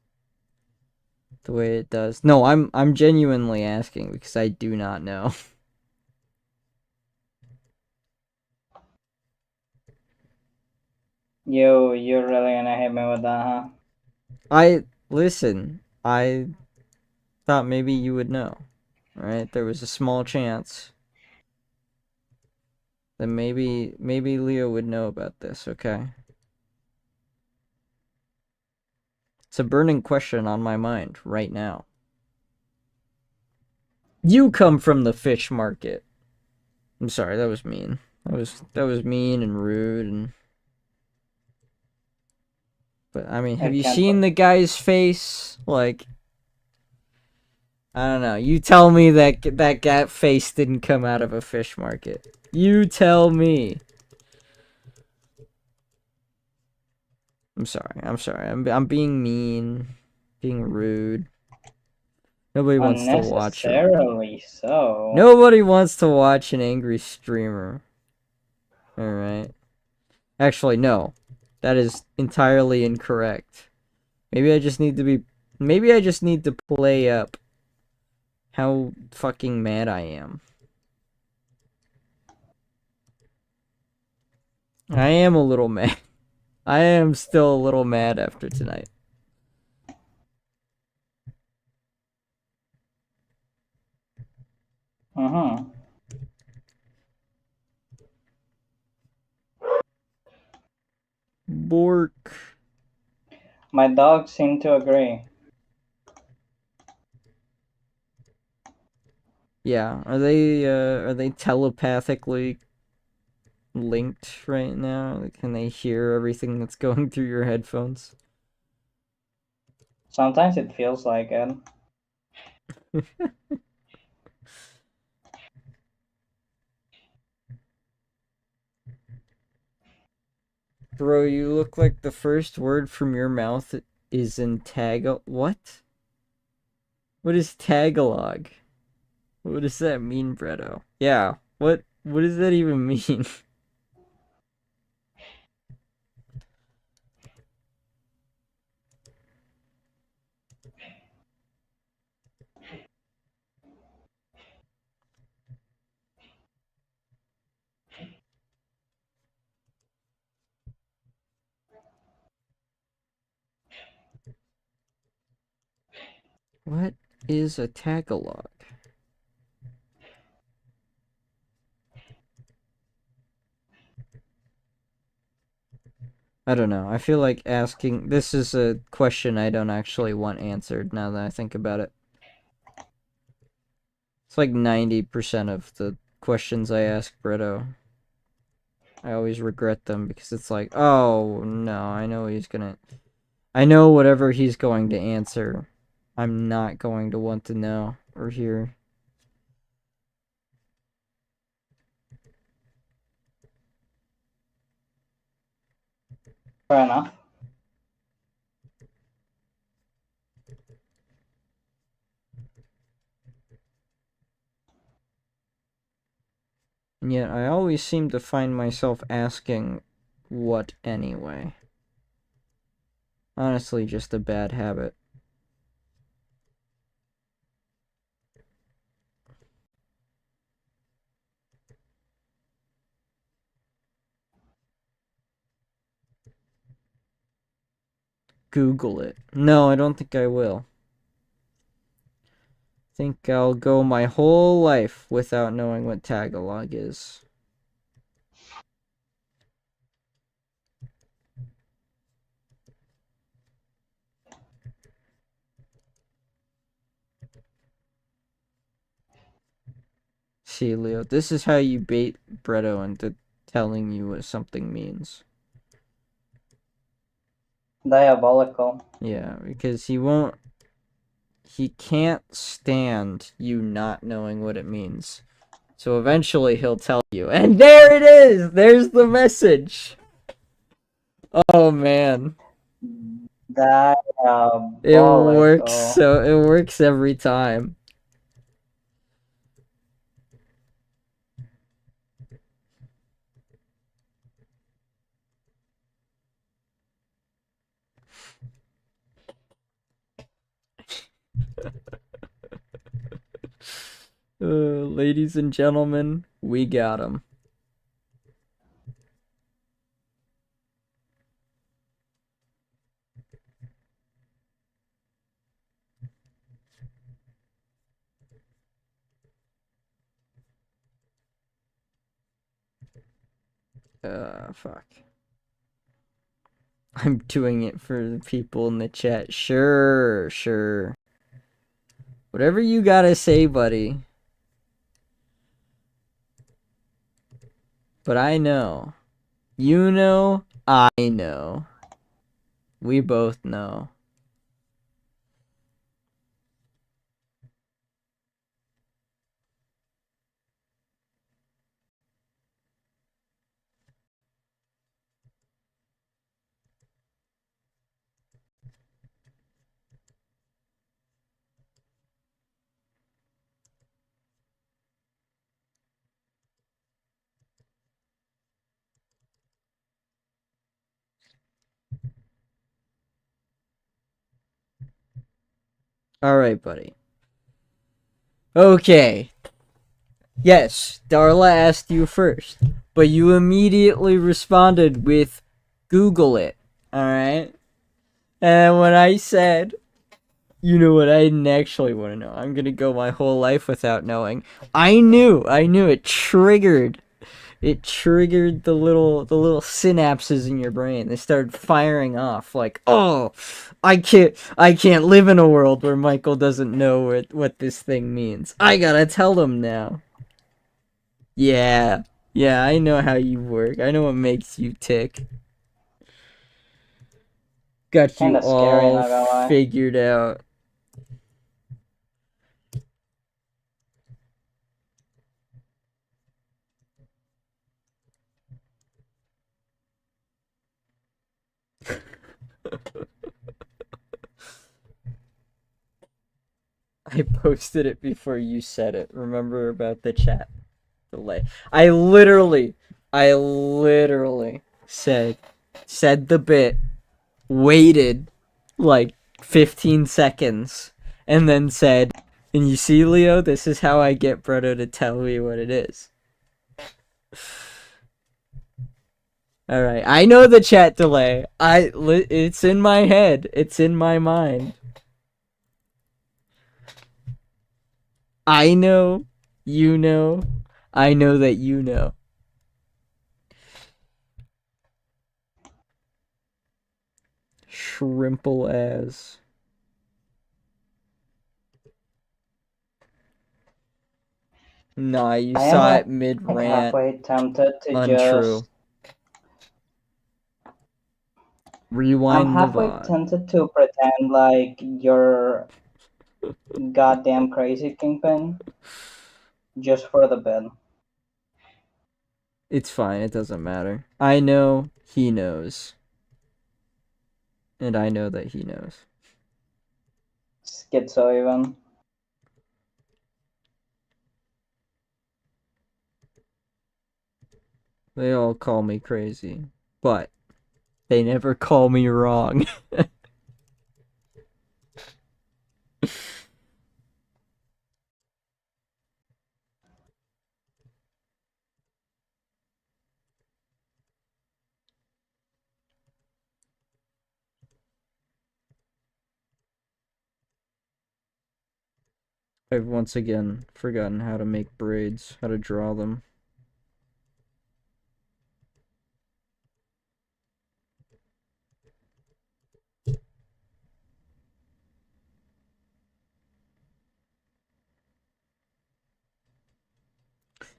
the way it does? No, I'm genuinely asking because I do not know. You're really gonna hit me with that, huh? I thought maybe you would know. Alright, there was a small chance that maybe Leo would know about this, okay? It's a burning question on my mind right now. You come from the fish market. I'm sorry, that was mean. That was mean and rude and but I mean, have It you can't. seen the guy's face? Like I don't know. You tell me that face didn't come out of a fish market. You tell me. I'm sorry. I'm being mean, being rude. Nobody wants to watch him. Unnecessarily so. Nobody wants to watch an angry streamer. Alright. Actually, no. That is entirely incorrect. Maybe I just need to be... Maybe I just need to play up how fucking mad I am. I am a little mad. I am still a little mad after tonight. Mm-hmm. Bork. My dogs seem to agree. Yeah, are they telepathically linked right now? Can they hear everything that's going through your headphones? Sometimes it feels like it. Bro, you look like the first word from your mouth is in What? What is Tagalog? What does that mean, Bredo? Yeah, what does that even mean? What is a Tagalog? I don't know. I feel like asking... This is a question I don't actually want answered now that I think about it. It's like 90% of the questions I ask Brito. I always regret them because it's like, oh, no, I know he's gonna... I know whatever he's going to answer, I'm not going to want to know or hear. Fair enough. And yet, I always seem to find myself asking, what anyway? Honestly, just a bad habit. Google it. No, I don't think I will. Think I'll go my whole life without knowing what Tagalog is. See, Leo, this is how you bait Bredo into telling you what something means. Diabolical. Yeah, because he can't stand you not knowing what it means. So eventually he'll tell you. And there it is! There's the message! Oh, man. Diabolical. It works every time. Ladies and gentlemen, we got him. Fuck. I'm doing it for the people in the chat. Sure, sure. Whatever you gotta say, buddy. But I know. You know, I know. We both know. Alright, buddy. Okay. Yes, Darla asked you first, but you immediately responded with Google it. Alright? And when I said, you know what, I didn't actually want to know. I'm gonna go my whole life without knowing. I knew it triggered. It triggered the little synapses in your brain. They started firing off like, oh, I can't live in a world where Michael doesn't know what this thing means. I gotta tell him now. Yeah, yeah, I know how you work. I know what makes you tick. Got you Kind of scary, all not gonna lie. figured out. I posted it before you said it. Remember about the chat delay? I literally said the bit, waited like 15 seconds, and then said, and you see, Leo, this is how I get Brodo to tell me what it is. Alright, I know the chat delay. It's in my head. It's in my mind. I know, you know, I know that you know. Shrimple as. Nah, you I am saw it like mid rant. halfway tempted to Untrue. just. I'm Rewind the halfway VOD. tempted to pretend like you're goddamn crazy, Kingpin, just for the bit. It's fine, it doesn't matter. I know he knows. And I know that he knows. Schizo, even. They all call me crazy. But they never call me wrong. I've once again forgotten how to make braids, how to draw them.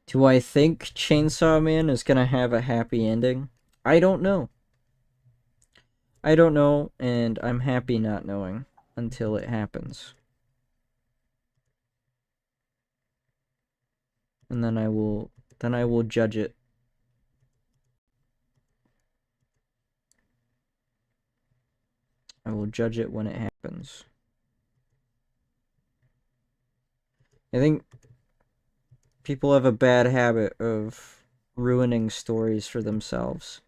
Do I think Chainsaw Man is gonna have a happy ending? I don't know. I don't know, and I'm happy not knowing until it happens. And then I will judge it. I will judge it when it happens. I think people have a bad habit of ruining stories for themselves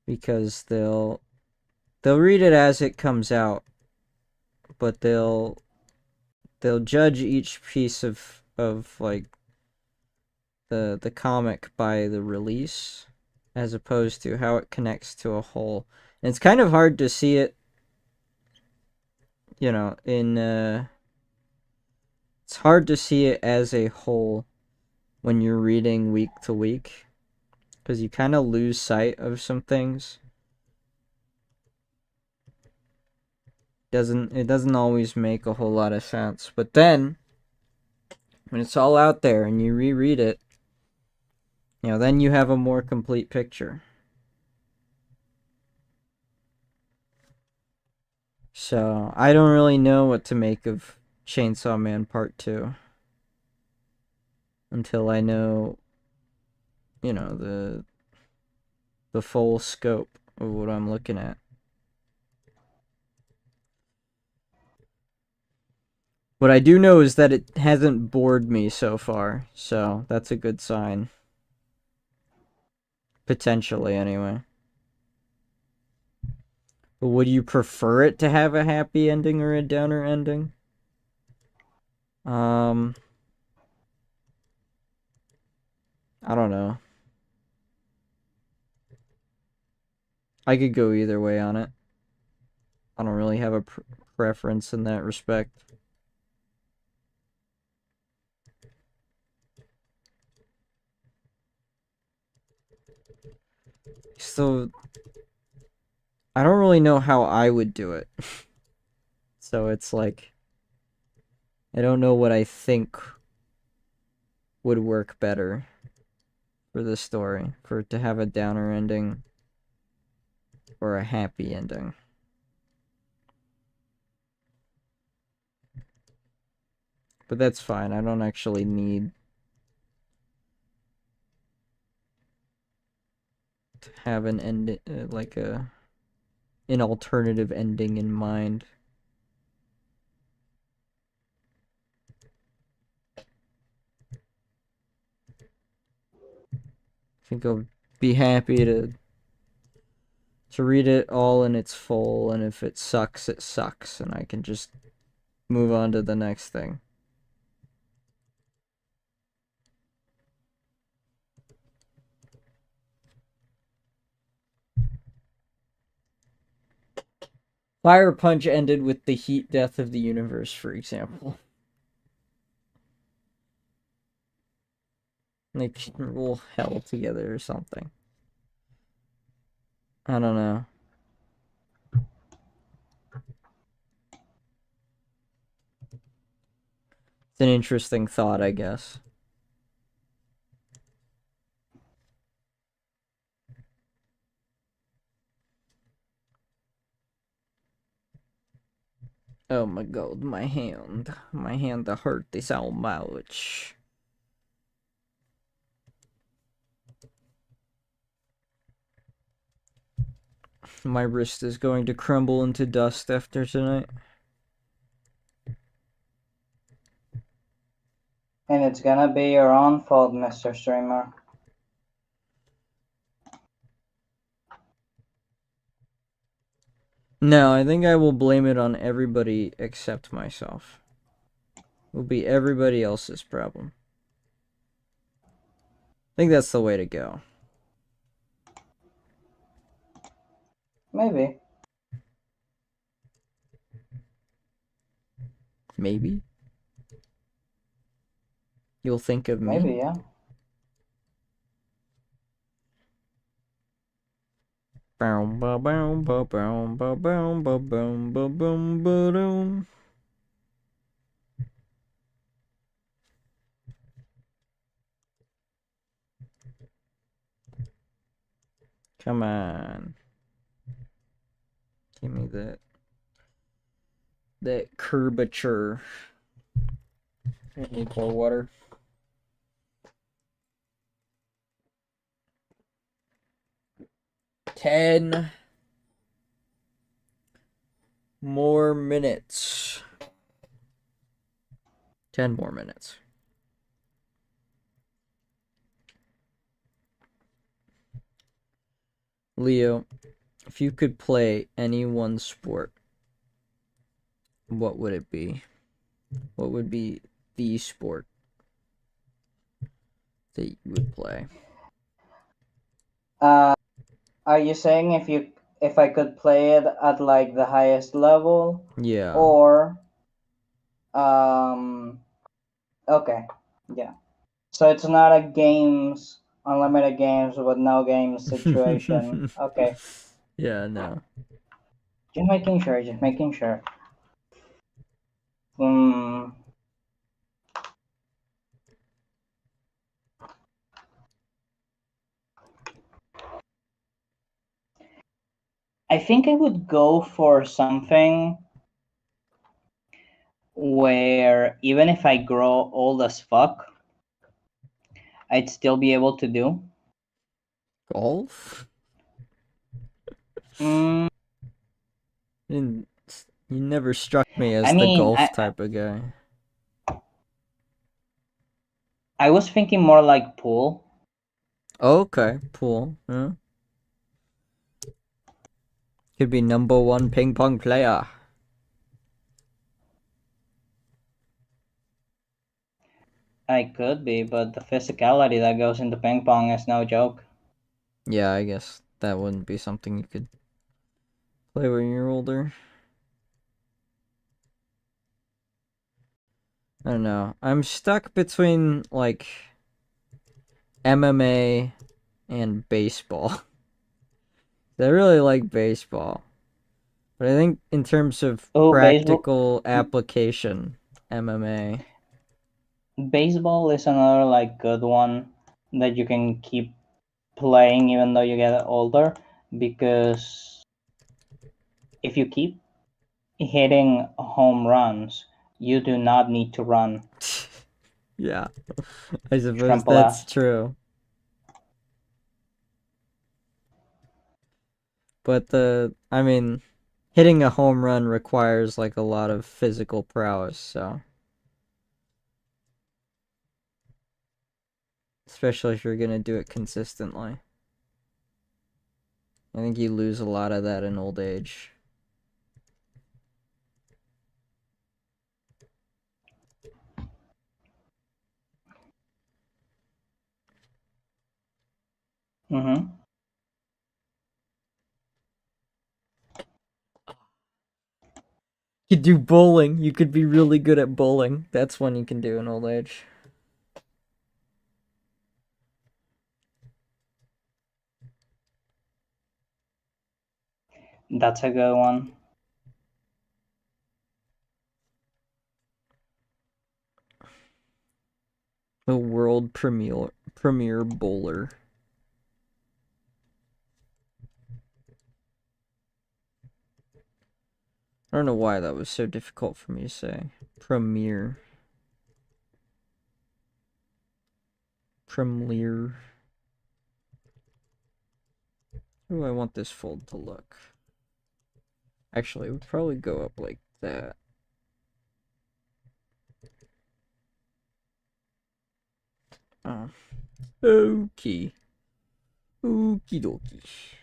because they'll read it as it comes out, but they'll judge each piece of like the comic by the release as opposed to how it connects to a whole. And it's kind of hard to see it, you know, in it's hard to see it as a whole when you're reading week to week because you kind of lose sight of some things. It doesn't always make a whole lot of sense, but then when it's all out there and you reread it, you know, then you have a more complete picture. So I don't really know what to make of Chainsaw Man Part 2 until I know, you know, the full scope of what I'm looking at. What I do know is that it hasn't bored me so far, so that's a good sign. Potentially, anyway. Would you prefer it to have a happy ending or a downer ending? I don't know. I could go either way on it. I don't really have a preference in that respect. So, I don't really know how I would do it. So it's like, I don't know what I think would work better for the story. For it to have a downer ending or a happy ending. But that's fine. I don't actually need to have an end, like an alternative ending in mind. I think I'll be happy to read it all in its full, and if it sucks, and I can just move on to the next thing. Fire Punch ended with the heat death of the universe, for example. Like, rule hell together or something. I don't know. It's an interesting thought, I guess. Oh my god, my hand. My hand hurt so much. My wrist is going to crumble into dust after tonight. And it's gonna be your own fault, Mr. Streamer. No, I think I will blame it on everybody except myself. It will be everybody else's problem. I think that's the way to go. Maybe. Maybe. You'll think of me? Maybe, yeah. Boom, ba boom, ba boom, ba boom, ba boom, ba boom, ba doom. Come on. Give me that curvature. I need more water. Ten more minutes. 10 more minutes. Leo, if you could play any one sport, what would it be? What would be the sport that you would play? Are you saying if I could play it at like the highest level? Yeah. Or okay. Yeah. So it's not a games unlimited games with no games situation. Okay. Yeah, no. Just making sure, just making sure. Hmm. I think I would go for something where even if I grow old as fuck, I'd still be able to do. Golf? Mm, You never struck me as I the mean, golf type of guy. I was thinking more like pool. Oh, okay, pool. Yeah. Could be #1 ping pong player. I could be, but the physicality that goes into ping pong is no joke. Yeah, I guess that wouldn't be something you could play when you're older. I don't know. I'm stuck between, like, MMA and baseball. I really like baseball. But I think in terms of Oh, practical application, MMA. baseball is another like good one that you can keep playing even though you get older, because if you keep hitting home runs, you do not need to run. Yeah, I suppose Simple that's as. true. But I mean, hitting a home run requires like a lot of physical prowess, so especially if you're gonna do it consistently. I think you lose a lot of that in old age. Mm-hmm. You could do bowling. You could be really good at bowling. That's one you can do in old age. That's a good one. The world premier bowler. I don't know why that was so difficult for me to say. Premier. Premier. How do I want this fold to look? Actually, it would probably go up like that. Oh. Okay. Okie dokie.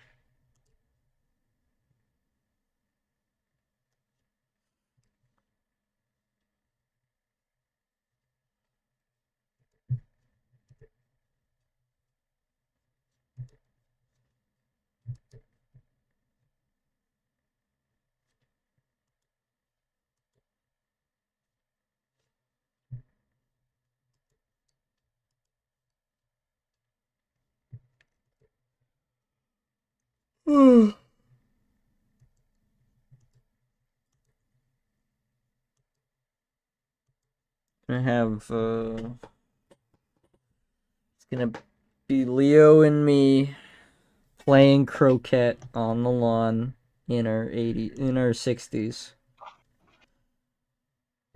I have it's gonna be Leo and me playing croquet on the lawn in our 60s.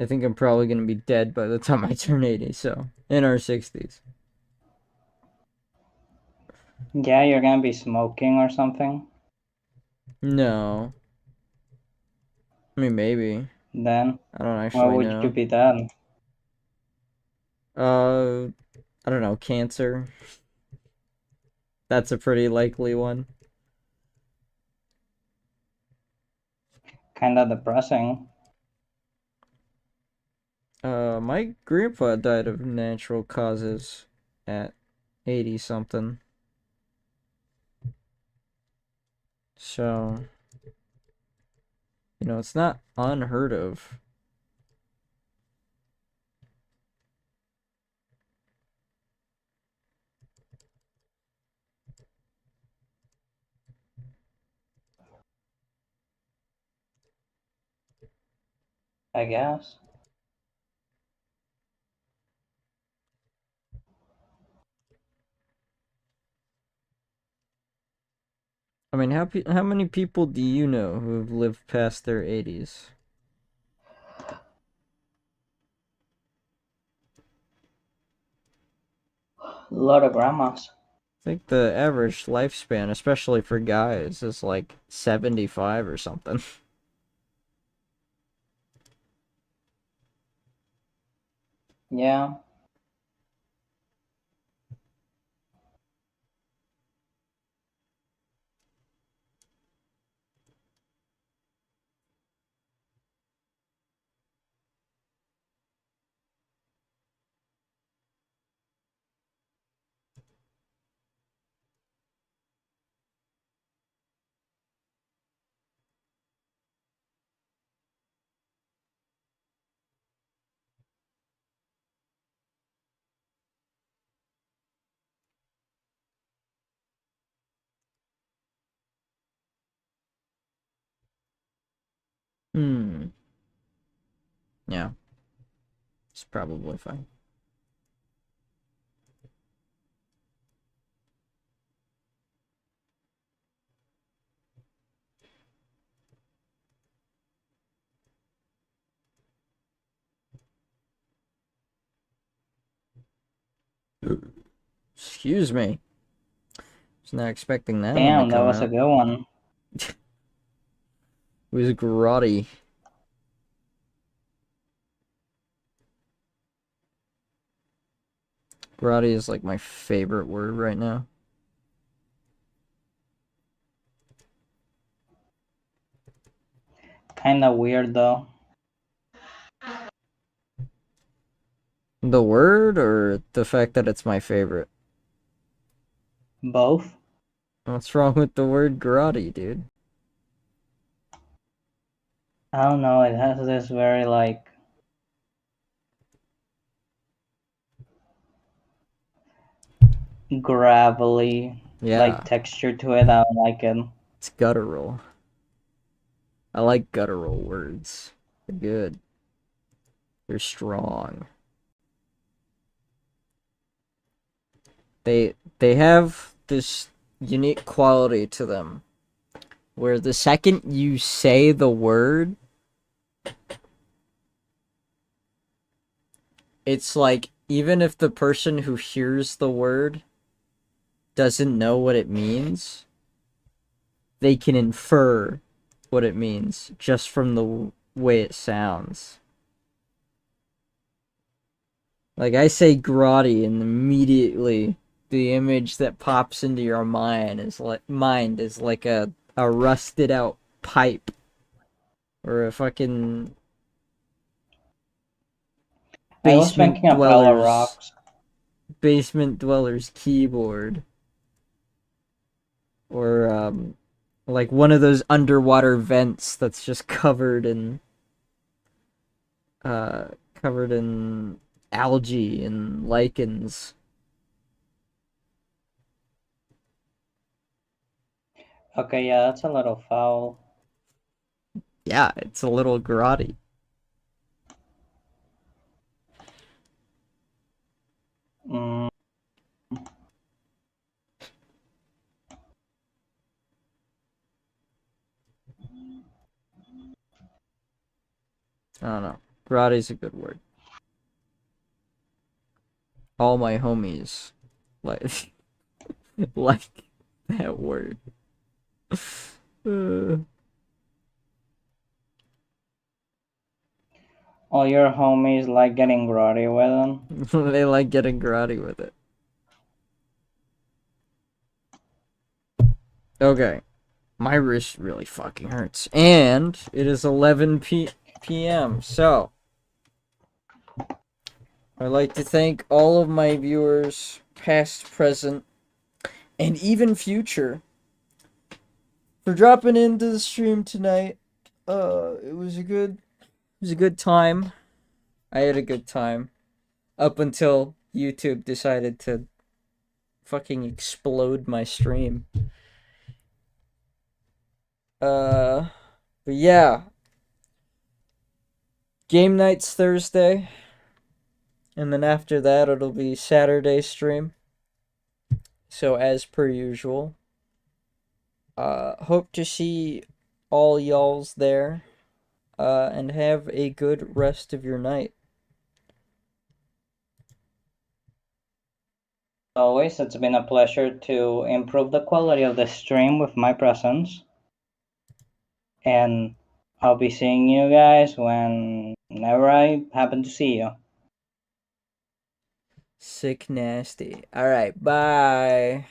I think I'm probably gonna be dead by the time I turn 80, so in our 60s. Yeah, you're gonna be smoking or something. No. I mean maybe. Then I don't why actually would you know. be then? Uh I don't know, cancer. That's a pretty likely one. Kinda depressing. My grandpa died of natural causes at 80 something. So, it's not unheard of. I guess. I mean, how many people do you know who have lived past their 80s? A lot of grandmas. I think the average lifespan, especially for guys, is like 75 or something. Yeah. Hmm. Yeah. It's probably fine. Excuse me. Was not expecting that one to Damn, that come was a out. good one. It was grotty. Grotty is like my favorite word right now. Kinda weird though. The word or the fact that it's my favorite? Both? What's wrong with the word grotty, dude? I don't know, it has this very like gravelly Yeah, like texture to it. I don't like it. it's guttural. I like guttural words. They're good. They're strong. They have this unique quality to them where the second you say the word, it's like even if the person who hears the word doesn't know what it means, they can infer what it means just from the way it sounds. Like I say grotty and immediately the image that pops into your mind is like a rusted out pipe or a fucking I was basement thinking a pile of dweller's rocks. keyboard or like one of those underwater vents that's just uh covered in algae and lichens. Okay, yeah, that's a little foul. Yeah, it's a little grotty. Mm, I don't know. Grotty's a good word. All my homies like like that word. Uh, all your homies like getting grotty with them. they like getting grotty with it. Okay. My wrist really fucking hurts. And it is 11 p.m. So, I'd like to thank all of my viewers, past, present, and even future, for dropping into the stream tonight. It was a good time. I had a good time up until YouTube decided to fucking explode my stream. Uh, but yeah, game night's Thursday, and then after that it'll be Saturday stream. So as per usual, hope to see all y'all's there, and have a good rest of your night. Always, it's been a pleasure to improve the quality of the stream with my presence. And I'll be seeing you guys whenever I happen to see you. Sick nasty. All right, bye.